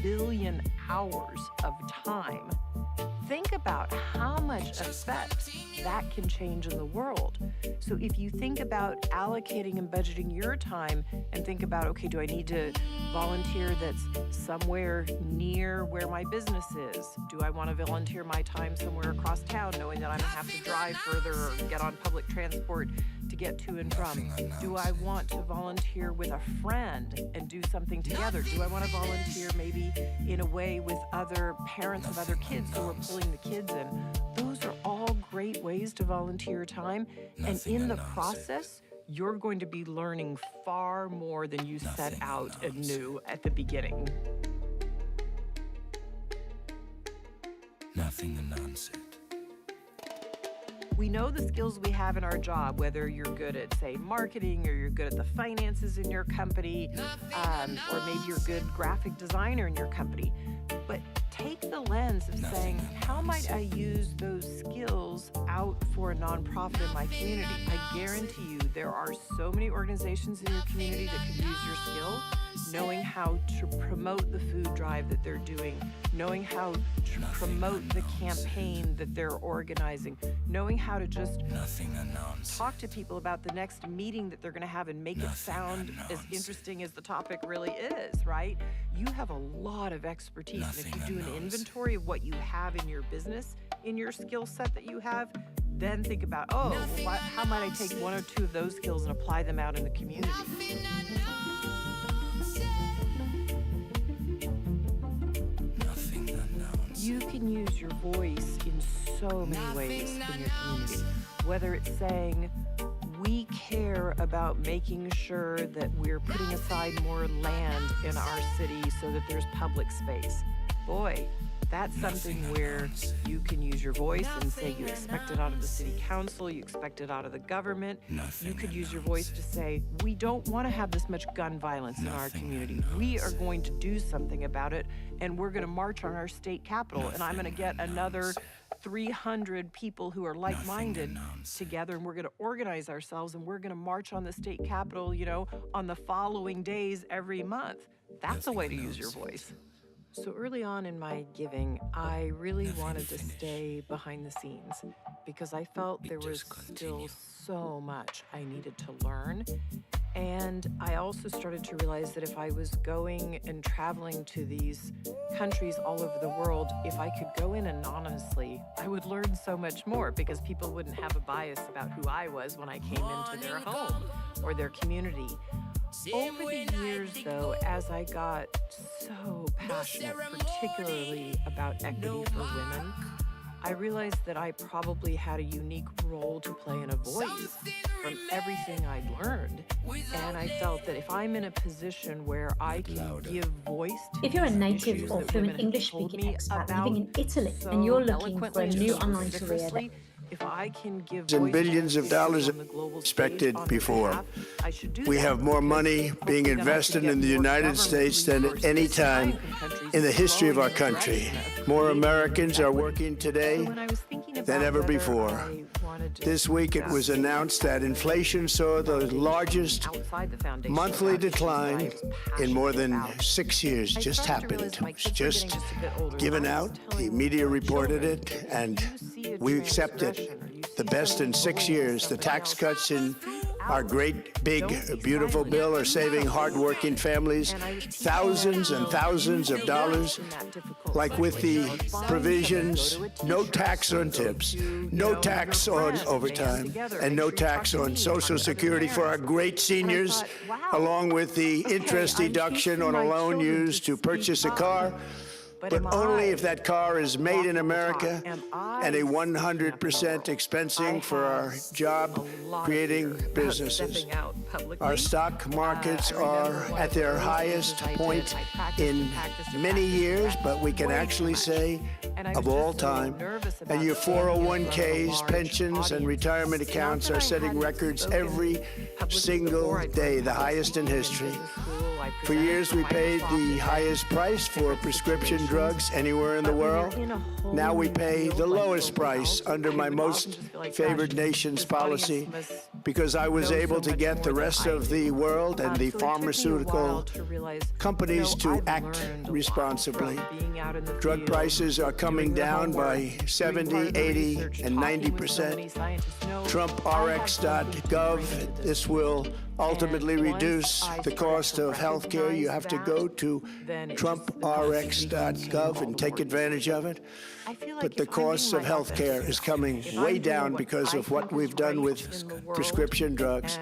Speaker 1: billion hours of time. Think about how much effect that can change in the world. So if you think about allocating and budgeting your time and think about, okay, do I need to volunteer that's somewhere near where my business is? Do I want to volunteer my time somewhere across town knowing that I'm going to have to drive further or get on public transport to get to and from? Do I want to volunteer with a friend and do something together? Do I want to volunteer maybe in a way with other parents of other kids who are pulling the kids in? Those are all great ways to volunteer time. And in the process, you're going to be learning far more than you set out and knew at the beginning.
Speaker 3: Nothing unanswered.
Speaker 1: We know the skills we have in our job, whether you're good at, say, marketing or you're good at the finances in your company, or maybe you're a good graphic designer in your company. But take the lens of saying, how might I use those skills out for a nonprofit in my community? I guarantee you there are so many organizations in your community that could use your skill. Knowing how to promote the food drive that they're doing, knowing how to promote the campaign that they're organizing, knowing how to just talk to people about the next meeting that they're going to have and make it sound as interesting as the topic really is, right? You have a lot of expertise. And if you do an inventory of what you have in your business, in your skill set that you have, then think about, how might I take one or two of those skills and apply them out in the community? You can use your voice in so many ways in your community, whether it's saying, we care about making sure that we're putting aside more land in our city so that there's public space. Boy, that's something where you can use your voice and say you expect it out of the city council, you expect it out of the government. You could use your voice to say, we don't want to have this much gun violence in our community. We are going to do something about it, and we're going to march on our state capitol, and I'm going to get another 300 people who are like-minded together, and we're going to organize ourselves, and we're going to march on the state capitol, on the following days every month. That's a way to use your voice. So early on in my giving, I really wanted to stay behind the scenes because I felt there was still so much I needed to learn. And I also started to realize that if I was going and traveling to these countries all over the world, if I could go in anonymously, I would learn so much more because people wouldn't have a bias about who I was when I came into their home or their community. Over the years, though, as I got so passionate, particularly about equity for women, I realized that I probably had a unique role to play and a voice from everything I'd learned. And I felt that if I'm in a position where I can give voice to
Speaker 6: If you're a
Speaker 1: these
Speaker 6: native
Speaker 1: issues
Speaker 6: or
Speaker 1: that
Speaker 6: fluent
Speaker 1: women have
Speaker 6: English-speaking
Speaker 1: told me
Speaker 6: expat
Speaker 1: about
Speaker 6: living in Italy
Speaker 1: so
Speaker 6: and you're looking for
Speaker 1: eloquently
Speaker 6: a
Speaker 1: and
Speaker 6: new
Speaker 1: so
Speaker 6: online career,
Speaker 1: vociferously, if I can give
Speaker 7: And
Speaker 1: voice
Speaker 7: billions
Speaker 1: to
Speaker 7: of
Speaker 1: issues
Speaker 7: dollars
Speaker 1: on the global
Speaker 7: expected
Speaker 1: stage on their
Speaker 7: before.
Speaker 1: behalf, I should do
Speaker 7: We
Speaker 1: that
Speaker 7: have more
Speaker 1: because
Speaker 7: money being
Speaker 1: hopefully then I
Speaker 7: invested
Speaker 1: can
Speaker 7: in the
Speaker 1: get more
Speaker 7: United
Speaker 1: government
Speaker 7: States than at
Speaker 1: resources
Speaker 7: any
Speaker 1: to
Speaker 7: time
Speaker 1: try from countries
Speaker 7: in the history of our
Speaker 1: growing
Speaker 7: country.
Speaker 1: direction of
Speaker 7: More
Speaker 1: creating
Speaker 7: Americans are
Speaker 1: equity.
Speaker 7: working
Speaker 1: So
Speaker 7: today
Speaker 1: when I was thinking
Speaker 7: than
Speaker 1: about
Speaker 7: ever
Speaker 1: whether
Speaker 7: before.
Speaker 1: I wanted to
Speaker 7: This week it was
Speaker 1: discuss
Speaker 7: announced that inflation saw the largest
Speaker 1: outside the foundation
Speaker 7: monthly
Speaker 1: about issues that I
Speaker 7: decline
Speaker 1: was
Speaker 7: in more
Speaker 1: passionate
Speaker 7: than
Speaker 1: about.
Speaker 7: 6 years.
Speaker 1: I
Speaker 7: Just
Speaker 1: started to
Speaker 7: happened.
Speaker 1: realize my
Speaker 7: It's
Speaker 1: kids were
Speaker 7: just
Speaker 1: getting a bit older.
Speaker 7: given
Speaker 1: I was
Speaker 7: out. The
Speaker 1: telling
Speaker 7: media
Speaker 1: my
Speaker 7: reported
Speaker 1: children,
Speaker 7: it, and
Speaker 1: "You see a
Speaker 7: we accepted
Speaker 1: transgression or you
Speaker 7: the
Speaker 1: see
Speaker 7: best in
Speaker 1: something
Speaker 7: 6
Speaker 1: wrong with
Speaker 7: years. The
Speaker 1: somebody
Speaker 7: tax
Speaker 1: else,
Speaker 7: cuts in
Speaker 1: speak
Speaker 7: our
Speaker 1: out.
Speaker 7: great, big,
Speaker 1: Don't be
Speaker 7: beautiful
Speaker 1: silent.
Speaker 7: bill are saving hardworking families
Speaker 1: And I was teaching
Speaker 7: thousands
Speaker 1: them,
Speaker 7: and thousands of
Speaker 1: use
Speaker 7: dollars,
Speaker 1: in that difficult
Speaker 7: like with the
Speaker 1: situation. Find
Speaker 7: provisions,
Speaker 1: somebody, go to a
Speaker 7: no
Speaker 1: teacher,
Speaker 7: tax on
Speaker 1: go
Speaker 7: tips,
Speaker 1: to,
Speaker 7: no
Speaker 1: your
Speaker 7: tax on
Speaker 1: friends, band
Speaker 7: overtime,
Speaker 1: together,
Speaker 7: and
Speaker 1: make
Speaker 7: no
Speaker 1: sure you talk
Speaker 7: tax
Speaker 1: to
Speaker 7: on
Speaker 1: me,
Speaker 7: Social
Speaker 1: talk to other
Speaker 7: Security for our
Speaker 1: parents.
Speaker 7: great
Speaker 1: And I
Speaker 7: seniors,
Speaker 1: thought, wow,
Speaker 7: along with the
Speaker 1: okay,
Speaker 7: interest
Speaker 1: I'm
Speaker 7: deduction
Speaker 1: teaching
Speaker 7: on a
Speaker 1: my
Speaker 7: loan
Speaker 1: children
Speaker 7: used to
Speaker 1: speak
Speaker 7: purchase a
Speaker 1: up.
Speaker 7: car, but
Speaker 1: am
Speaker 7: only
Speaker 1: I
Speaker 7: if that car is made in
Speaker 1: walking the
Speaker 7: America
Speaker 1: talk? Am I
Speaker 7: and a
Speaker 1: speaking up in the
Speaker 7: 100%
Speaker 1: world?
Speaker 7: expensing
Speaker 1: I
Speaker 7: for our
Speaker 1: have
Speaker 7: job
Speaker 1: a lot of
Speaker 7: creating
Speaker 1: fear about
Speaker 7: businesses.
Speaker 1: stepping out publicly.
Speaker 7: Our stock markets
Speaker 1: I remember
Speaker 7: are
Speaker 1: one
Speaker 7: at
Speaker 1: of the
Speaker 7: their
Speaker 1: early
Speaker 7: highest
Speaker 1: things I did,
Speaker 7: point
Speaker 1: I practiced
Speaker 7: in
Speaker 1: and practiced and
Speaker 7: many
Speaker 1: practiced and
Speaker 7: years,
Speaker 1: practiced
Speaker 7: but we can
Speaker 1: way too
Speaker 7: actually
Speaker 1: much.
Speaker 7: say
Speaker 1: And I was
Speaker 7: of all
Speaker 1: just so
Speaker 7: time.
Speaker 1: nervous about
Speaker 7: And your
Speaker 1: standing in front of a
Speaker 7: 401ks,
Speaker 1: large
Speaker 7: pensions, and
Speaker 1: audience.
Speaker 7: retirement
Speaker 1: Not
Speaker 7: accounts
Speaker 1: that
Speaker 7: are
Speaker 1: I
Speaker 7: setting
Speaker 1: hadn't
Speaker 7: records
Speaker 1: spoken
Speaker 7: every
Speaker 1: publicly
Speaker 7: single
Speaker 1: before. I'd
Speaker 7: day,
Speaker 1: gone
Speaker 7: the
Speaker 1: public
Speaker 7: highest in
Speaker 1: speaking
Speaker 7: history.
Speaker 1: business school. I
Speaker 7: For
Speaker 1: presented
Speaker 7: years, we paid
Speaker 1: Microsoft
Speaker 7: the
Speaker 1: and
Speaker 7: highest price for prescription drugs anywhere in the
Speaker 1: But when you're
Speaker 7: world.
Speaker 1: in a whole
Speaker 7: Now we
Speaker 1: new
Speaker 7: pay
Speaker 1: field
Speaker 7: the
Speaker 1: like
Speaker 7: lowest
Speaker 1: global
Speaker 7: price
Speaker 1: health,
Speaker 7: under
Speaker 1: I
Speaker 7: my
Speaker 1: would
Speaker 7: most
Speaker 1: often just feel like,
Speaker 7: favored
Speaker 1: gosh,
Speaker 7: nation's
Speaker 1: this audience
Speaker 7: policy
Speaker 1: must
Speaker 7: because I was
Speaker 1: know
Speaker 7: able
Speaker 1: so
Speaker 7: to
Speaker 1: much
Speaker 7: get the
Speaker 1: more than
Speaker 7: rest
Speaker 1: I
Speaker 7: of the
Speaker 1: do.
Speaker 7: world and the
Speaker 1: So it took me a while
Speaker 7: pharmaceutical
Speaker 1: to realize,
Speaker 7: companies
Speaker 1: you know,
Speaker 7: to
Speaker 1: I've
Speaker 7: act
Speaker 1: learned a lot
Speaker 7: responsibly.
Speaker 1: from being out in the
Speaker 7: Drug
Speaker 1: field,
Speaker 7: prices are coming
Speaker 1: doing the
Speaker 7: down
Speaker 1: homework,
Speaker 7: by
Speaker 1: doing
Speaker 7: 70,
Speaker 1: part of the
Speaker 7: 80,
Speaker 1: research,
Speaker 7: and
Speaker 1: talking with so
Speaker 7: 90%.
Speaker 1: many scientists. No, I have something to
Speaker 7: TrumpRx.gov.
Speaker 1: bring to
Speaker 7: This will ultimately
Speaker 1: And once
Speaker 7: reduce
Speaker 1: I
Speaker 7: the
Speaker 1: start
Speaker 7: cost
Speaker 1: to
Speaker 7: of health care. You
Speaker 1: recognize
Speaker 7: have to
Speaker 1: that,
Speaker 7: go to
Speaker 1: then it just
Speaker 7: TrumpRx.gov and take advantage of it.
Speaker 1: I feel like
Speaker 7: But the
Speaker 1: if I'm doing
Speaker 7: cost
Speaker 1: my
Speaker 7: of health care
Speaker 1: office,
Speaker 7: is coming
Speaker 1: if
Speaker 7: way
Speaker 1: I'm doing
Speaker 7: down
Speaker 1: what
Speaker 7: because
Speaker 1: I
Speaker 7: of what
Speaker 1: think is
Speaker 7: we've done
Speaker 1: right
Speaker 7: with
Speaker 1: in the world,
Speaker 7: prescription drugs.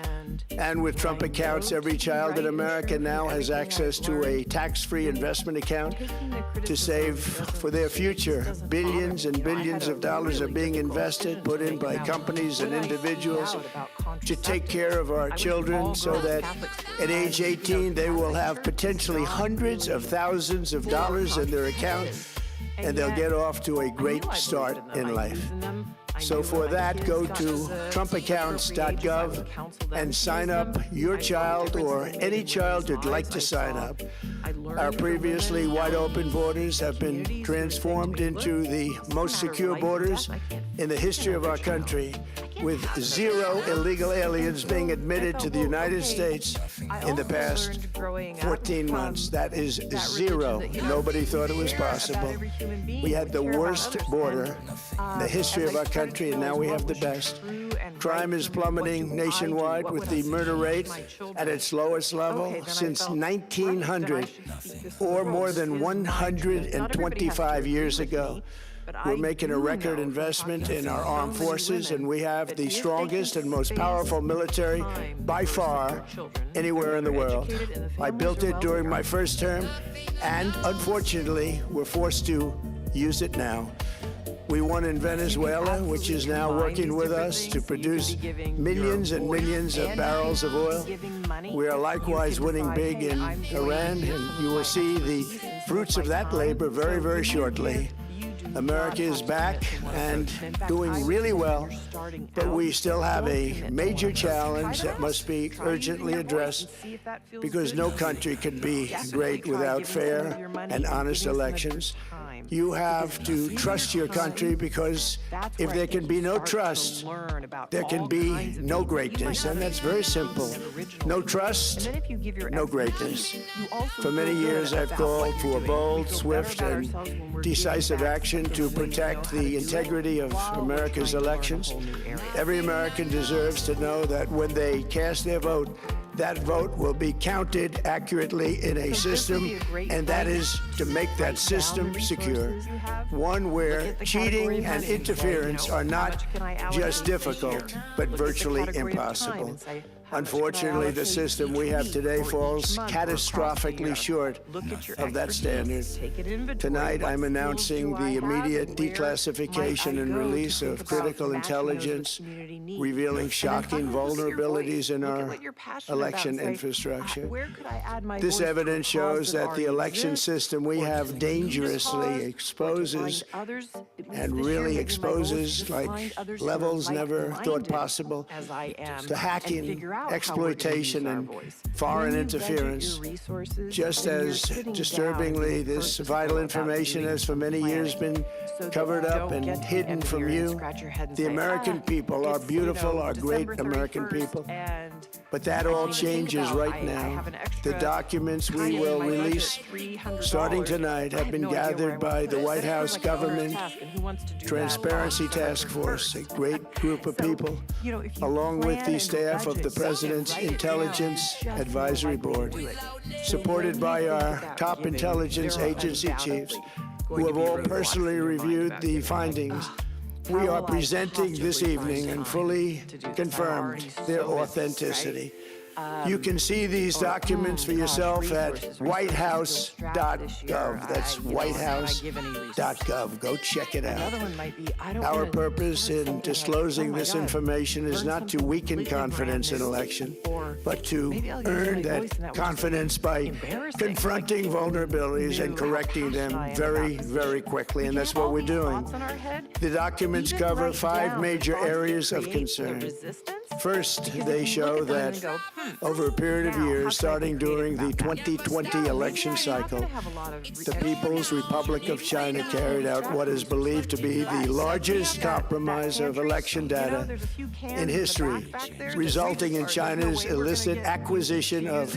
Speaker 7: And with Trump
Speaker 1: I
Speaker 7: accounts,
Speaker 1: know
Speaker 7: every
Speaker 1: to
Speaker 7: child
Speaker 1: write
Speaker 7: in America
Speaker 1: insurance
Speaker 7: now
Speaker 1: and
Speaker 7: has
Speaker 1: everything
Speaker 7: access
Speaker 1: I've
Speaker 7: to a
Speaker 1: learned,
Speaker 7: tax-free investment account
Speaker 1: taking the
Speaker 7: to
Speaker 1: criticism
Speaker 7: save
Speaker 1: doesn't-
Speaker 7: for their future.
Speaker 1: just doesn't
Speaker 7: Billions
Speaker 1: bother
Speaker 7: and
Speaker 1: me. You know, I
Speaker 7: billions
Speaker 1: had
Speaker 7: of
Speaker 1: a
Speaker 7: dollars are
Speaker 1: really
Speaker 7: being
Speaker 1: difficult
Speaker 7: invested,
Speaker 1: decision
Speaker 7: put
Speaker 1: to
Speaker 7: in
Speaker 1: make
Speaker 7: by
Speaker 1: about
Speaker 7: companies and
Speaker 1: would I speak
Speaker 7: individuals
Speaker 1: out about
Speaker 7: to take
Speaker 1: contraceptives.
Speaker 7: care of
Speaker 1: I
Speaker 7: our
Speaker 1: went to
Speaker 7: children
Speaker 1: all
Speaker 7: so
Speaker 1: girls
Speaker 7: that
Speaker 1: Catholic school.
Speaker 7: at age
Speaker 1: And,
Speaker 7: 18 they will
Speaker 1: Catholic
Speaker 7: have
Speaker 1: Church
Speaker 7: potentially
Speaker 1: is not
Speaker 7: hundreds of
Speaker 1: really
Speaker 7: thousands of
Speaker 1: for
Speaker 7: dollars in their account,
Speaker 1: contraceptives.
Speaker 7: and they'll
Speaker 1: yet,
Speaker 7: get off to a
Speaker 1: I
Speaker 7: great
Speaker 1: knew I
Speaker 7: start
Speaker 1: believed them.
Speaker 7: in
Speaker 1: I
Speaker 7: life.
Speaker 1: believed in them. I
Speaker 7: So
Speaker 1: knew
Speaker 7: for
Speaker 1: when my
Speaker 7: that,
Speaker 1: kids
Speaker 7: go
Speaker 1: got
Speaker 7: to
Speaker 1: the appropriate age,
Speaker 7: TrumpAccounts.gov
Speaker 1: I would counsel them
Speaker 7: and
Speaker 1: to
Speaker 7: sign
Speaker 1: use
Speaker 7: up
Speaker 1: them.
Speaker 7: your
Speaker 1: I saw
Speaker 7: child
Speaker 1: differences
Speaker 7: or
Speaker 1: they made
Speaker 7: any
Speaker 1: in
Speaker 7: child
Speaker 1: women's
Speaker 7: who'd like
Speaker 1: lives.
Speaker 7: to
Speaker 1: I
Speaker 7: sign
Speaker 1: saw-
Speaker 7: up.
Speaker 1: I learned
Speaker 7: Our
Speaker 1: from
Speaker 7: previously
Speaker 1: women
Speaker 7: wide open
Speaker 1: in
Speaker 7: borders have been
Speaker 1: communities who
Speaker 7: transformed
Speaker 1: think,
Speaker 7: into
Speaker 1: "Look,
Speaker 7: the
Speaker 1: it's a
Speaker 7: most
Speaker 1: matter of
Speaker 7: secure
Speaker 1: life and
Speaker 7: borders
Speaker 1: death. I can't
Speaker 7: in the history of our
Speaker 1: child.
Speaker 7: country,
Speaker 1: can't
Speaker 7: with
Speaker 1: have another
Speaker 7: zero
Speaker 1: child."
Speaker 7: illegal aliens
Speaker 1: And
Speaker 7: being
Speaker 1: so
Speaker 7: admitted
Speaker 1: I
Speaker 7: to
Speaker 1: thought,
Speaker 7: the
Speaker 1: well,
Speaker 7: United
Speaker 1: okay.
Speaker 7: States
Speaker 1: I
Speaker 7: in the
Speaker 1: also
Speaker 7: past
Speaker 1: learned growing up
Speaker 7: 14
Speaker 1: from
Speaker 7: months. That is
Speaker 1: that
Speaker 7: zero.
Speaker 1: religion that, you know,
Speaker 7: Nobody thought it was
Speaker 1: care about
Speaker 7: possible.
Speaker 1: every human being,
Speaker 7: We had the
Speaker 1: care about
Speaker 7: worst
Speaker 1: others.
Speaker 7: border
Speaker 1: And,
Speaker 7: in the history
Speaker 1: as
Speaker 7: of
Speaker 1: I
Speaker 7: our
Speaker 1: started
Speaker 7: country,
Speaker 1: to
Speaker 7: and now
Speaker 1: realize
Speaker 7: we
Speaker 1: what
Speaker 7: have the
Speaker 1: was
Speaker 7: best.
Speaker 1: true and
Speaker 7: Crime
Speaker 1: right
Speaker 7: is
Speaker 1: for me, what
Speaker 7: plummeting
Speaker 1: do I do?
Speaker 7: nationwide
Speaker 1: What
Speaker 7: with
Speaker 1: would
Speaker 7: the
Speaker 1: I
Speaker 7: murder
Speaker 1: teach
Speaker 7: rate
Speaker 1: my
Speaker 7: at
Speaker 1: children?
Speaker 7: its lowest level
Speaker 1: Okay, then I
Speaker 7: since
Speaker 1: felt, right, then I
Speaker 7: 1900,
Speaker 1: should speak this
Speaker 7: or
Speaker 1: world
Speaker 7: more than
Speaker 1: is my truth. Not everybody has to
Speaker 7: 125
Speaker 1: agree
Speaker 7: years
Speaker 1: with
Speaker 7: ago.
Speaker 1: me, but
Speaker 7: We're
Speaker 1: I
Speaker 7: making a
Speaker 1: do
Speaker 7: record
Speaker 1: know from
Speaker 7: investment
Speaker 1: talking
Speaker 7: in
Speaker 1: to
Speaker 7: our
Speaker 1: so
Speaker 7: armed
Speaker 1: many
Speaker 7: forces, and
Speaker 1: women
Speaker 7: we have
Speaker 1: that
Speaker 7: the
Speaker 1: if they
Speaker 7: strongest
Speaker 1: can
Speaker 7: and most
Speaker 1: space
Speaker 7: powerful military
Speaker 1: time
Speaker 7: by
Speaker 1: versus
Speaker 7: far
Speaker 1: their children,
Speaker 7: anywhere in the
Speaker 1: they're
Speaker 7: world.
Speaker 1: educated and the
Speaker 7: I
Speaker 1: families
Speaker 7: built
Speaker 1: are
Speaker 7: it during my
Speaker 1: well-together.
Speaker 7: first term, and unfortunately, we're forced to use it now. We won in Venezuela, which is now working with us to produce millions and millions of barrels of oil. We are likewise winning big in Iran, and you will see the fruits of that labor very, very shortly. America is back and doing really well, but we still have a major challenge that must be urgently addressed because no country can be great without fair and honest elections. You have to trust your country because if there can be no trust, there can be no greatness, and that's very simple. No trust, no greatness. For many years, I've called for bold, swift, and decisive action to protect the integrity of America's elections. Every American deserves to know that when they cast their vote, that vote will be counted accurately in a system, and that is to make that system secure. One where cheating and interference are not just difficult, but virtually impossible. Unfortunately, the system we have today falls catastrophically short of that standard. Tonight, I'm announcing the immediate declassification and release of critical intelligence, revealing shocking vulnerabilities in our election infrastructure. This evidence shows that the election system we have dangerously exposes and really exposes like levels never thought possible to hacking, exploitation, and foreign interference. Just as disturbingly, this vital information has for many years been covered up and hidden from you. The American people are beautiful, are great American people. But that all changes right now. The documents we will release starting tonight have been gathered by the White House Government Transparency Task Force, a great group of people, along with the staff of the President's Intelligence Advisory Board, supported by our top intelligence agency chiefs, who have all personally reviewed the findings. We are presenting this evening and fully confirmed their authenticity. You can see these documents for yourself at whitehouse.gov. That's whitehouse.gov. Go check it out. Our purpose in disclosing this information is not to weaken confidence in election, but to earn that confidence by confronting vulnerabilities and correcting them very, very quickly. And that's what we're doing. The documents cover 5 major areas of concern. First, they show that over a period of
Speaker 1: Now, how can I
Speaker 7: years,
Speaker 1: be
Speaker 7: starting during the
Speaker 1: creative about that?
Speaker 7: 2020 election cycle. The People's Republic of China carried out what is believed to be the largest compromise of election data in history, resulting in China's illicit acquisition of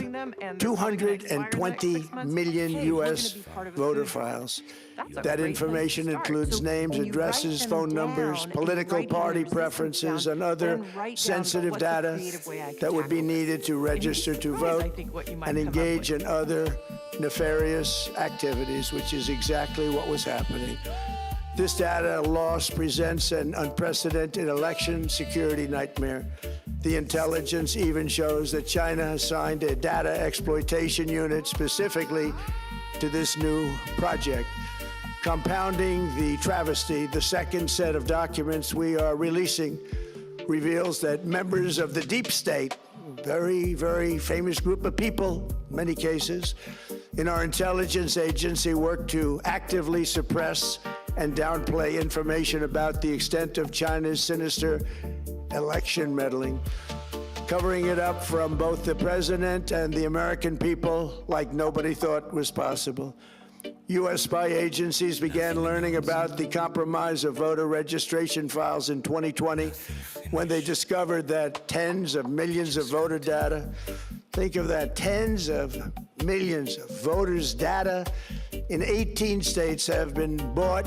Speaker 7: 220 million U.S. voter files. That information includes names, addresses, phone numbers, political party preferences, and other sensitive data that would be needed to register to vote and engage in other nefarious activities, which is exactly what was happening. This data loss presents an unprecedented election security nightmare. The intelligence even shows that China assigned a data exploitation unit specifically to this new project. Compounding the travesty, the second set of documents we are releasing reveals that members of the deep state, very, very famous group of people, in many cases, in our intelligence agency work to actively suppress and downplay information about the extent of China's sinister election meddling, covering it up from both the president and the American people like nobody thought was possible. U.S. spy agencies began learning about the compromise of voter registration files in 2020 when they discovered that tens of millions of voter data, think of that, tens of millions of voters' data in 18 states have been bought,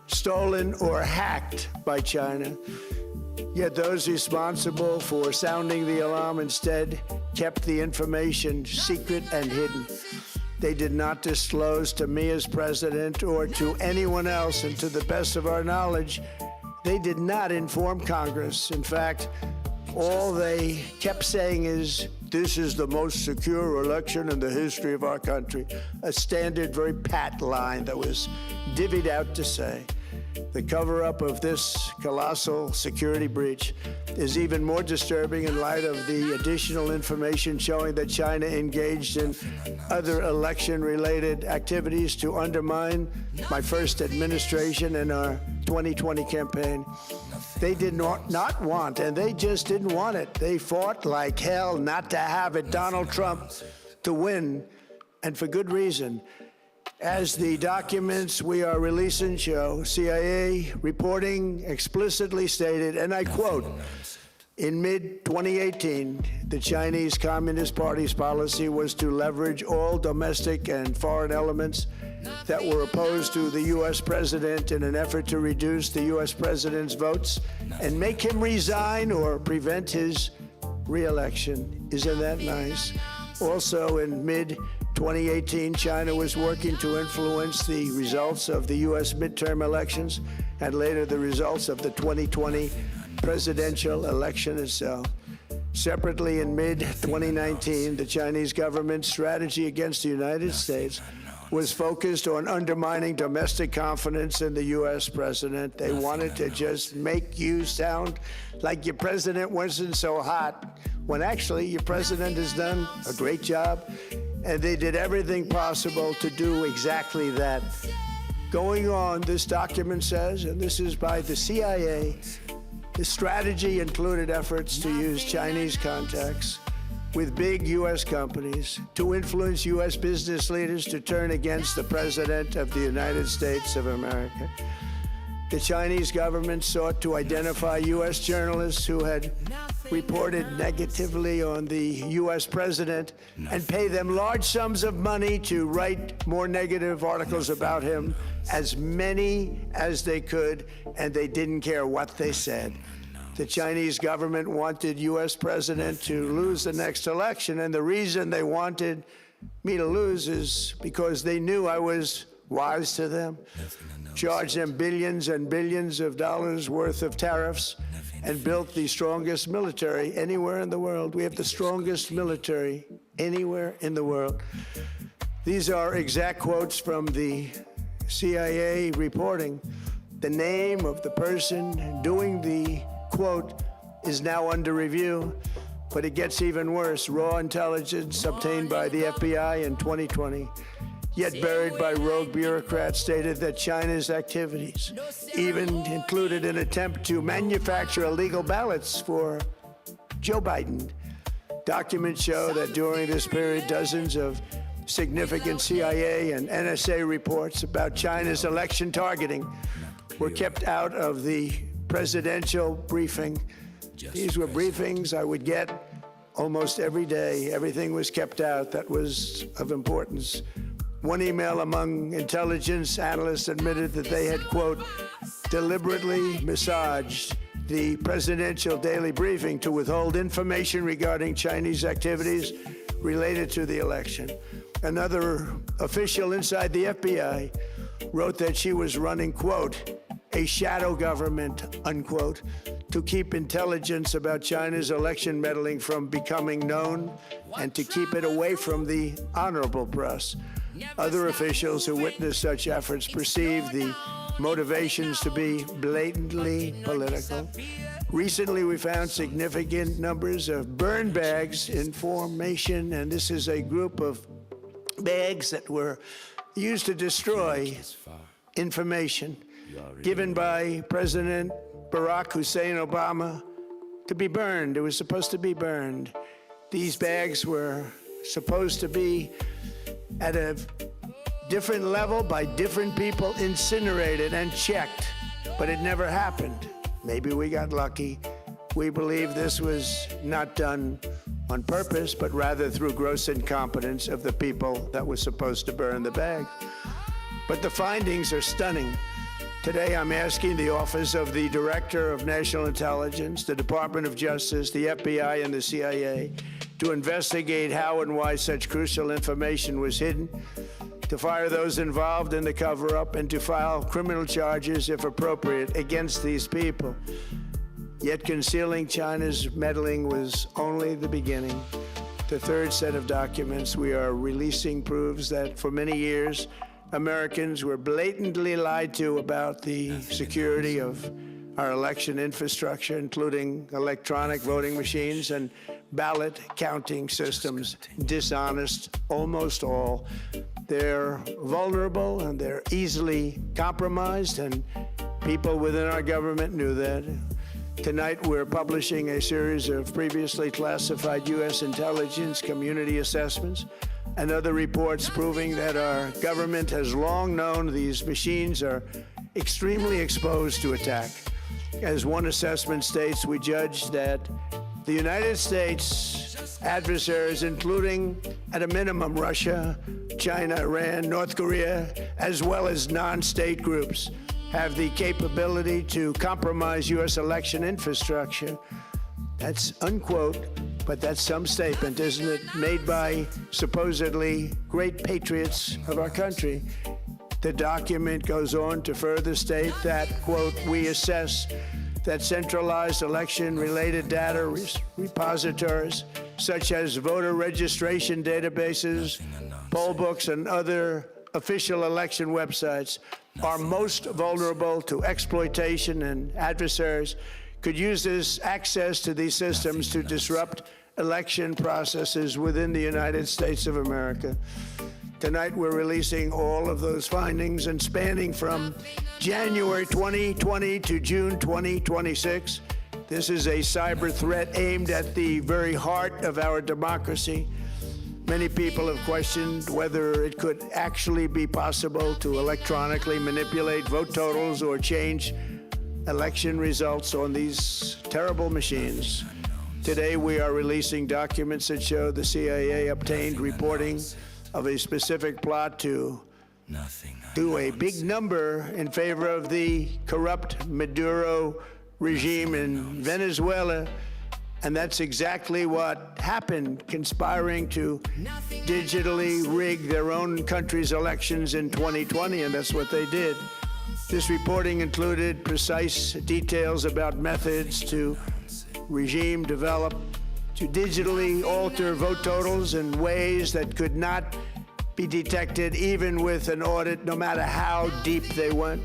Speaker 7: stolen, or hacked by China. Yet those responsible for sounding the alarm instead kept the information secret and hidden. They did not disclose to me as president or to anyone else, and to the best of our knowledge, they did not inform Congress. In fact, all they kept saying is, this is the most secure election in the history of our country. A standard, very pat line that was divvied out to say. The cover-up of this colossal security breach is even more disturbing in light of the additional information showing that China engaged in other election-related activities to undermine my first administration and our 2020 campaign. They did not want, and they just didn't want it. They fought like hell not to have it, Donald Trump, to win, and for good reason. As the documents we are releasing show, CIA reporting explicitly stated, and I quote, in mid-2018, the Chinese Communist Party's policy was to leverage all domestic and foreign elements that were opposed to the U.S. president in an effort to reduce the U.S. president's votes and make him resign or prevent his re-election. Isn't that nice? Also, in mid-2018, China was working to influence the results of the U.S. midterm elections and later the results of the 2020 presidential election itself. Separately, in mid-2019, the Chinese government's strategy against the United States was focused on undermining domestic confidence in the U.S. president. They wanted to just make you sound like your president wasn't so hot, when actually your president has done a great job, and they did everything possible to do exactly that. Going on, this document says, and this is by the CIA, the strategy included efforts to use Chinese contacts with big U.S. companies to influence U.S. business leaders to turn against the President of the United States of America. The Chinese government sought to identify U.S. journalists who had reported negatively on the U.S. president and pay them large sums of money to write more negative articles about him, as many as they could, and they didn't care what they said. The Chinese government wanted U.S. president to lose the next election, and the reason they wanted me to lose is because they knew I was wise to them, charged them billions and billions of dollars worth of tariffs, and built the strongest military anywhere in the world. We have the strongest military anywhere in the world. These are exact quotes from the CIA reporting. The name of the person doing the quote is now under review, but it gets even worse. Raw intelligence obtained by the FBI in 2020, yet buried by rogue bureaucrats, stated that China's activities even included an attempt to manufacture illegal ballots for Joe Biden. Documents show that during this period, dozens of significant CIA and NSA reports about China's election targeting were kept out of the presidential briefing. These were briefings I would get almost every day. Everything was kept out that was of importance. One email among intelligence analysts admitted that they had, quote, deliberately massaged the presidential daily briefing to withhold information regarding Chinese activities related to the election. Another official inside the FBI wrote that she was running, quote, a shadow government, unquote, to keep intelligence about China's election meddling from becoming known and to keep it away from the honorable press. Other officials who witnessed such efforts perceived the motivations to be blatantly political. Recently, we found significant numbers of burn bags in formation, and this is a group of bags that were used to destroy information given by President Barack Hussein Obama to be burned. It was supposed to be burned. These bags were supposed to be at a different level by different people, incinerated and checked, but it never happened. Maybe we got lucky. We believe this was not done on purpose, but rather through gross incompetence of the people that were supposed to burn the bag. But the findings are stunning. Today, I'm asking the Office of the Director of National Intelligence, the Department of Justice, the FBI, and the CIA to investigate how and why such crucial information was hidden, to fire those involved in the cover-up, and to file criminal charges, if appropriate, against these people. Yet concealing China's meddling was only the beginning. The third set of documents we are releasing proves that for many years, Americans were blatantly lied to about the security of our election infrastructure, including electronic voting machines and ballot counting systems. Dishonest, almost all. They're vulnerable and they're easily compromised, and people within our government knew that. Tonight, we're publishing a series of previously classified U.S. intelligence community assessments and other reports proving that our government has long known these machines are extremely exposed to attack. As one assessment states, we judged that the United States adversaries, including at a minimum Russia, China, Iran, North Korea, as well as non-state groups, have the capability to compromise U.S. election infrastructure. That's unquote, but that's some statement, isn't it? Made by supposedly great patriots of our country. The document goes on to further state that, quote, we assess that centralized election-related data repositories, such as voter registration databases, poll books, and other official election websites, are most vulnerable to exploitation, and adversaries could use this access to these systems to disrupt election processes within the United States of America. Tonight, we're releasing all of those findings, and spanning from January 2020 to June 2026. This is a cyber threat aimed at the very heart of our democracy. Many people have questioned whether it could actually be possible to electronically manipulate vote totals or change election results on these terrible machines. Today, we are releasing documents that show the CIA obtained reporting of a specific plot to do a big number in favor of the corrupt Maduro regime in Venezuela. And that's exactly what happened, conspiring to digitally rig their own country's elections in 2020, and that's what they did. This reporting included precise details about methods to regime develop to digitally alter vote totals in ways that could not be detected even with an audit, no matter how deep they went.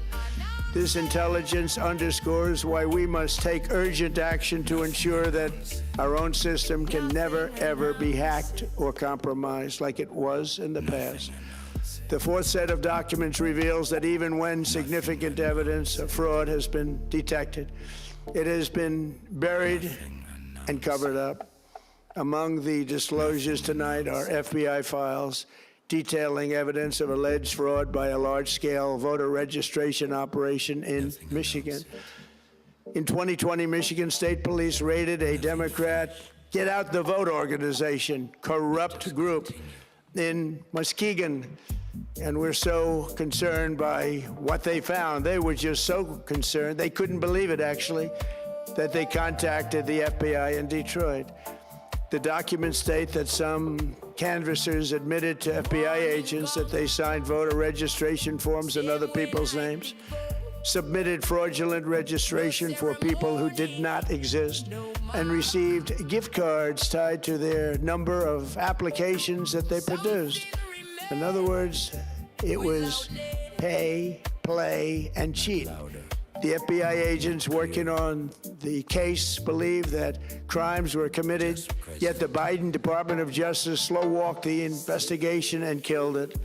Speaker 7: This intelligence underscores why we must take urgent action to ensure that our own system can never, ever be hacked or compromised like it was in the past. The fourth set of documents reveals that even when significant evidence of fraud has been detected, it has been buried and covered up. Among the disclosures tonight are FBI files detailing evidence of alleged fraud by a large-scale voter registration operation in Michigan. In 2020, Michigan State Police raided a Democrat Get Out the Vote organization, corrupt group in Muskegon. And we're so concerned by what they found. They were just so concerned, they couldn't believe it, actually, that they contacted the FBI in Detroit. The documents state that some canvassers admitted to FBI agents that they signed voter registration forms in other people's names, submitted fraudulent registration for people who did not exist, and received gift cards tied to their number of applications that they produced. In other words, it was pay, play, and cheat. The FBI agents working on the case believe that crimes were committed, yet the Biden Department of Justice slow-walked the investigation and killed it.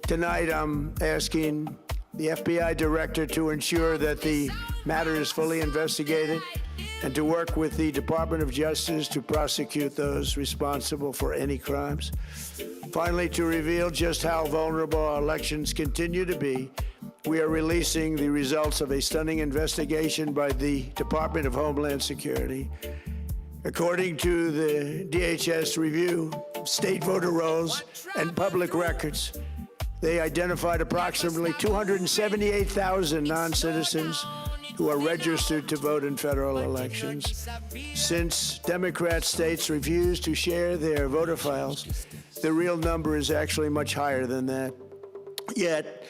Speaker 7: Tonight, I'm asking the FBI director to ensure that the matter is fully investigated and to work with the Department of Justice to prosecute those responsible for any crimes. Finally, to reveal just how vulnerable our elections continue to be, we are releasing the results of a stunning investigation by the Department of Homeland Security. According to the DHS review of state voter rolls and public records, they identified approximately 278,000 non-citizens who are registered to vote in federal elections. Since Democrat states refuse to share their voter files, the real number is actually much higher than that. Yet,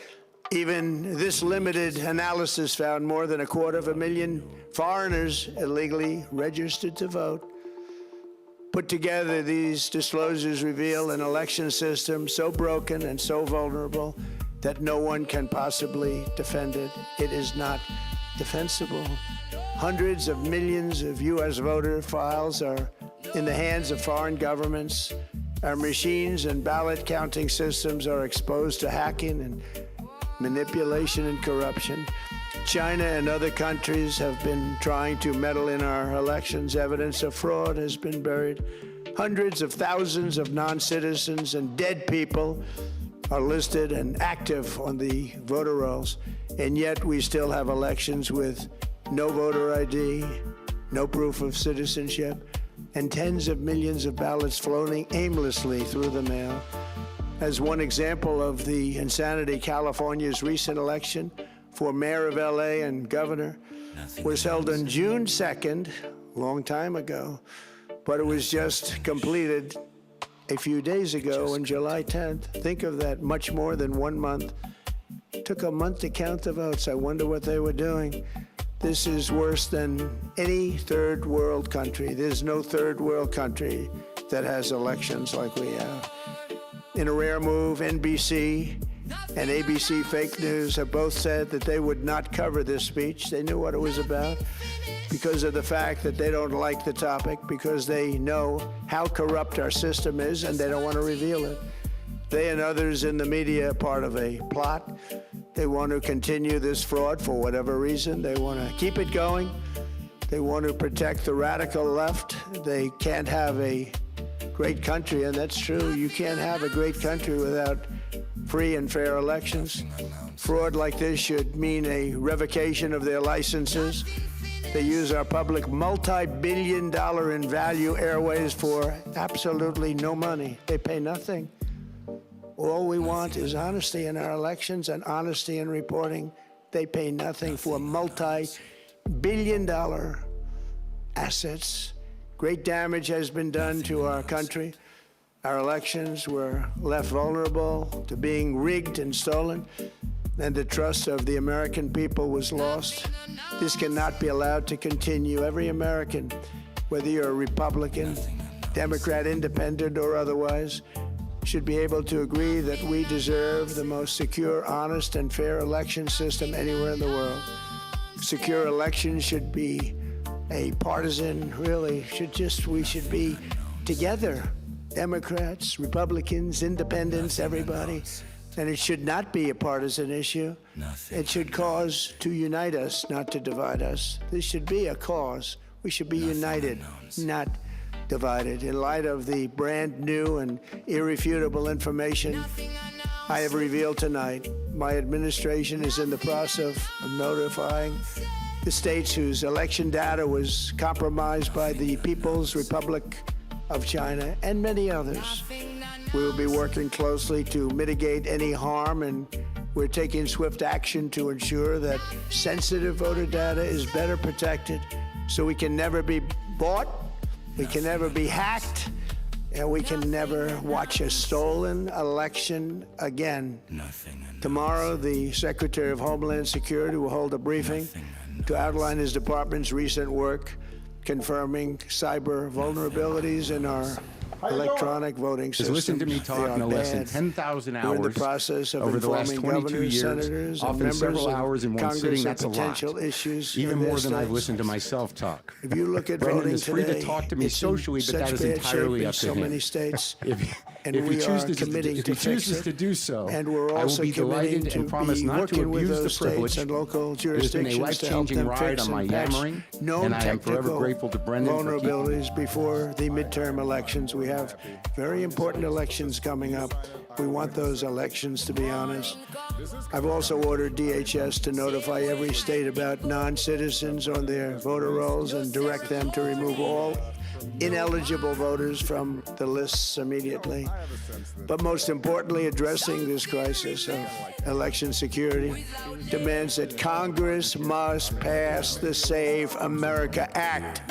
Speaker 7: even this limited analysis found more than 250,000 foreigners illegally registered to vote. Put together, these disclosures reveal an election system so broken and so vulnerable that no one can possibly defend it. It is not defensible. Hundreds of millions of U.S. voter files are in the hands of foreign governments. Our machines and ballot counting systems are exposed to hacking and manipulation and corruption. China and other countries have been trying to meddle in our elections. Evidence of fraud has been buried. Hundreds of thousands of non-citizens and dead people are listed and active on the voter rolls, and yet we still have elections with no voter ID, no proof of citizenship, and tens of millions of ballots floating aimlessly through the mail. As one example of the insanity, California's recent election for mayor of LA and governor was held on June 2nd, a long time ago, but it was just completed a few days ago on July 10th. Think of that, much more than 1 month. It took a month to count the votes. I wonder what they were doing. This is worse than any third world country. There's no third world country that has elections like we have. In a rare move, NBC and ABC Fake News have both said that they would not cover this speech. They knew what it was about because of the fact that they don't like the topic, because they know how corrupt our system is and they don't want to reveal it. They and others in the media are part of a plot. They want to continue this fraud for whatever reason. They want to keep it going. They want to protect the radical left. They can't have a great country, and that's true. You can't have a great country without free and fair elections. Fraud like this should mean a revocation of their licenses. They use our public multi-billion-dollar in value airways for absolutely no money. They pay nothing. All we want is honesty in our elections and honesty in reporting. They pay nothing for multi-billion-dollar assets. Great damage has been done to our country. Our elections were left vulnerable to being rigged and stolen, and the trust of the American people was lost. This cannot be allowed to continue. Every American, whether you're a Republican, Democrat, Independent, or otherwise, should be able to agree that we deserve the most secure, honest, and fair election system anywhere in the world. Secure elections should be a partisan, we should be together. Democrats, Republicans, Independents, everybody. And it should not be a partisan issue. It should cause to unite us, not to divide us. This should be a cause. We should be united, not divided. In light of the brand new and irrefutable information I have revealed tonight, my administration is in the process of notifying the states whose election data was compromised by the People's Republic of China and many others. We will be working closely to mitigate any harm, and we're taking swift action to ensure that sensitive voter data is better protected so we can never be bought, we can never be hacked, and we can never watch a stolen election again. Tomorrow, the Secretary of Homeland Security will hold a briefing to outline his department's recent work confirming cyber vulnerabilities in our electronic voting systems.
Speaker 6: Listen to me talk no less than 10,000 hours
Speaker 7: We're in the process of
Speaker 6: over the last
Speaker 7: informing
Speaker 6: 22
Speaker 7: governors,
Speaker 6: years,
Speaker 7: senators, and
Speaker 6: often
Speaker 7: members
Speaker 6: several
Speaker 7: of
Speaker 6: hours in one
Speaker 7: Congress
Speaker 6: sitting.
Speaker 7: of
Speaker 6: That's a lot.
Speaker 7: potential issues
Speaker 6: Even
Speaker 7: in their
Speaker 6: more than I've
Speaker 7: states.
Speaker 6: listened to myself talk.
Speaker 7: If you look at
Speaker 6: Brendan
Speaker 7: voting
Speaker 6: is free
Speaker 7: today,
Speaker 6: to talk to me
Speaker 7: it's in
Speaker 6: socially, but that
Speaker 7: such
Speaker 6: is
Speaker 7: bad
Speaker 6: entirely
Speaker 7: shape in
Speaker 6: up to
Speaker 7: so
Speaker 6: him.
Speaker 7: many states. And
Speaker 6: If
Speaker 7: we
Speaker 6: he
Speaker 7: are
Speaker 6: chooses
Speaker 7: committing
Speaker 6: if
Speaker 7: to
Speaker 6: he
Speaker 7: fix
Speaker 6: chooses
Speaker 7: it.
Speaker 6: to do so,
Speaker 7: And we're
Speaker 6: I will
Speaker 7: also
Speaker 6: be
Speaker 7: committing
Speaker 6: delighted
Speaker 7: to
Speaker 6: and promise
Speaker 7: be
Speaker 6: not to
Speaker 7: working with
Speaker 6: abuse the
Speaker 7: those states
Speaker 6: privilege.
Speaker 7: and local
Speaker 6: It has been a
Speaker 7: jurisdictions to help
Speaker 6: life-changing
Speaker 7: them
Speaker 6: ride
Speaker 7: fix
Speaker 6: on my
Speaker 7: and patch
Speaker 6: yammering,
Speaker 7: known
Speaker 6: and I am forever
Speaker 7: technical
Speaker 6: grateful to Brendan for keeping
Speaker 7: vulnerabilities before the midterm elections. We have very important elections coming up. We want those elections to be honest. I've also ordered DHS to notify every state about non-citizens on their voter rolls and direct them to remove all ineligible voters from the lists immediately. But most importantly, addressing this crisis of election security demands that Congress must pass the Save America Act.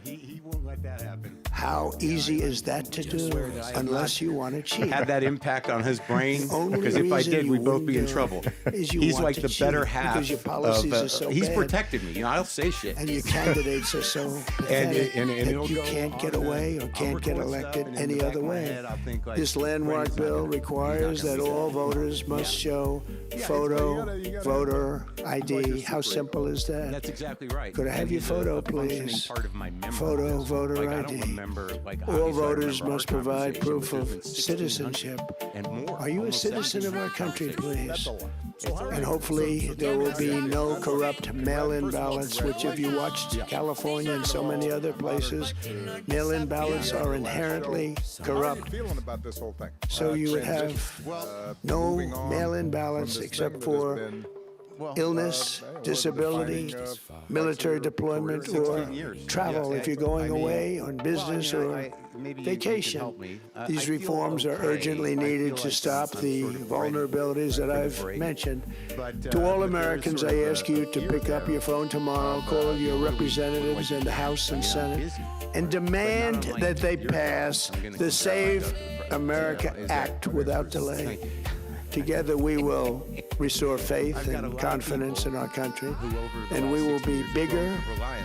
Speaker 6: He won't let that happen.
Speaker 7: How easy is that to do unless you want to cheat?
Speaker 6: Had that impact on his brain?
Speaker 7: Only
Speaker 6: Because if I
Speaker 7: reason
Speaker 6: did,
Speaker 7: you
Speaker 6: we'd both
Speaker 7: wouldn't
Speaker 6: be in
Speaker 7: do it
Speaker 6: trouble.
Speaker 7: is you
Speaker 6: He's
Speaker 7: want
Speaker 6: like
Speaker 7: to
Speaker 6: the better
Speaker 7: cheat
Speaker 6: half
Speaker 7: because your policies are so
Speaker 6: he's
Speaker 7: bad.
Speaker 6: protected me. You know, I'll say shit.
Speaker 7: And your candidates are so pathetic
Speaker 6: and
Speaker 7: that
Speaker 6: it'll
Speaker 7: you
Speaker 6: go
Speaker 7: can't get
Speaker 6: on,
Speaker 7: away or
Speaker 6: I'll
Speaker 7: can't get
Speaker 6: record
Speaker 7: elected
Speaker 6: stuff, and in
Speaker 7: any
Speaker 6: the back
Speaker 7: other
Speaker 6: of my
Speaker 7: way.
Speaker 6: head, I'll think, like,
Speaker 7: This landmark
Speaker 6: Brandon's not
Speaker 7: bill
Speaker 6: gonna-
Speaker 7: requires
Speaker 6: he's not
Speaker 7: that
Speaker 6: gonna
Speaker 7: all
Speaker 6: do that.
Speaker 7: voters must show photo, voter ID. How simple is that?
Speaker 6: That's exactly right.
Speaker 7: Could I have
Speaker 6: And
Speaker 7: your
Speaker 6: he's
Speaker 7: photo,
Speaker 6: a functioning
Speaker 7: please?
Speaker 6: part of my memory.
Speaker 7: Photo, voter
Speaker 6: Like, I
Speaker 7: ID.
Speaker 6: don't remember, like,
Speaker 7: All
Speaker 6: obviously I
Speaker 7: voters
Speaker 6: remember our
Speaker 7: must provide
Speaker 6: conversation,
Speaker 7: proof
Speaker 6: but
Speaker 7: of
Speaker 6: there's been 1,600
Speaker 7: citizenship.
Speaker 6: and more.
Speaker 7: Are you a
Speaker 6: Almost
Speaker 7: citizen of our
Speaker 6: 1,700
Speaker 7: country, please?
Speaker 6: conversations.
Speaker 7: And hopefully there will be no corrupt mail-in ballots, which if you watched California and so many other places, mail-in ballots are inherently corrupt.
Speaker 8: Feeling about this whole thing.
Speaker 7: So you would have no
Speaker 8: moving on
Speaker 7: mail-in
Speaker 8: from
Speaker 7: ballots
Speaker 8: this
Speaker 7: except
Speaker 8: thing that has
Speaker 7: for
Speaker 8: been,
Speaker 7: illness, disability, military deployment, or
Speaker 6: 16 years.
Speaker 7: travel
Speaker 6: Yeah,
Speaker 7: if you're going
Speaker 6: I mean,
Speaker 7: away on business or
Speaker 6: maybe you
Speaker 7: vacation.
Speaker 6: can help me. I
Speaker 7: These
Speaker 6: feel
Speaker 7: reforms are
Speaker 6: okay.
Speaker 7: urgently
Speaker 6: I
Speaker 7: needed
Speaker 6: feel
Speaker 7: to
Speaker 6: like
Speaker 7: stop
Speaker 6: I'm
Speaker 7: the
Speaker 6: sort of
Speaker 7: vulnerabilities that
Speaker 6: ready
Speaker 7: I've
Speaker 6: for a break.
Speaker 7: mentioned.
Speaker 6: But,
Speaker 7: To all
Speaker 6: but there is
Speaker 7: Americans,
Speaker 6: sort
Speaker 7: I
Speaker 6: of
Speaker 7: ask
Speaker 6: a
Speaker 7: you to
Speaker 6: year
Speaker 7: pick up
Speaker 6: there
Speaker 7: your phone tomorrow, call your representatives in the House and Senate, and demand that they pass the Save America Act without delay. Together we will restore faith and confidence in our country, and we will be bigger,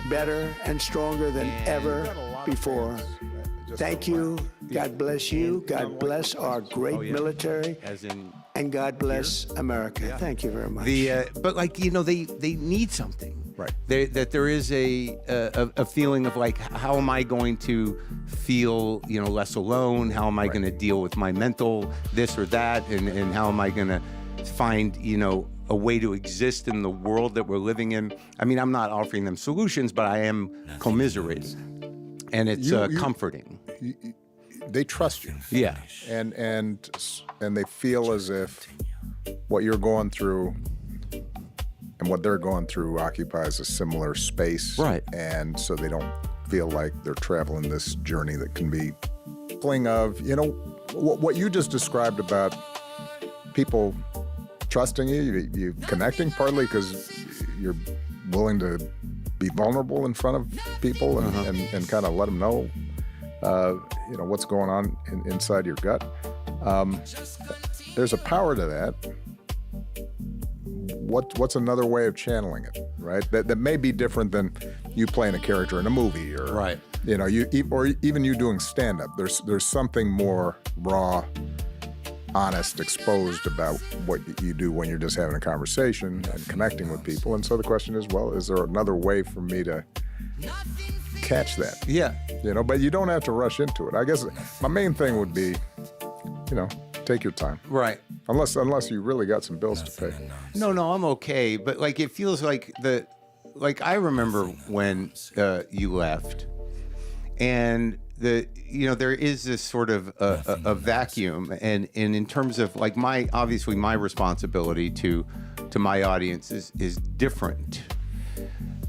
Speaker 7: better, and stronger than ever before. Thank you. God bless you. God bless our great military,
Speaker 6: As in
Speaker 7: and God bless America. Thank you very much.
Speaker 6: but like they need something, right? That there is a feeling of like, how am I going to feel less alone? How am I going to deal with my mental this or that? And how am I going to find a way to exist in the world that we're living in? I mean, I'm not offering them solutions, but I am commiserating, and it's comforting.
Speaker 8: they trust you.
Speaker 6: Yeah.
Speaker 8: And they feel as if what you're going through and what they're going through occupies a similar space.
Speaker 6: Right.
Speaker 8: And so they don't feel like they're traveling this journey that can be feeling of, what you just described about people trusting you connecting, partly because you're willing to be vulnerable in front of people and kind of let them know, what's going on inside your gut. There's a power to that. What's another way of channeling it, right? That may be different than you playing a character in a movie, or
Speaker 6: Right.
Speaker 8: or even you doing stand-up. There's something more raw, honest, exposed about what you do when you're just having a conversation and connecting with people. And so the question is, well, is there another way for me to catch that?
Speaker 6: Yeah.
Speaker 8: But you don't have to rush into it. I guess my main thing would be, take your time.
Speaker 6: Right.
Speaker 8: Unless you really got some bills to pay.
Speaker 6: No, I'm okay. But like, it feels like I remember when you left, and there is this sort of a vacuum, and in terms of like obviously my responsibility to my audience is different.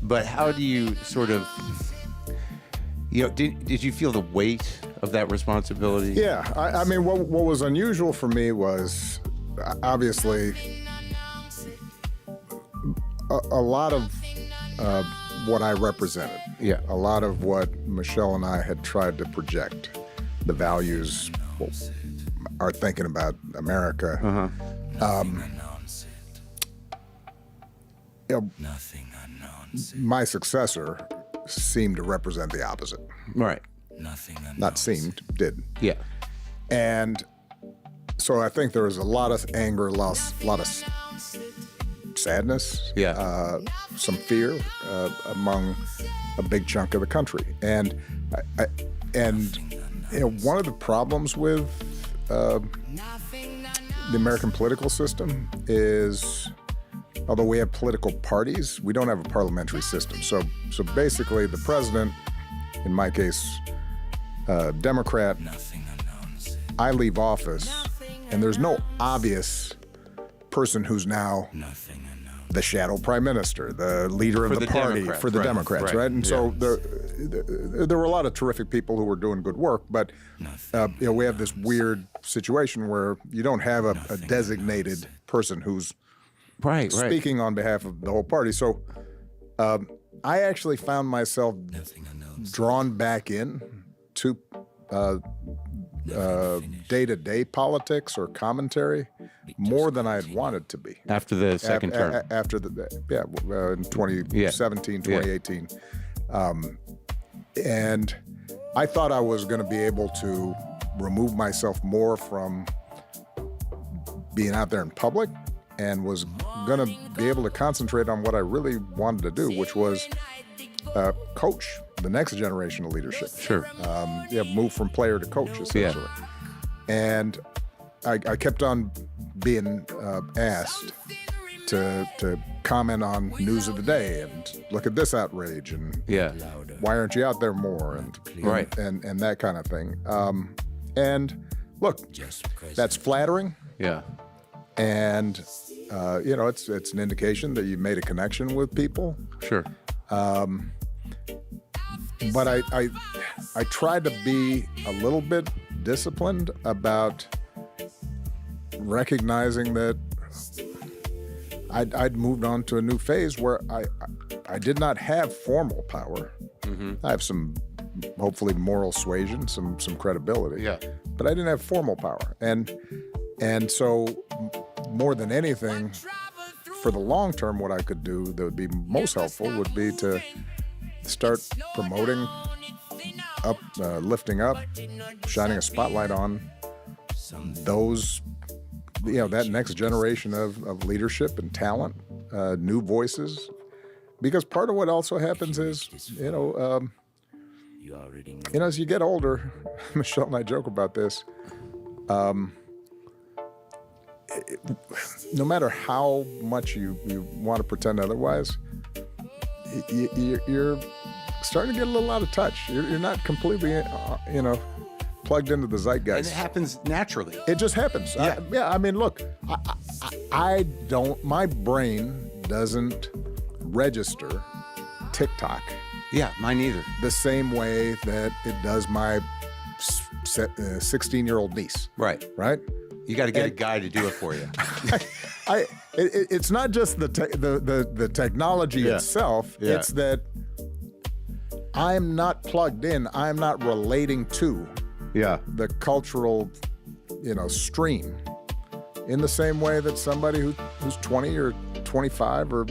Speaker 6: But how do you sort of, did you feel the weight of that responsibility?
Speaker 8: Yeah, I mean, what was unusual for me was obviously a lot of what I represented.
Speaker 6: Yeah.
Speaker 8: A lot of what Michelle and I had tried to project, the values, our thinking about America.
Speaker 3: Nothing unknown.
Speaker 8: My successor seemed to represent the opposite.
Speaker 6: Right.
Speaker 3: Nothing unknown.
Speaker 8: Not seemed, did.
Speaker 6: Yeah.
Speaker 8: And so I think there was a lot of anger, a lot of sadness,
Speaker 6: Yeah.
Speaker 8: some fear among a big chunk of the country. And one of the problems with the American political system is, although we have political parties, we don't have a parliamentary system. So basically, the president, in my case, Democrat, I leave office, and there's no obvious person who's now the shadow prime minister, the leader of the party for the Democrats, right? And so there were a lot of terrific people who were doing good work, but we have this weird situation where you don't have a designated person who's speaking on behalf of the whole party. So I actually found myself drawn back in to day-to-day politics or commentary more than I had wanted to be.
Speaker 6: After the second term.
Speaker 8: After in 2017, 2018. And I thought I was going to be able to remove myself more from being out there in public and was going to be able to concentrate on what I really wanted to do, which was coach the next generation of leadership.
Speaker 6: Sure.
Speaker 8: Move from player to coach, essentially.
Speaker 6: Yeah.
Speaker 8: And I kept on being asked to comment on news of the day and look at this outrage and why aren't you out there more and that kind of thing. And look, that's flattering.
Speaker 6: Yeah.
Speaker 8: And it's an indication that you made a connection with people.
Speaker 6: Sure.
Speaker 8: But I tried to be a little bit disciplined about recognizing that I'd moved on to a new phase where I did not have formal power. Mm-hmm. I have some, hopefully, moral suasion, some credibility.
Speaker 6: Yeah.
Speaker 8: But I didn't have formal power, and so more than anything, for the long term, what I could do that would be most helpful would be to start promoting up, lifting up, shining a spotlight on those, that next generation of leadership and talent, new voices. Because part of what also happens is, as you get older, Michelle and I joke about this, no matter how much you want to pretend otherwise, you're starting to get a little out of touch. You're not completely, plugged into the zeitgeist.
Speaker 6: And it happens naturally.
Speaker 8: It just happens.
Speaker 6: Yeah.
Speaker 8: I mean, look, I don't, my brain doesn't register TikTok.
Speaker 6: Yeah, mine either.
Speaker 8: The same way that it does my 16-year-old niece.
Speaker 6: Right.
Speaker 8: Right?
Speaker 6: You got to get a guy to do it for you.
Speaker 8: It's not just the technology itself.
Speaker 6: Yeah.
Speaker 8: It's that I'm not plugged in. I'm not relating to the cultural, stream in the same way that somebody who's 20 or 25 or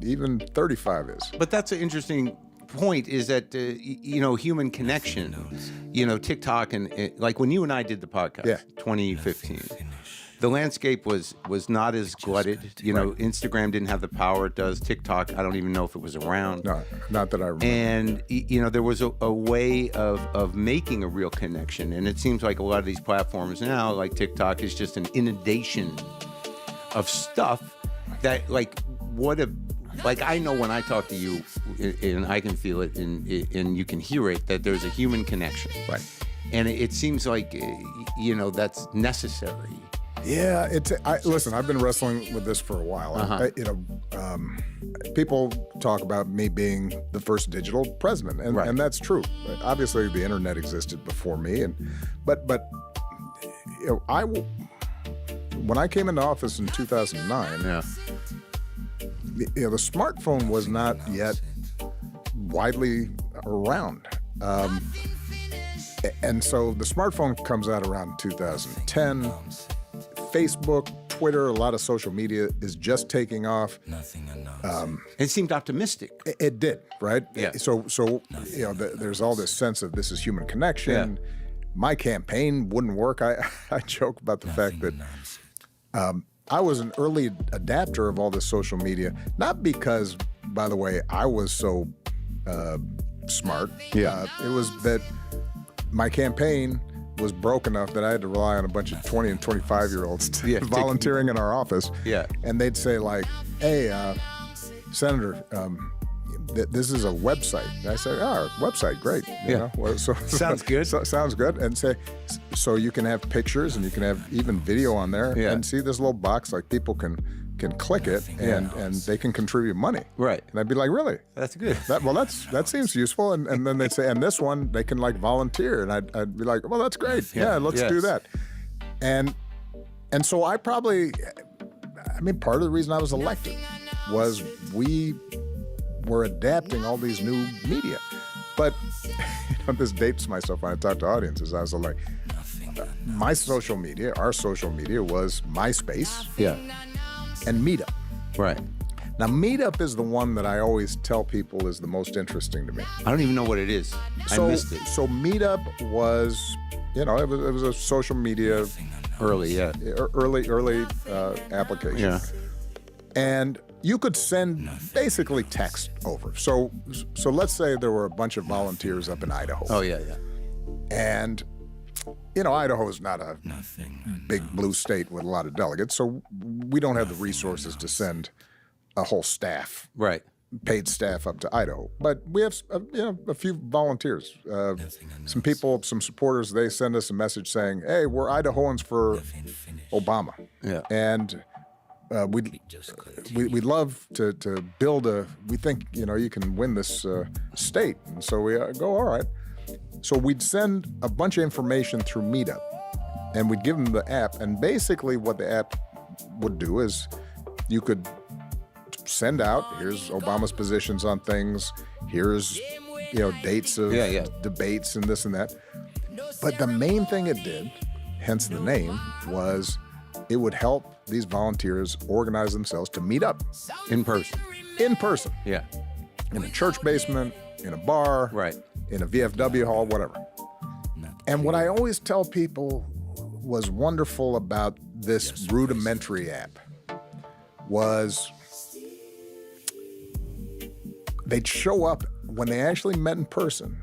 Speaker 8: even 35 is.
Speaker 6: But that's an interesting point, is that human connection, TikTok and like when you and I did the podcast, 2015, the landscape was not as glutted. Instagram didn't have the power it does. TikTok, I don't even know if it was around.
Speaker 8: No, not that I remember.
Speaker 6: And there was a way of making a real connection, and it seems like a lot of these platforms now, like TikTok, is just an inundation of stuff that, like, what like I know when I talk to you, and I can feel it, and you can hear it, that there's a human connection.
Speaker 8: Right.
Speaker 6: And it seems like, that's necessary.
Speaker 8: Yeah, listen, I've been wrestling with this for a while. People talk about me being the first digital president, and that's true. Obviously, the internet existed before me, but when I came into office in 2009, the smartphone was not yet widely around. And so the smartphone comes out around 2010. Facebook, Twitter, a lot of social media is just taking off.
Speaker 6: It seemed optimistic.
Speaker 8: It did, right?
Speaker 6: Yeah.
Speaker 8: So there's all this sense of this is human connection.
Speaker 6: Yeah.
Speaker 8: My campaign wouldn't work. I joke about the fact that I was an early adapter of all this social media, not because, by the way, I was so smart.
Speaker 6: Yeah.
Speaker 8: It was that my campaign was broke enough that I had to rely on a bunch of 20 and 25-year-olds volunteering in our office.
Speaker 6: Yeah.
Speaker 8: And they'd say like, hey, Senator, this is a website. And I say, oh, website, great. You know? Well,
Speaker 6: Sounds good.
Speaker 8: Sounds good. And say, so you can have pictures and you can have even video on there.
Speaker 6: Yeah.
Speaker 8: And see this little box, like people can click it and they can contribute money.
Speaker 6: Right.
Speaker 8: And I'd be like, really?
Speaker 6: That's good.
Speaker 8: That seems useful. And then they'd say, and this one, they can like volunteer. And I'd be like, well, that's great. Yeah, let's do that. And so part of the reason I was elected was we were adapting all these new media. But this dates myself when I talk to audiences. I was like, our social media was MySpace.
Speaker 6: Yeah.
Speaker 8: And Meetup.
Speaker 6: Right.
Speaker 8: Now, Meetup is the one that I always tell people is the most interesting to me.
Speaker 6: I don't even know what it is. I missed it.
Speaker 8: So Meetup was, it was a social media
Speaker 6: Early
Speaker 8: application.
Speaker 6: Yeah.
Speaker 8: And you could send basically text over. So let's say there were a bunch of volunteers up in Idaho.
Speaker 6: Oh, yeah.
Speaker 8: And Idaho is not a big blue state with a lot of delegates, so we don't have the resources to send a whole staff, paid staff up to Idaho. But we have, a few volunteers, some people, some supporters. They send us a message saying, "Hey, we're Idahoans for Obama."
Speaker 6: Yeah.
Speaker 8: And we'd love to build we think, you can win this state. And so we go, all right. So we'd send a bunch of information through Meetup, and we'd give them the app. And basically what the app would do is you could send out, here's Obama's positions on things, here's, dates of debates and this and that. But the main thing it did, hence the name, was it would help these volunteers organize themselves to meet up.
Speaker 6: In person.
Speaker 8: Yeah. In a church basement, in a bar.
Speaker 6: Right.
Speaker 8: In a VFW hall, whatever. And what I always tell people was wonderful about this rudimentary app was they'd show up when they actually met in person.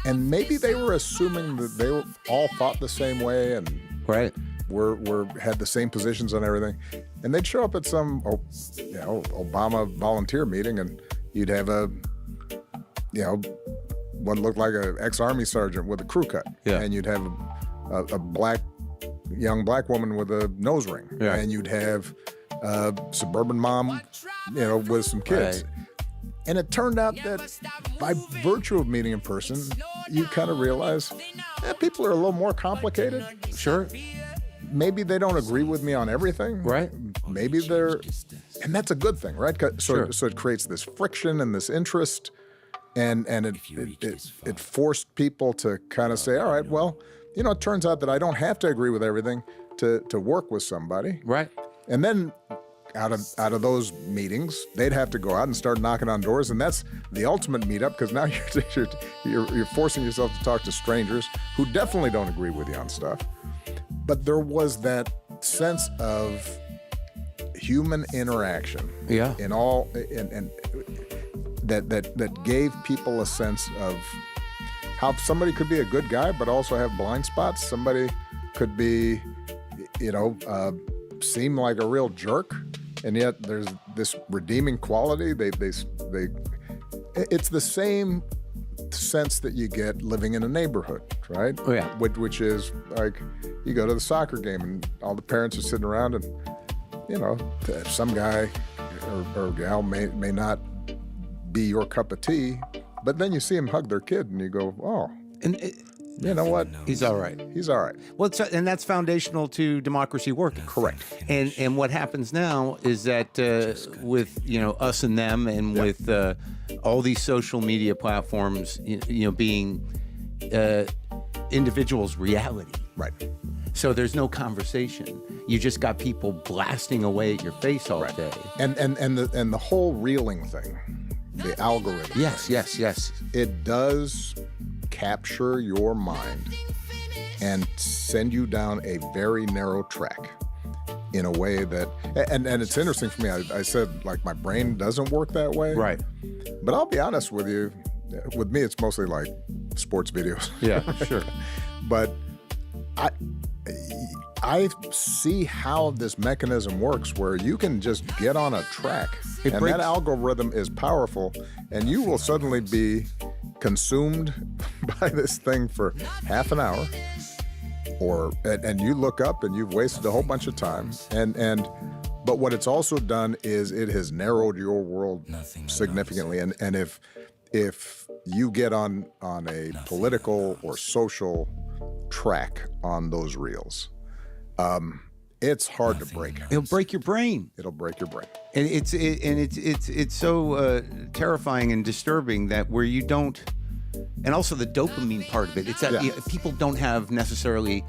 Speaker 8: And maybe they were assuming that they all thought the same way and had the same positions on everything. And they'd show up at some Obama volunteer meeting, and you'd have what looked like an ex-Army sergeant with a crew cut.
Speaker 6: Yeah.
Speaker 8: And you'd have a young black woman with a nose ring.
Speaker 6: Yeah.
Speaker 8: And you'd have a suburban mom, with some kids.
Speaker 6: Right.
Speaker 8: And it turned out that by virtue of meeting in person, you kind of realize people are a little more complicated.
Speaker 6: Sure.
Speaker 8: Maybe they don't agree with me on everything.
Speaker 6: Right.
Speaker 8: Maybe and that's a good thing, right? So it creates this friction and this interest. And it forced people to kind of say, all right, well, it turns out that I don't have to agree with everything to work with somebody.
Speaker 6: Right.
Speaker 8: And then out of those meetings, they'd have to go out and start knocking on doors, and that's the ultimate meetup, because now you're forcing yourself to talk to strangers who definitely don't agree with you on stuff. But there was that sense of human interaction.
Speaker 6: Yeah.
Speaker 8: In all and that gave people a sense of how somebody could be a good guy but also have blind spots. Somebody could be, seem like a real jerk, and yet there's this redeeming quality. It's the same sense that you get living in a neighborhood, right?
Speaker 6: Oh, yeah.
Speaker 8: Which is like you go to the soccer game and all the parents are sitting around, and some guy or gal may not be your cup of tea, but then you see him hug their kid and you go, oh,
Speaker 6: And
Speaker 8: you know what?
Speaker 6: he's all right.
Speaker 8: He's all right.
Speaker 6: Well, and that's foundational to democracy working.
Speaker 8: Correct.
Speaker 6: And what happens now is that with us and them, and with all these social media platforms, being individuals' reality.
Speaker 8: Right.
Speaker 6: So there's no conversation. You just got people blasting away at your face all day.
Speaker 8: And the whole reeling thing, the algorithm.
Speaker 6: Yes, yes, yes.
Speaker 8: It does capture your mind and send you down a very narrow track in a way that, and it's interesting for me. I said, like, my brain doesn't work that way.
Speaker 6: Right.
Speaker 8: But I'll be honest with you. With me, it's mostly like sports videos.
Speaker 6: Yeah, sure.
Speaker 8: But I see how this mechanism works, where you can just get on a track, and that algorithm is powerful, and you will suddenly be consumed by this thing for half an hour, and you look up and you've wasted a whole bunch of time, but what it's also done is it has narrowed your world significantly, and if you get on a political or social track on those reels, it's hard to break.
Speaker 6: It'll break your brain.
Speaker 8: It'll break your brain.
Speaker 6: And it's so terrifying and disturbing that where you don't, and also the dopamine part of it. It's that people don't have necessarily,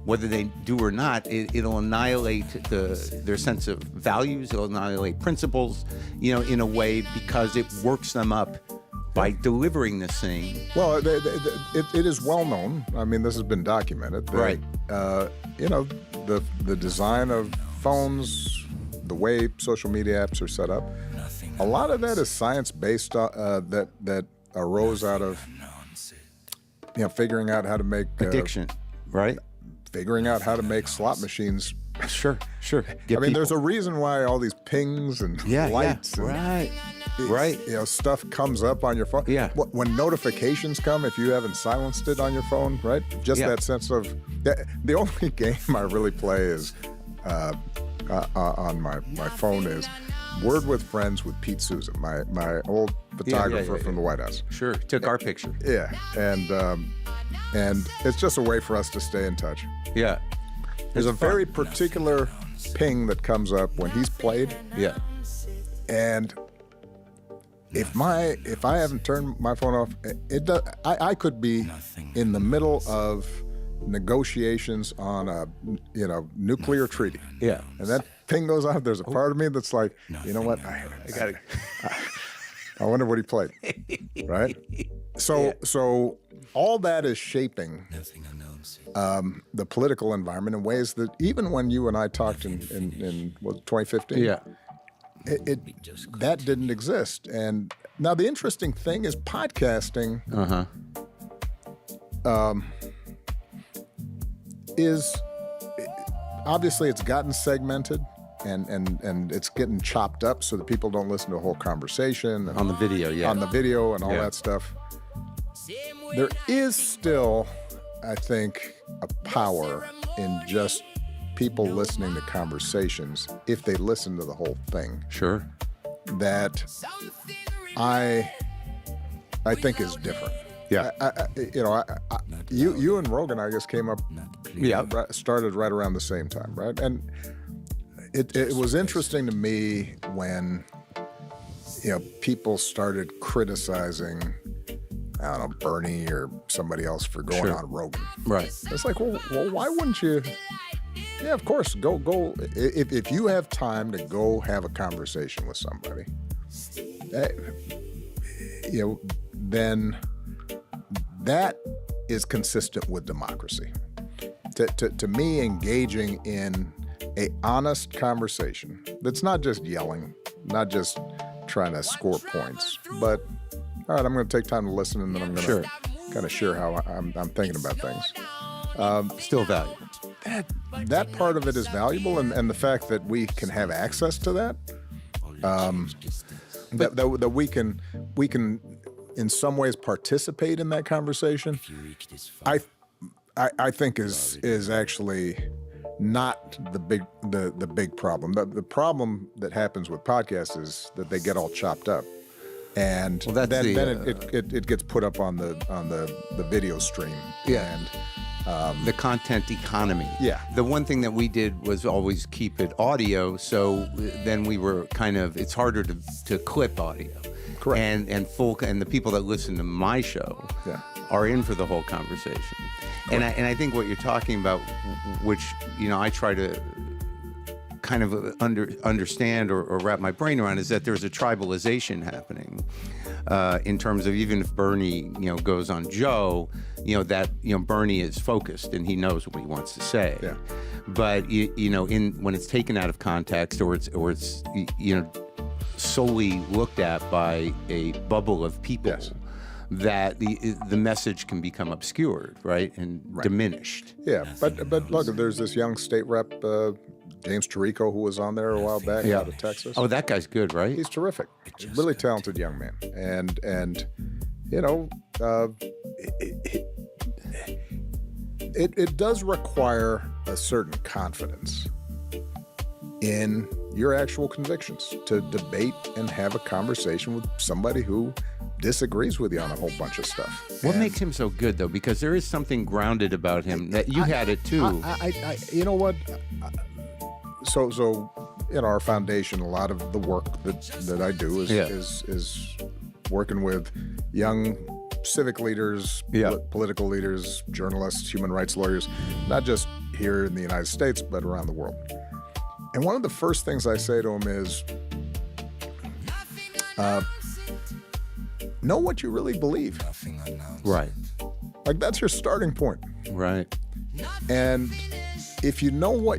Speaker 6: whether they do or not, it'll annihilate their sense of values. It'll annihilate principles, in a way, because it works them up by delivering this thing.
Speaker 8: Well, it is well known. I mean, this has been documented. That,
Speaker 6: right.
Speaker 8: The design of phones, the way social media apps are set up, a lot of that is science-based. That arose out of figuring out how to make
Speaker 6: addiction, right?
Speaker 8: Figuring out how to make slot machines.
Speaker 6: Sure.
Speaker 8: There's a reason why all these pings and lights. And,
Speaker 6: right.
Speaker 8: Stuff comes up on your phone.
Speaker 6: Yeah.
Speaker 8: When notifications come, if you haven't silenced it on your phone, right? Just that sense of the only game I really play is on my phone is Word with Friends with Pete Souza, my old photographer from the White House.
Speaker 6: Sure, took our picture.
Speaker 8: Yeah, and it's just a way for us to stay in touch.
Speaker 6: Yeah.
Speaker 8: There's a very particular ping that comes up when he's played.
Speaker 6: Yeah.
Speaker 8: And if I haven't turned my phone off, I could be in the middle of negotiations on a nuclear treaty.
Speaker 6: Yeah.
Speaker 8: And that ping goes off. There's a part of me that's like, you know what? I wonder what he played. Right? So all that is shaping the political environment in ways that even when you and I talked in 2015, that didn't exist. And now the interesting thing is podcasting is obviously it's gotten segmented and it's getting chopped up so that people don't listen to a whole conversation.
Speaker 6: On the video,
Speaker 8: On the video and all that stuff. There is still, I think, a power in just people listening to conversations if they listen to the whole thing.
Speaker 6: Sure.
Speaker 8: That I think is different.
Speaker 6: Yeah.
Speaker 8: You and Rogan, I guess, came up.
Speaker 6: Yeah.
Speaker 8: Started right around the same time, right? And it was interesting to me when people started criticizing, I don't know, Bernie or somebody else for going on Rogan.
Speaker 6: Right.
Speaker 8: It's like, well, why wouldn't you? Yeah, of course. Go. If you have time to go have a conversation with somebody, then that is consistent with democracy. To me, engaging in a honest conversation that's not just yelling, not just trying to score points, but all right, I'm going to take time to listen, and then I'm going to kind of share how I'm thinking about things.
Speaker 6: Still valuable.
Speaker 8: that part of it is valuable, and the fact that we can have access to that, that we can in some ways participate in that conversation, I think is actually not the big problem. The problem that happens with podcasts is that they get all chopped up, and then it gets put up on the video stream.
Speaker 6: Yeah.
Speaker 8: And
Speaker 6: the content economy.
Speaker 8: Yeah.
Speaker 6: The one thing that we did was always keep it audio, so then we were it's harder to clip audio.
Speaker 8: Correct.
Speaker 6: And the people that listen to my show are in for the whole conversation. And I think what you're talking about, which I try to kind of understand or wrap my brain around, is that there's a tribalization happening in terms of, even if Bernie goes on Joe, that Bernie is focused and he knows what he wants to say.
Speaker 8: Yeah.
Speaker 6: But when it's taken out of context, or it's solely looked at by a bubble of people.
Speaker 8: Yes.
Speaker 6: That the message can become obscured, right, and diminished.
Speaker 8: Yeah, but look, there's this young state rep, James Tirico, who was on there a while back out of Texas.
Speaker 6: Oh, that guy's good, right?
Speaker 8: He's terrific. Really talented young man, and it does require a certain confidence in your actual convictions to debate and have a conversation with somebody who disagrees with you on a whole bunch of stuff.
Speaker 6: What makes him so good, though? Because there is something grounded about him that you had it too.
Speaker 8: You know what? So in our foundation, a lot of the work that I do is working with young civic leaders, political leaders, journalists, human rights lawyers, not just here in the United States, but around the world. And one of the first things I say to them is, know what you really believe.
Speaker 6: Right.
Speaker 8: Like, that's your starting point.
Speaker 6: Right.
Speaker 8: And if you know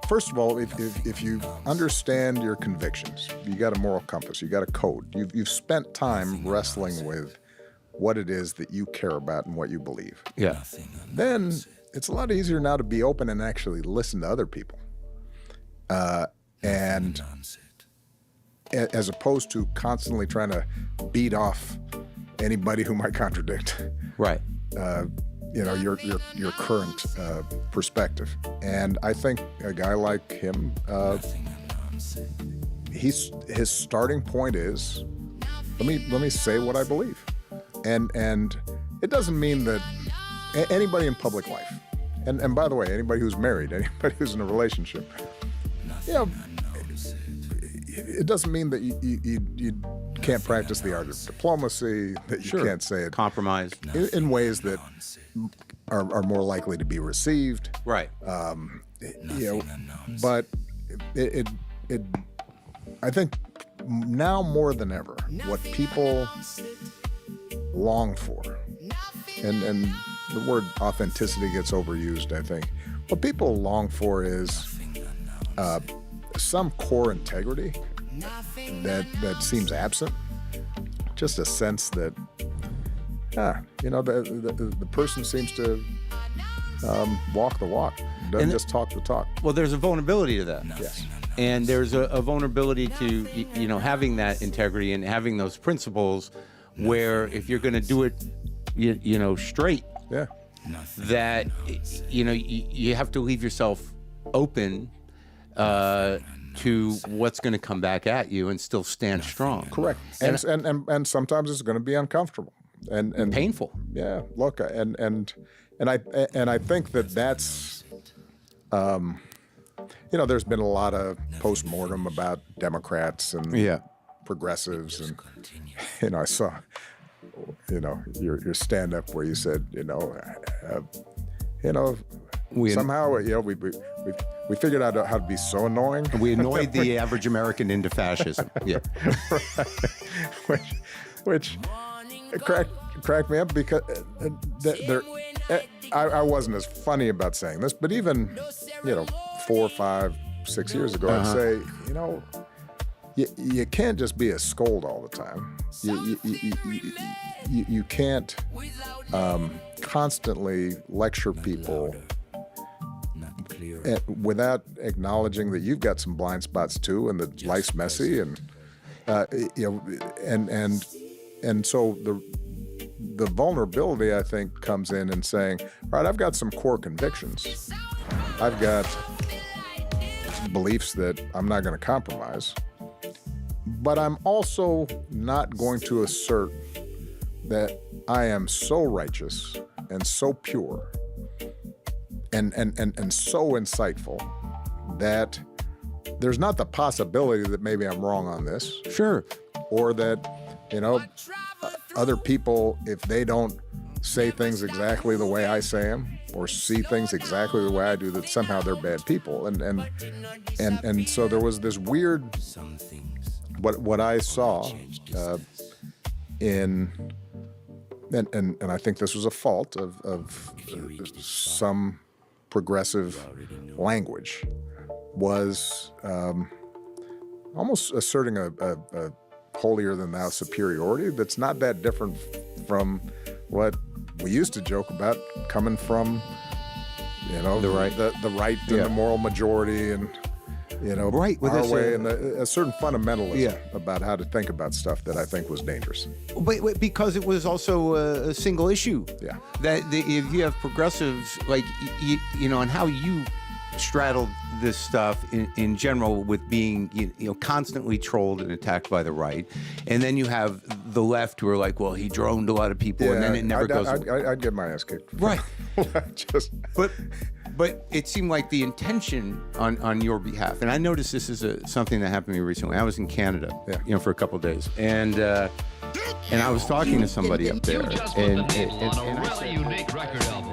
Speaker 8: first of all, if you understand your convictions, you got a moral compass, you got a code, you've spent time wrestling with what it is that you care about and what you believe.
Speaker 6: Yeah.
Speaker 8: Then it's a lot easier now to be open and actually listen to other people. And as opposed to constantly trying to beat off anybody who might contradict,
Speaker 6: right?
Speaker 8: Your current perspective. And I think a guy like him, his starting point is, let me say what I believe, and it doesn't mean that anybody in public life, and by the way, anybody who's married, anybody who's in a relationship, it doesn't mean that you can't practice the art of diplomacy, that you can't say it.
Speaker 6: Compromise.
Speaker 8: In ways that are more likely to be received.
Speaker 6: Right.
Speaker 8: But I think now more than ever, what people long for, and the word authenticity gets overused, I think. What people long for is some core integrity that seems absent. Just a sense that, the person seems to walk the walk, doesn't just talk the talk.
Speaker 6: Well, there's a vulnerability to that.
Speaker 8: Yes.
Speaker 6: And there's a vulnerability to, having that integrity and having those principles where if you're going to do it, straight, that, you have to leave yourself open to what's going to come back at you and still stand strong.
Speaker 8: Correct. And sometimes it's going to be uncomfortable and
Speaker 6: painful.
Speaker 8: Yeah. Look, and I think that's there's been a lot of postmortem about Democrats and progressives, and I saw your stand up where you said somehow we figured out how to be so annoying.
Speaker 6: We annoyed the average American into fascism. Yeah.
Speaker 8: which cracked me up because I wasn't as funny about saying this, but even 4, 5, 6 years ago, I'd say you can't just be a scold all the time. You can't constantly lecture people without acknowledging that you've got some blind spots too, and that life's messy, and and so the vulnerability, I think, comes in and saying, all right, I've got some core convictions. I've got beliefs that I'm not going to compromise, but I'm also not going to assert that I am so righteous and so pure and so insightful that there's not the possibility that maybe I'm wrong on this.
Speaker 6: Sure.
Speaker 8: Or that, other people, if they don't say things exactly the way I say them or see things exactly the way I do, that somehow they're bad people. And so there was this weird, what I saw and I think this was a fault of some progressive language, was almost asserting a holier-than-thou superiority that's not that different from what we used to joke about coming from, the right and the moral majority, and
Speaker 6: Right, with
Speaker 8: our
Speaker 6: this,
Speaker 8: way, and a certain fundamentalism about how to think about stuff that I think was dangerous.
Speaker 6: But because it was also a single issue.
Speaker 8: Yeah.
Speaker 6: If you have progressives, like, and how you straddled this stuff in general with being, constantly trolled and attacked by the right. And then you have the left who are like, well, he droned a lot of people, and then it never goes.
Speaker 8: I'd get my ass kicked.
Speaker 6: Right.
Speaker 8: But
Speaker 6: But it seemed like the intention on your behalf, and I noticed this is something that happened to me recently. I was in Canada, for a couple of days, and I was talking to somebody up there, and I said,
Speaker 9: unique record album.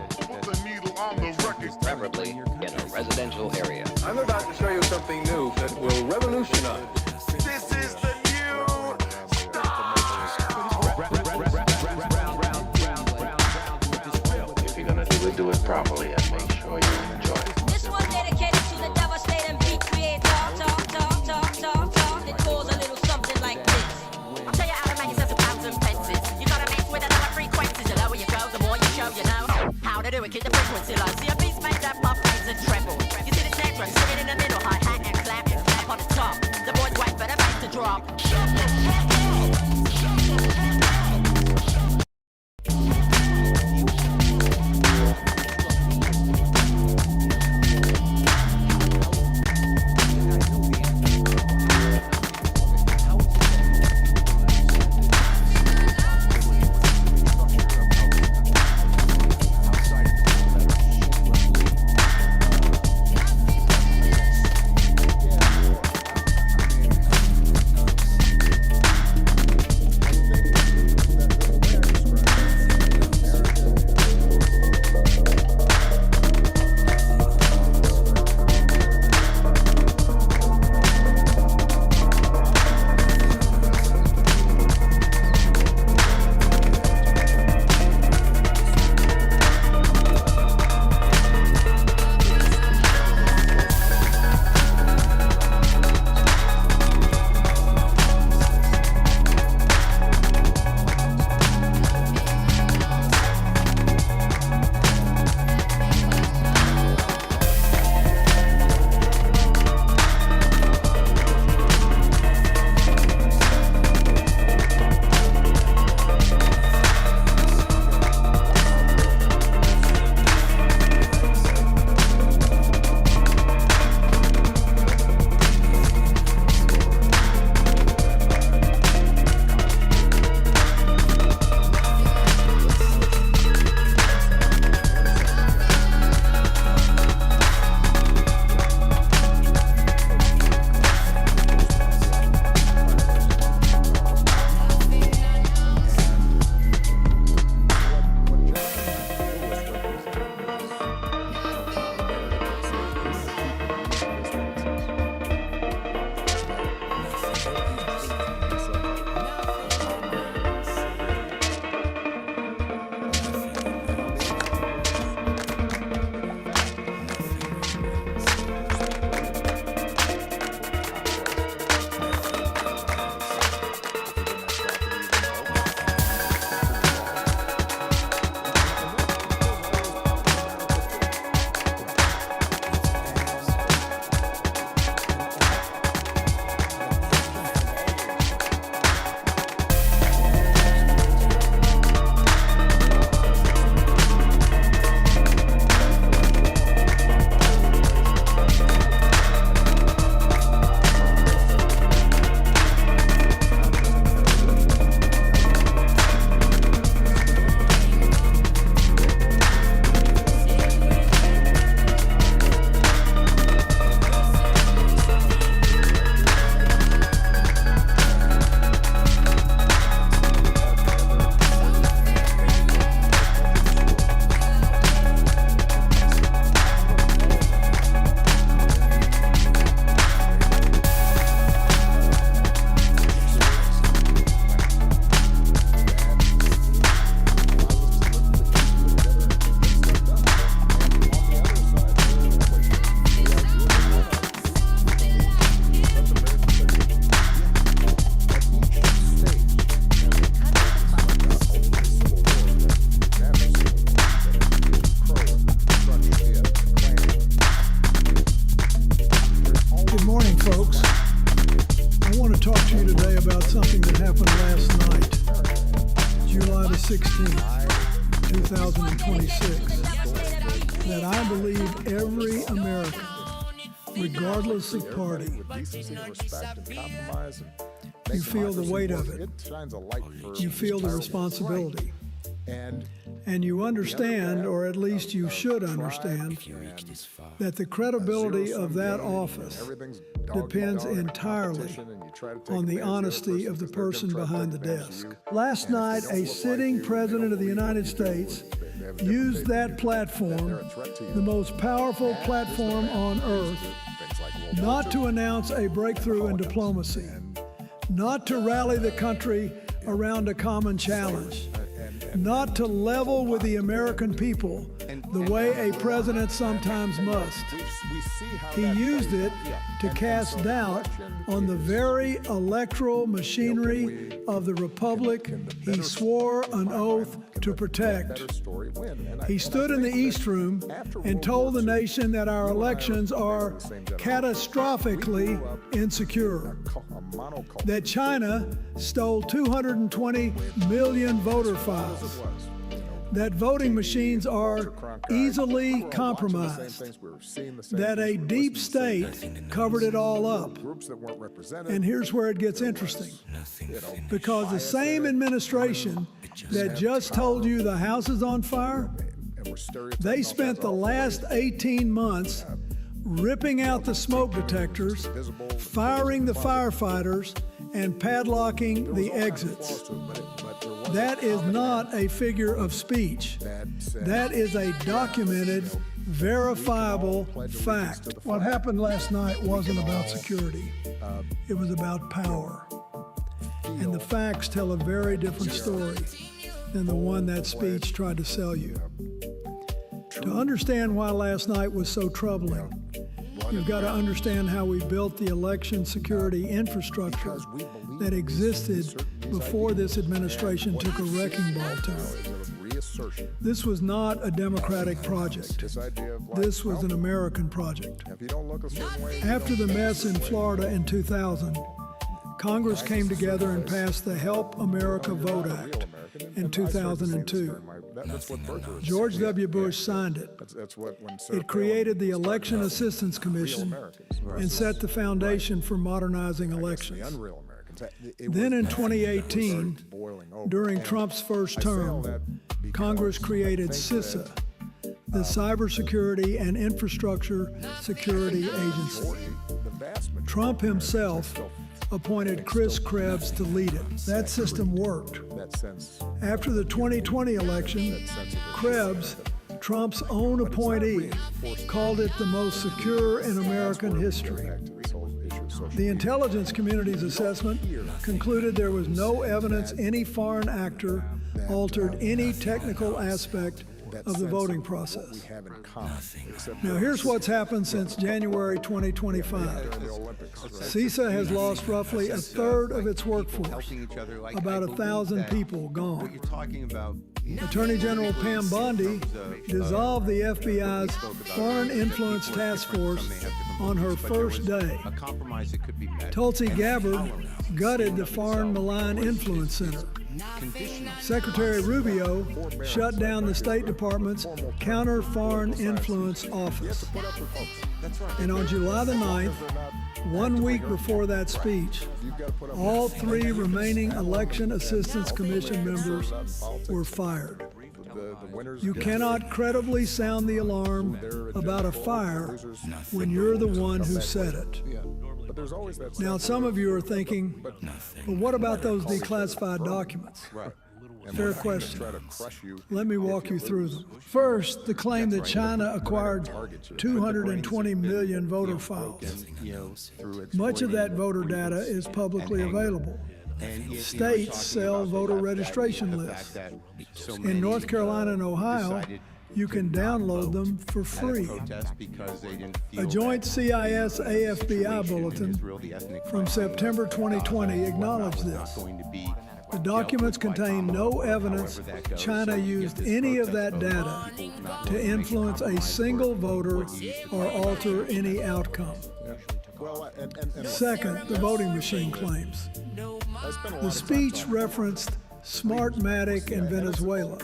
Speaker 9: Preferably in a residential area.
Speaker 10: I'm about to show you something new that will revolutionize.
Speaker 11: This is the new
Speaker 10: If you're gonna do it properly and make sure you enjoy it.
Speaker 4: This one dedicated to the devastating beat creator. It goes a little something like this. I'll tell you how to make yourself some pounds and pences. You gotta mix with another frequencies. The lower you go, the more you show, how to do it. Keep the frequency low. See a beat's made up of bass and treble. You see the snare drum sitting in the middle, hi-hat and clap up on the top. The boys wait for the bass to drop.
Speaker 12: August 16, 2026, that I believe every American, regardless of party, you feel the weight of it. You feel the responsibility. And you understand, or at least you should understand, that the credibility of that office depends entirely on the honesty of the person behind the desk. Last night, a sitting president of the United States used that platform, the most powerful platform on earth, not to announce a breakthrough in diplomacy, not to rally the country around a common challenge, not to level with the American people the way a president sometimes must. He used it to cast doubt on the very electoral machinery of the republic he swore an oath to protect. He stood in the East Room and told the nation that our elections are catastrophically insecure, that China stole 220 million voter files, that voting machines are easily compromised, that a deep state covered it all up. And here's where it gets interesting. Because the same administration that just told you the house is on fire, they spent the last 18 months ripping out the smoke detectors, firing the firefighters, and padlocking the exits. That is not a figure of speech. That is a documented, verifiable fact. What happened last night wasn't about security. It was about power. And the facts tell a very different story than the one that speech tried to sell you. To understand why last night was so troubling, you've got to understand how we built the election security infrastructure that existed before this administration took a wrecking ball to it. This was not a Democratic project. This was an American project. After the mess in Florida in 2000, Congress came together and passed the Help America Vote Act in 2002. George W. Bush signed it. It created the Election Assistance Commission and set the foundation for modernizing elections. Then in 2018, during Trump's first term, Congress created CISA, the Cybersecurity and Infrastructure Security Agency. Trump himself appointed Chris Krebs to lead it. That system worked. After the 2020 election, Krebs, Trump's own appointee, called it the most secure in American history. The intelligence community's assessment concluded there was no evidence any foreign actor altered any technical aspect of the voting process. Now here's what's happened since January 2025. CISA has lost roughly a third of its workforce, about 1,000 people gone. Attorney General Pam Bondi dissolved the FBI's Foreign Influence Task Force on her first day. Tulsi Gabbard gutted the Foreign Malign Influence Center. Secretary Rubio shut down the State Department's Counter Foreign Influence Office. And on July the 9th, 1 week before that speech, all 3 remaining Election Assistance Commission members were fired. You cannot credibly sound the alarm about a fire when you're the one who said it. Now, some of you are thinking, but what about those declassified documents? Fair question. Let me walk you through them. First, the claim that China acquired 220 million voter files. Much of that voter data is publicly available. States sell voter registration lists. In North Carolina and Ohio, you can download them for free. A joint CIS-AFBI bulletin from September 2020 acknowledged this. The documents contain no evidence China used any of that data to influence a single voter or alter any outcome. Second, the voting machine claims. The speech referenced Smartmatic, and Venezuela.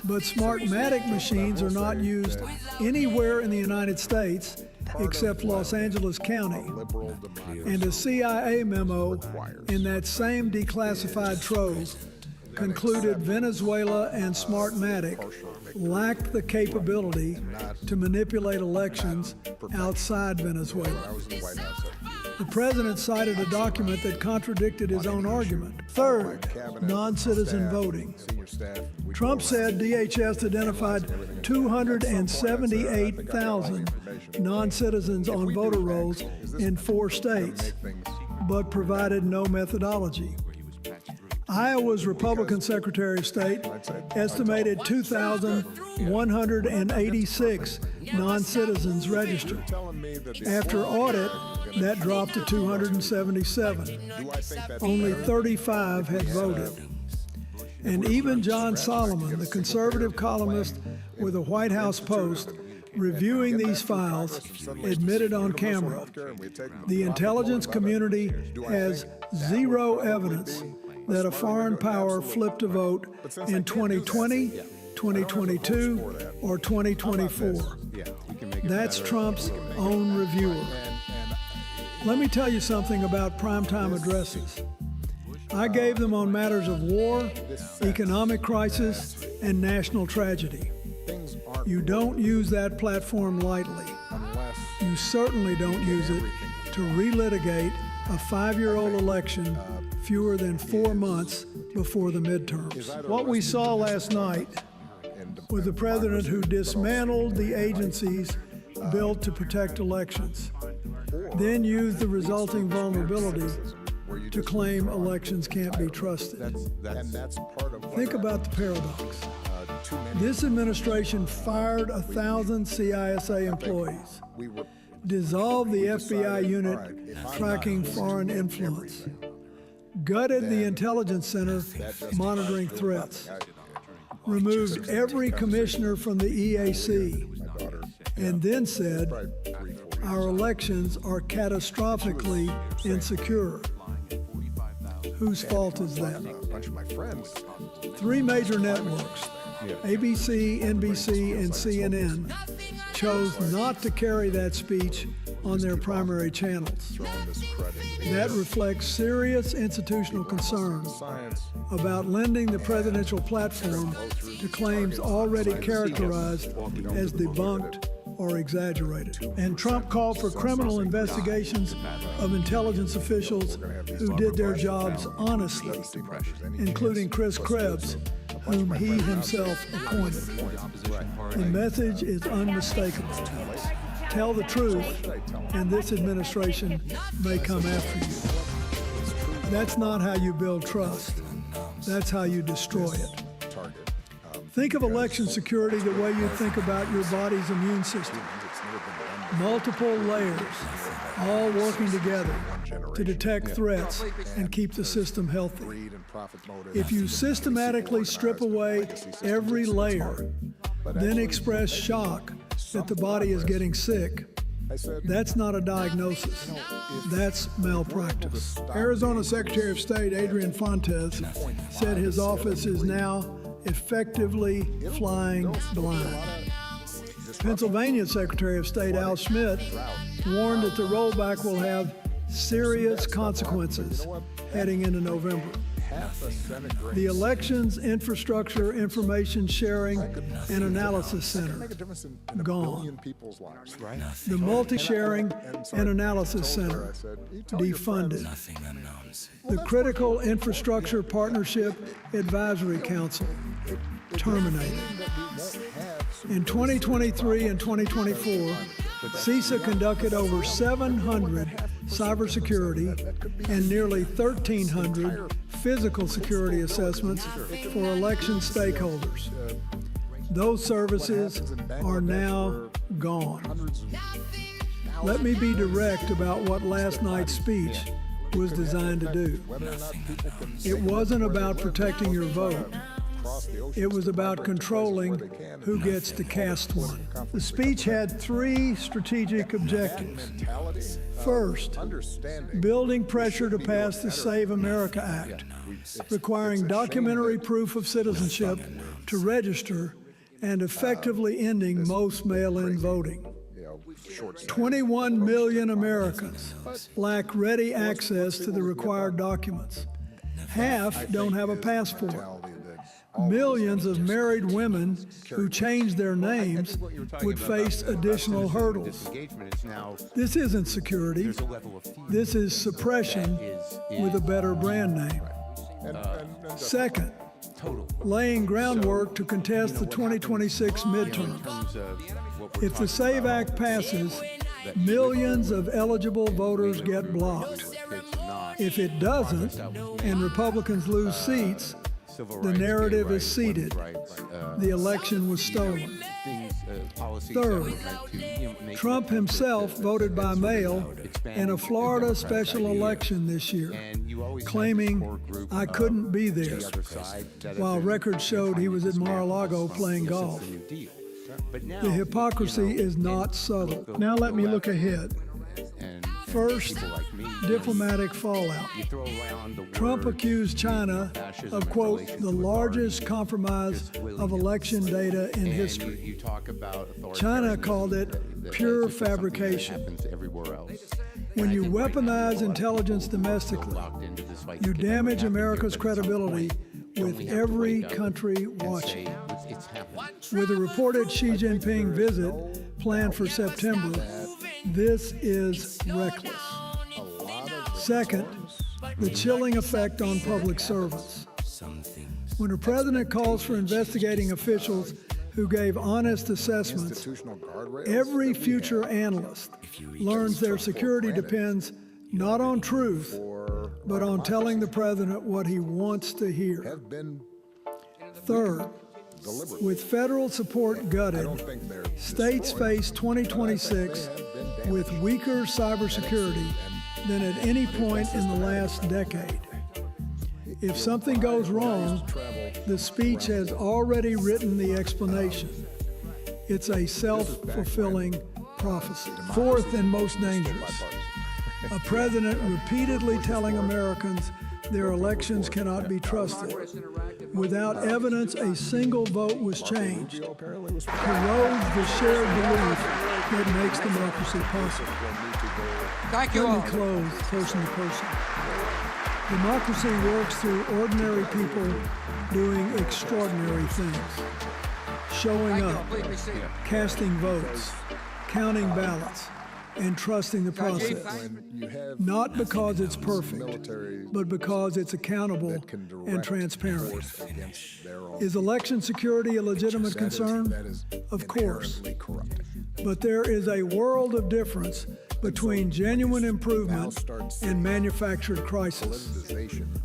Speaker 12: But Smartmatic machines are not used anywhere in the United States except Los Angeles County. And a CIA memo in that same declassified trove concluded Venezuela and Smartmatic lacked the capability to manipulate elections outside Venezuela. The president cited a document that contradicted his own argument. Third, non-citizen voting. Trump said DHS identified 278,000 non-citizens on voter rolls in 4 states, but provided no methodology. Iowa's Republican Secretary of State estimated 2,186 non-citizens registered. After audit, that dropped to 277. Only 35 had voted. And even John Solomon, the conservative columnist with the White House Post, reviewing these files, admitted on camera, the intelligence community has zero evidence that a foreign power flipped a vote in 2020, 2022, or 2024. That's Trump's own reviewer. Let me tell you something about primetime addresses. I gave them on matters of war, economic crisis, and national tragedy. You don't use that platform lightly. You certainly don't use it to relitigate a 5-year-old election fewer than 4 months before the midterms. What we saw last night was a president who dismantled the agencies built to protect elections, then used the resulting vulnerability to claim elections can't be trusted. Think about the paradox. This administration fired 1,000 CISA employees, dissolved the FBI unit tracking foreign influence, gutted the intelligence center monitoring threats, removed every commissioner from the EAC, and then said, our elections are catastrophically insecure. Whose fault is that? 3 major networks, ABC, NBC, and CNN, chose not to carry that speech on their primary channels. That reflects serious institutional concerns about lending the presidential platform to claims already characterized as debunked or exaggerated. And Trump called for criminal investigations of intelligence officials who did their jobs honestly, including Chris Krebs, whom he himself appointed. The message is unmistakable. Tell the truth, and this administration may come after you. That's not how you build trust. That's how you destroy it. Think of election security the way you think about your body's immune system. Multiple layers, all working together to detect threats and keep the system healthy. If you systematically strip away every layer, then express shock that the body is getting sick, that's not a diagnosis. That's malpractice. Arizona Secretary of State Adrian Fontes said his office is now effectively flying blind. Pennsylvania Secretary of State Al Schmidt warned that the rollback will have serious consequences heading into November. The Elections Infrastructure Information Sharing and Analysis Center, gone. The Multi-Sharing and Analysis Center, defunded. The Critical Infrastructure Partnership Advisory Council, terminated. In 2023 and 2024, CISA conducted over 700 cybersecurity and nearly 1,300 physical security assessments for election stakeholders. Those services are now gone. Let me be direct about what last night's speech was designed to do. It wasn't about protecting your vote. It was about controlling who gets to cast one. The speech had 3 strategic objectives. First, building pressure to pass the Save America Act, requiring documentary proof of citizenship to register and effectively ending most mail-in voting. 21 million Americans lack ready access to the required documents. Half don't have a passport. Millions of married women who change their names would face additional hurdles. This isn't security. This is suppression with a better brand name. Second, laying groundwork to contest the 2026 midterms. If the SAVE Act passes, millions of eligible voters get blocked. If it doesn't, and Republicans lose seats, the narrative is seeded. The election was stolen. Third, Trump himself voted by mail in a Florida special election this year, claiming I couldn't be there, while records showed he was at Mar-a-Lago playing golf. The hypocrisy is not subtle. Now let me look ahead. First, diplomatic fallout. Trump accused China of, quote, the largest compromise of election data in history. China called it pure fabrication. When you weaponize intelligence domestically, you damage America's credibility with every country watching. With a reported Xi Jinping visit planned for September, this is reckless. Second, the chilling effect on public servants. When a president calls for investigating officials who gave honest assessments, every future analyst learns their security depends not on truth, but on telling the president what he wants to hear. Third, with federal support gutted, states face 2026 with weaker cybersecurity than at any point in the last decade. If something goes wrong, the speech has already written the explanation. It's a self-fulfilling prophecy. Fourth and most dangerous, a president repeatedly telling Americans their elections cannot be trusted. Without evidence a single vote was changed, corrodes the shared belief that makes democracy possible.
Speaker 13: Thank you all.
Speaker 12: Let me close person to person. Democracy works through ordinary people doing extraordinary things. Showing up, casting votes, counting ballots, and trusting the process. Not because it's perfect, but because it's accountable and transparent. Is election security a legitimate concern? Of course. But there is a world of difference between genuine improvement and manufactured crisis,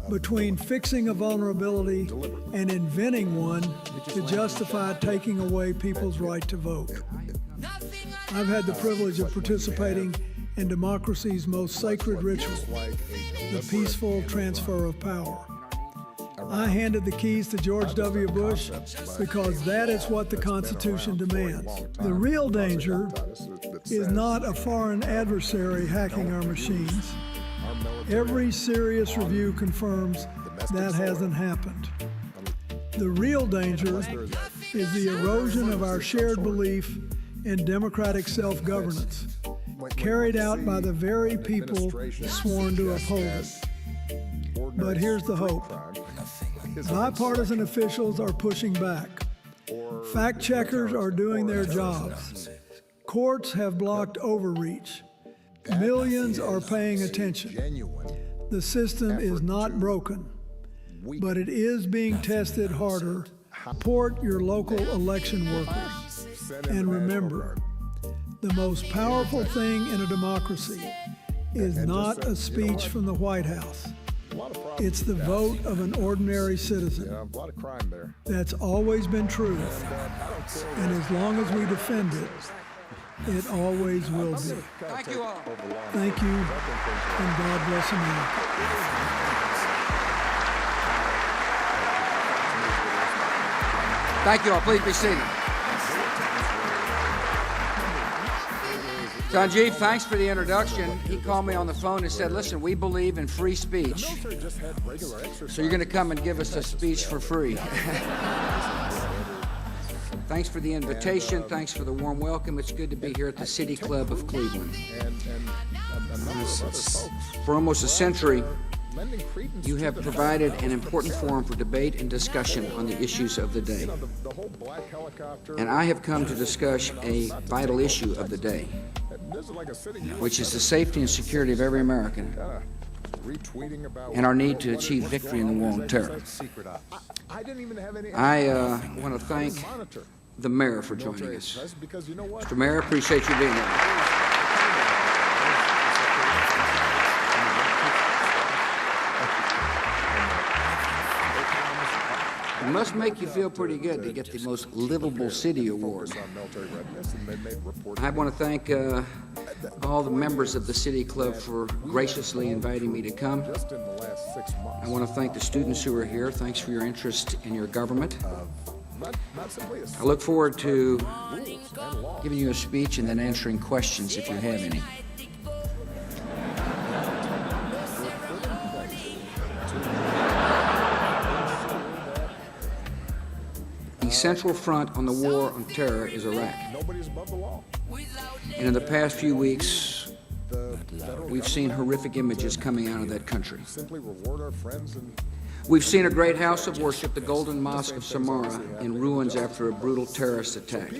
Speaker 12: between fixing a vulnerability and inventing one to justify taking away people's right to vote. I've had the privilege of participating in democracy's most sacred ritual, the peaceful transfer of power. I handed the keys to George W. Bush because that is what the Constitution demands. The real danger is not a foreign adversary hacking our machines. Every serious review confirms that hasn't happened. The real danger is the erosion of our shared belief in democratic self-governance, carried out by the very people sworn to uphold it. But here's the hope. Bipartisan officials are pushing back. Fact checkers are doing their jobs. Courts have blocked overreach. Millions are paying attention. The system is not broken, but it is being tested harder. Support your local election workers. And remember, the most powerful thing in a democracy is not a speech from the White House. It's the vote of an ordinary citizen. That's always been true. And as long as we defend it, it always will be.
Speaker 13: Thank you all.
Speaker 12: Thank you, and God bless America.
Speaker 13: Thank you all. Please be seated. Sanjeev, thanks for the introduction. He called me on the phone and said, listen, we believe in free speech. So you're going to come and give us a speech for free. Thanks for the invitation. Thanks for the warm welcome. It's good to be here at the City Club of Cleveland. For almost a century, you have provided an important forum for debate and discussion on the issues of the day. And I have come to discuss a vital issue of the day, which is the safety and security of every American and our need to achieve victory in the war on terror. I want to thank the mayor for joining us. Mr. Mayor, appreciate you being here. It must make you feel pretty good to get the most livable city award. I want to thank all the members of the City Club for graciously inviting me to come. I want to thank the students who are here. Thanks for your interest in your government. I look forward to giving you a speech and then answering questions if you have any. The central front on the war on terror is Iraq. And in the past few weeks, we've seen horrific images coming out of that country. We've seen a great house of worship, the Golden Mosque of Samarra, in ruins after a brutal terrorist attack.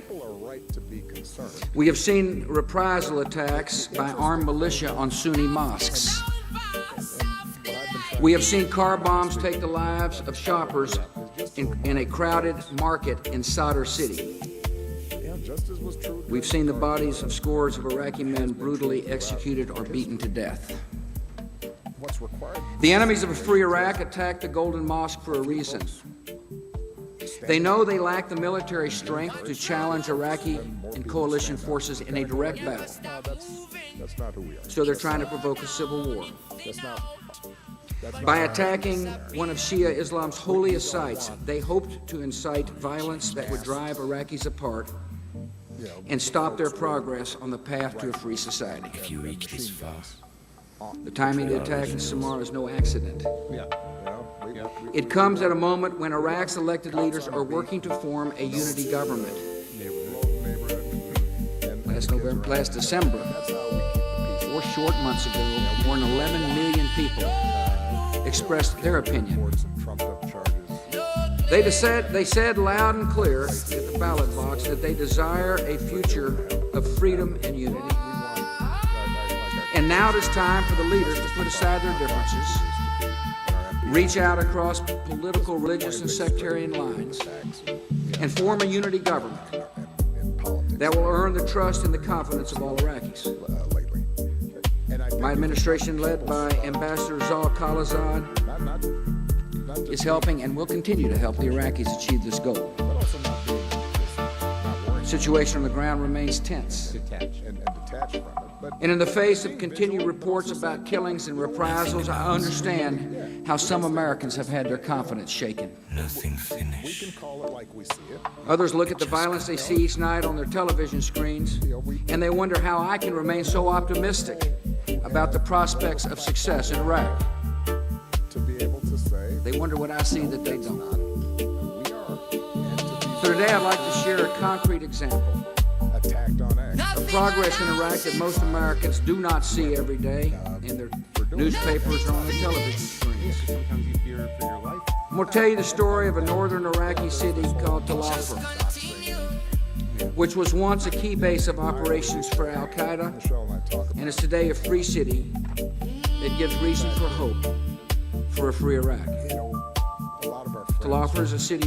Speaker 13: We have seen reprisal attacks by armed militia on Sunni mosques. We have seen car bombs take the lives of shoppers in a crowded market in Sadr City. We've seen the bodies of scores of Iraqi men brutally executed or beaten to death. The enemies of a free Iraq attacked the Golden Mosque for a reason. They know they lack the military strength to challenge Iraqi and coalition forces in a direct battle. So they're trying to provoke a civil war. By attacking one of Shia Islam's holiest sites, they hoped to incite violence that would drive Iraqis apart and stop their progress on the path to a free society. The timing of the attack in Samarra is no accident. It comes at a moment when Iraq's elected leaders are working to form a unity government. Last December, 4 short months ago, more than 11 million people expressed their opinion. They said loud and clear at the ballot box that they desire a future of freedom and unity. And now it is time for the leaders to put aside their differences, reach out across political, religious, and sectarian lines, and form a unity government that will earn the trust and the confidence of all Iraqis. My administration, led by Ambassador Zal Khalilzad, is helping and will continue to help the Iraqis achieve this goal. The situation on the ground remains tense. And in the face of continued reports about killings and reprisals, I understand how some Americans have had their confidence shaken.
Speaker 3: Nothing finished.
Speaker 13: Others look at the violence they see each night on their television screens, and they wonder how I can remain so optimistic about the prospects of success in Iraq. They wonder what I see that they don't. So today I'd like to share a concrete example of progress in Iraq that most Americans do not see every day in their newspapers or on their television screens. I'm going to tell you the story of a northern Iraqi city called Tal Afar, which was once a key base of operations for Al-Qaeda and is today a free city that gives reason for hope for a free Iraq. Tal Afar is a city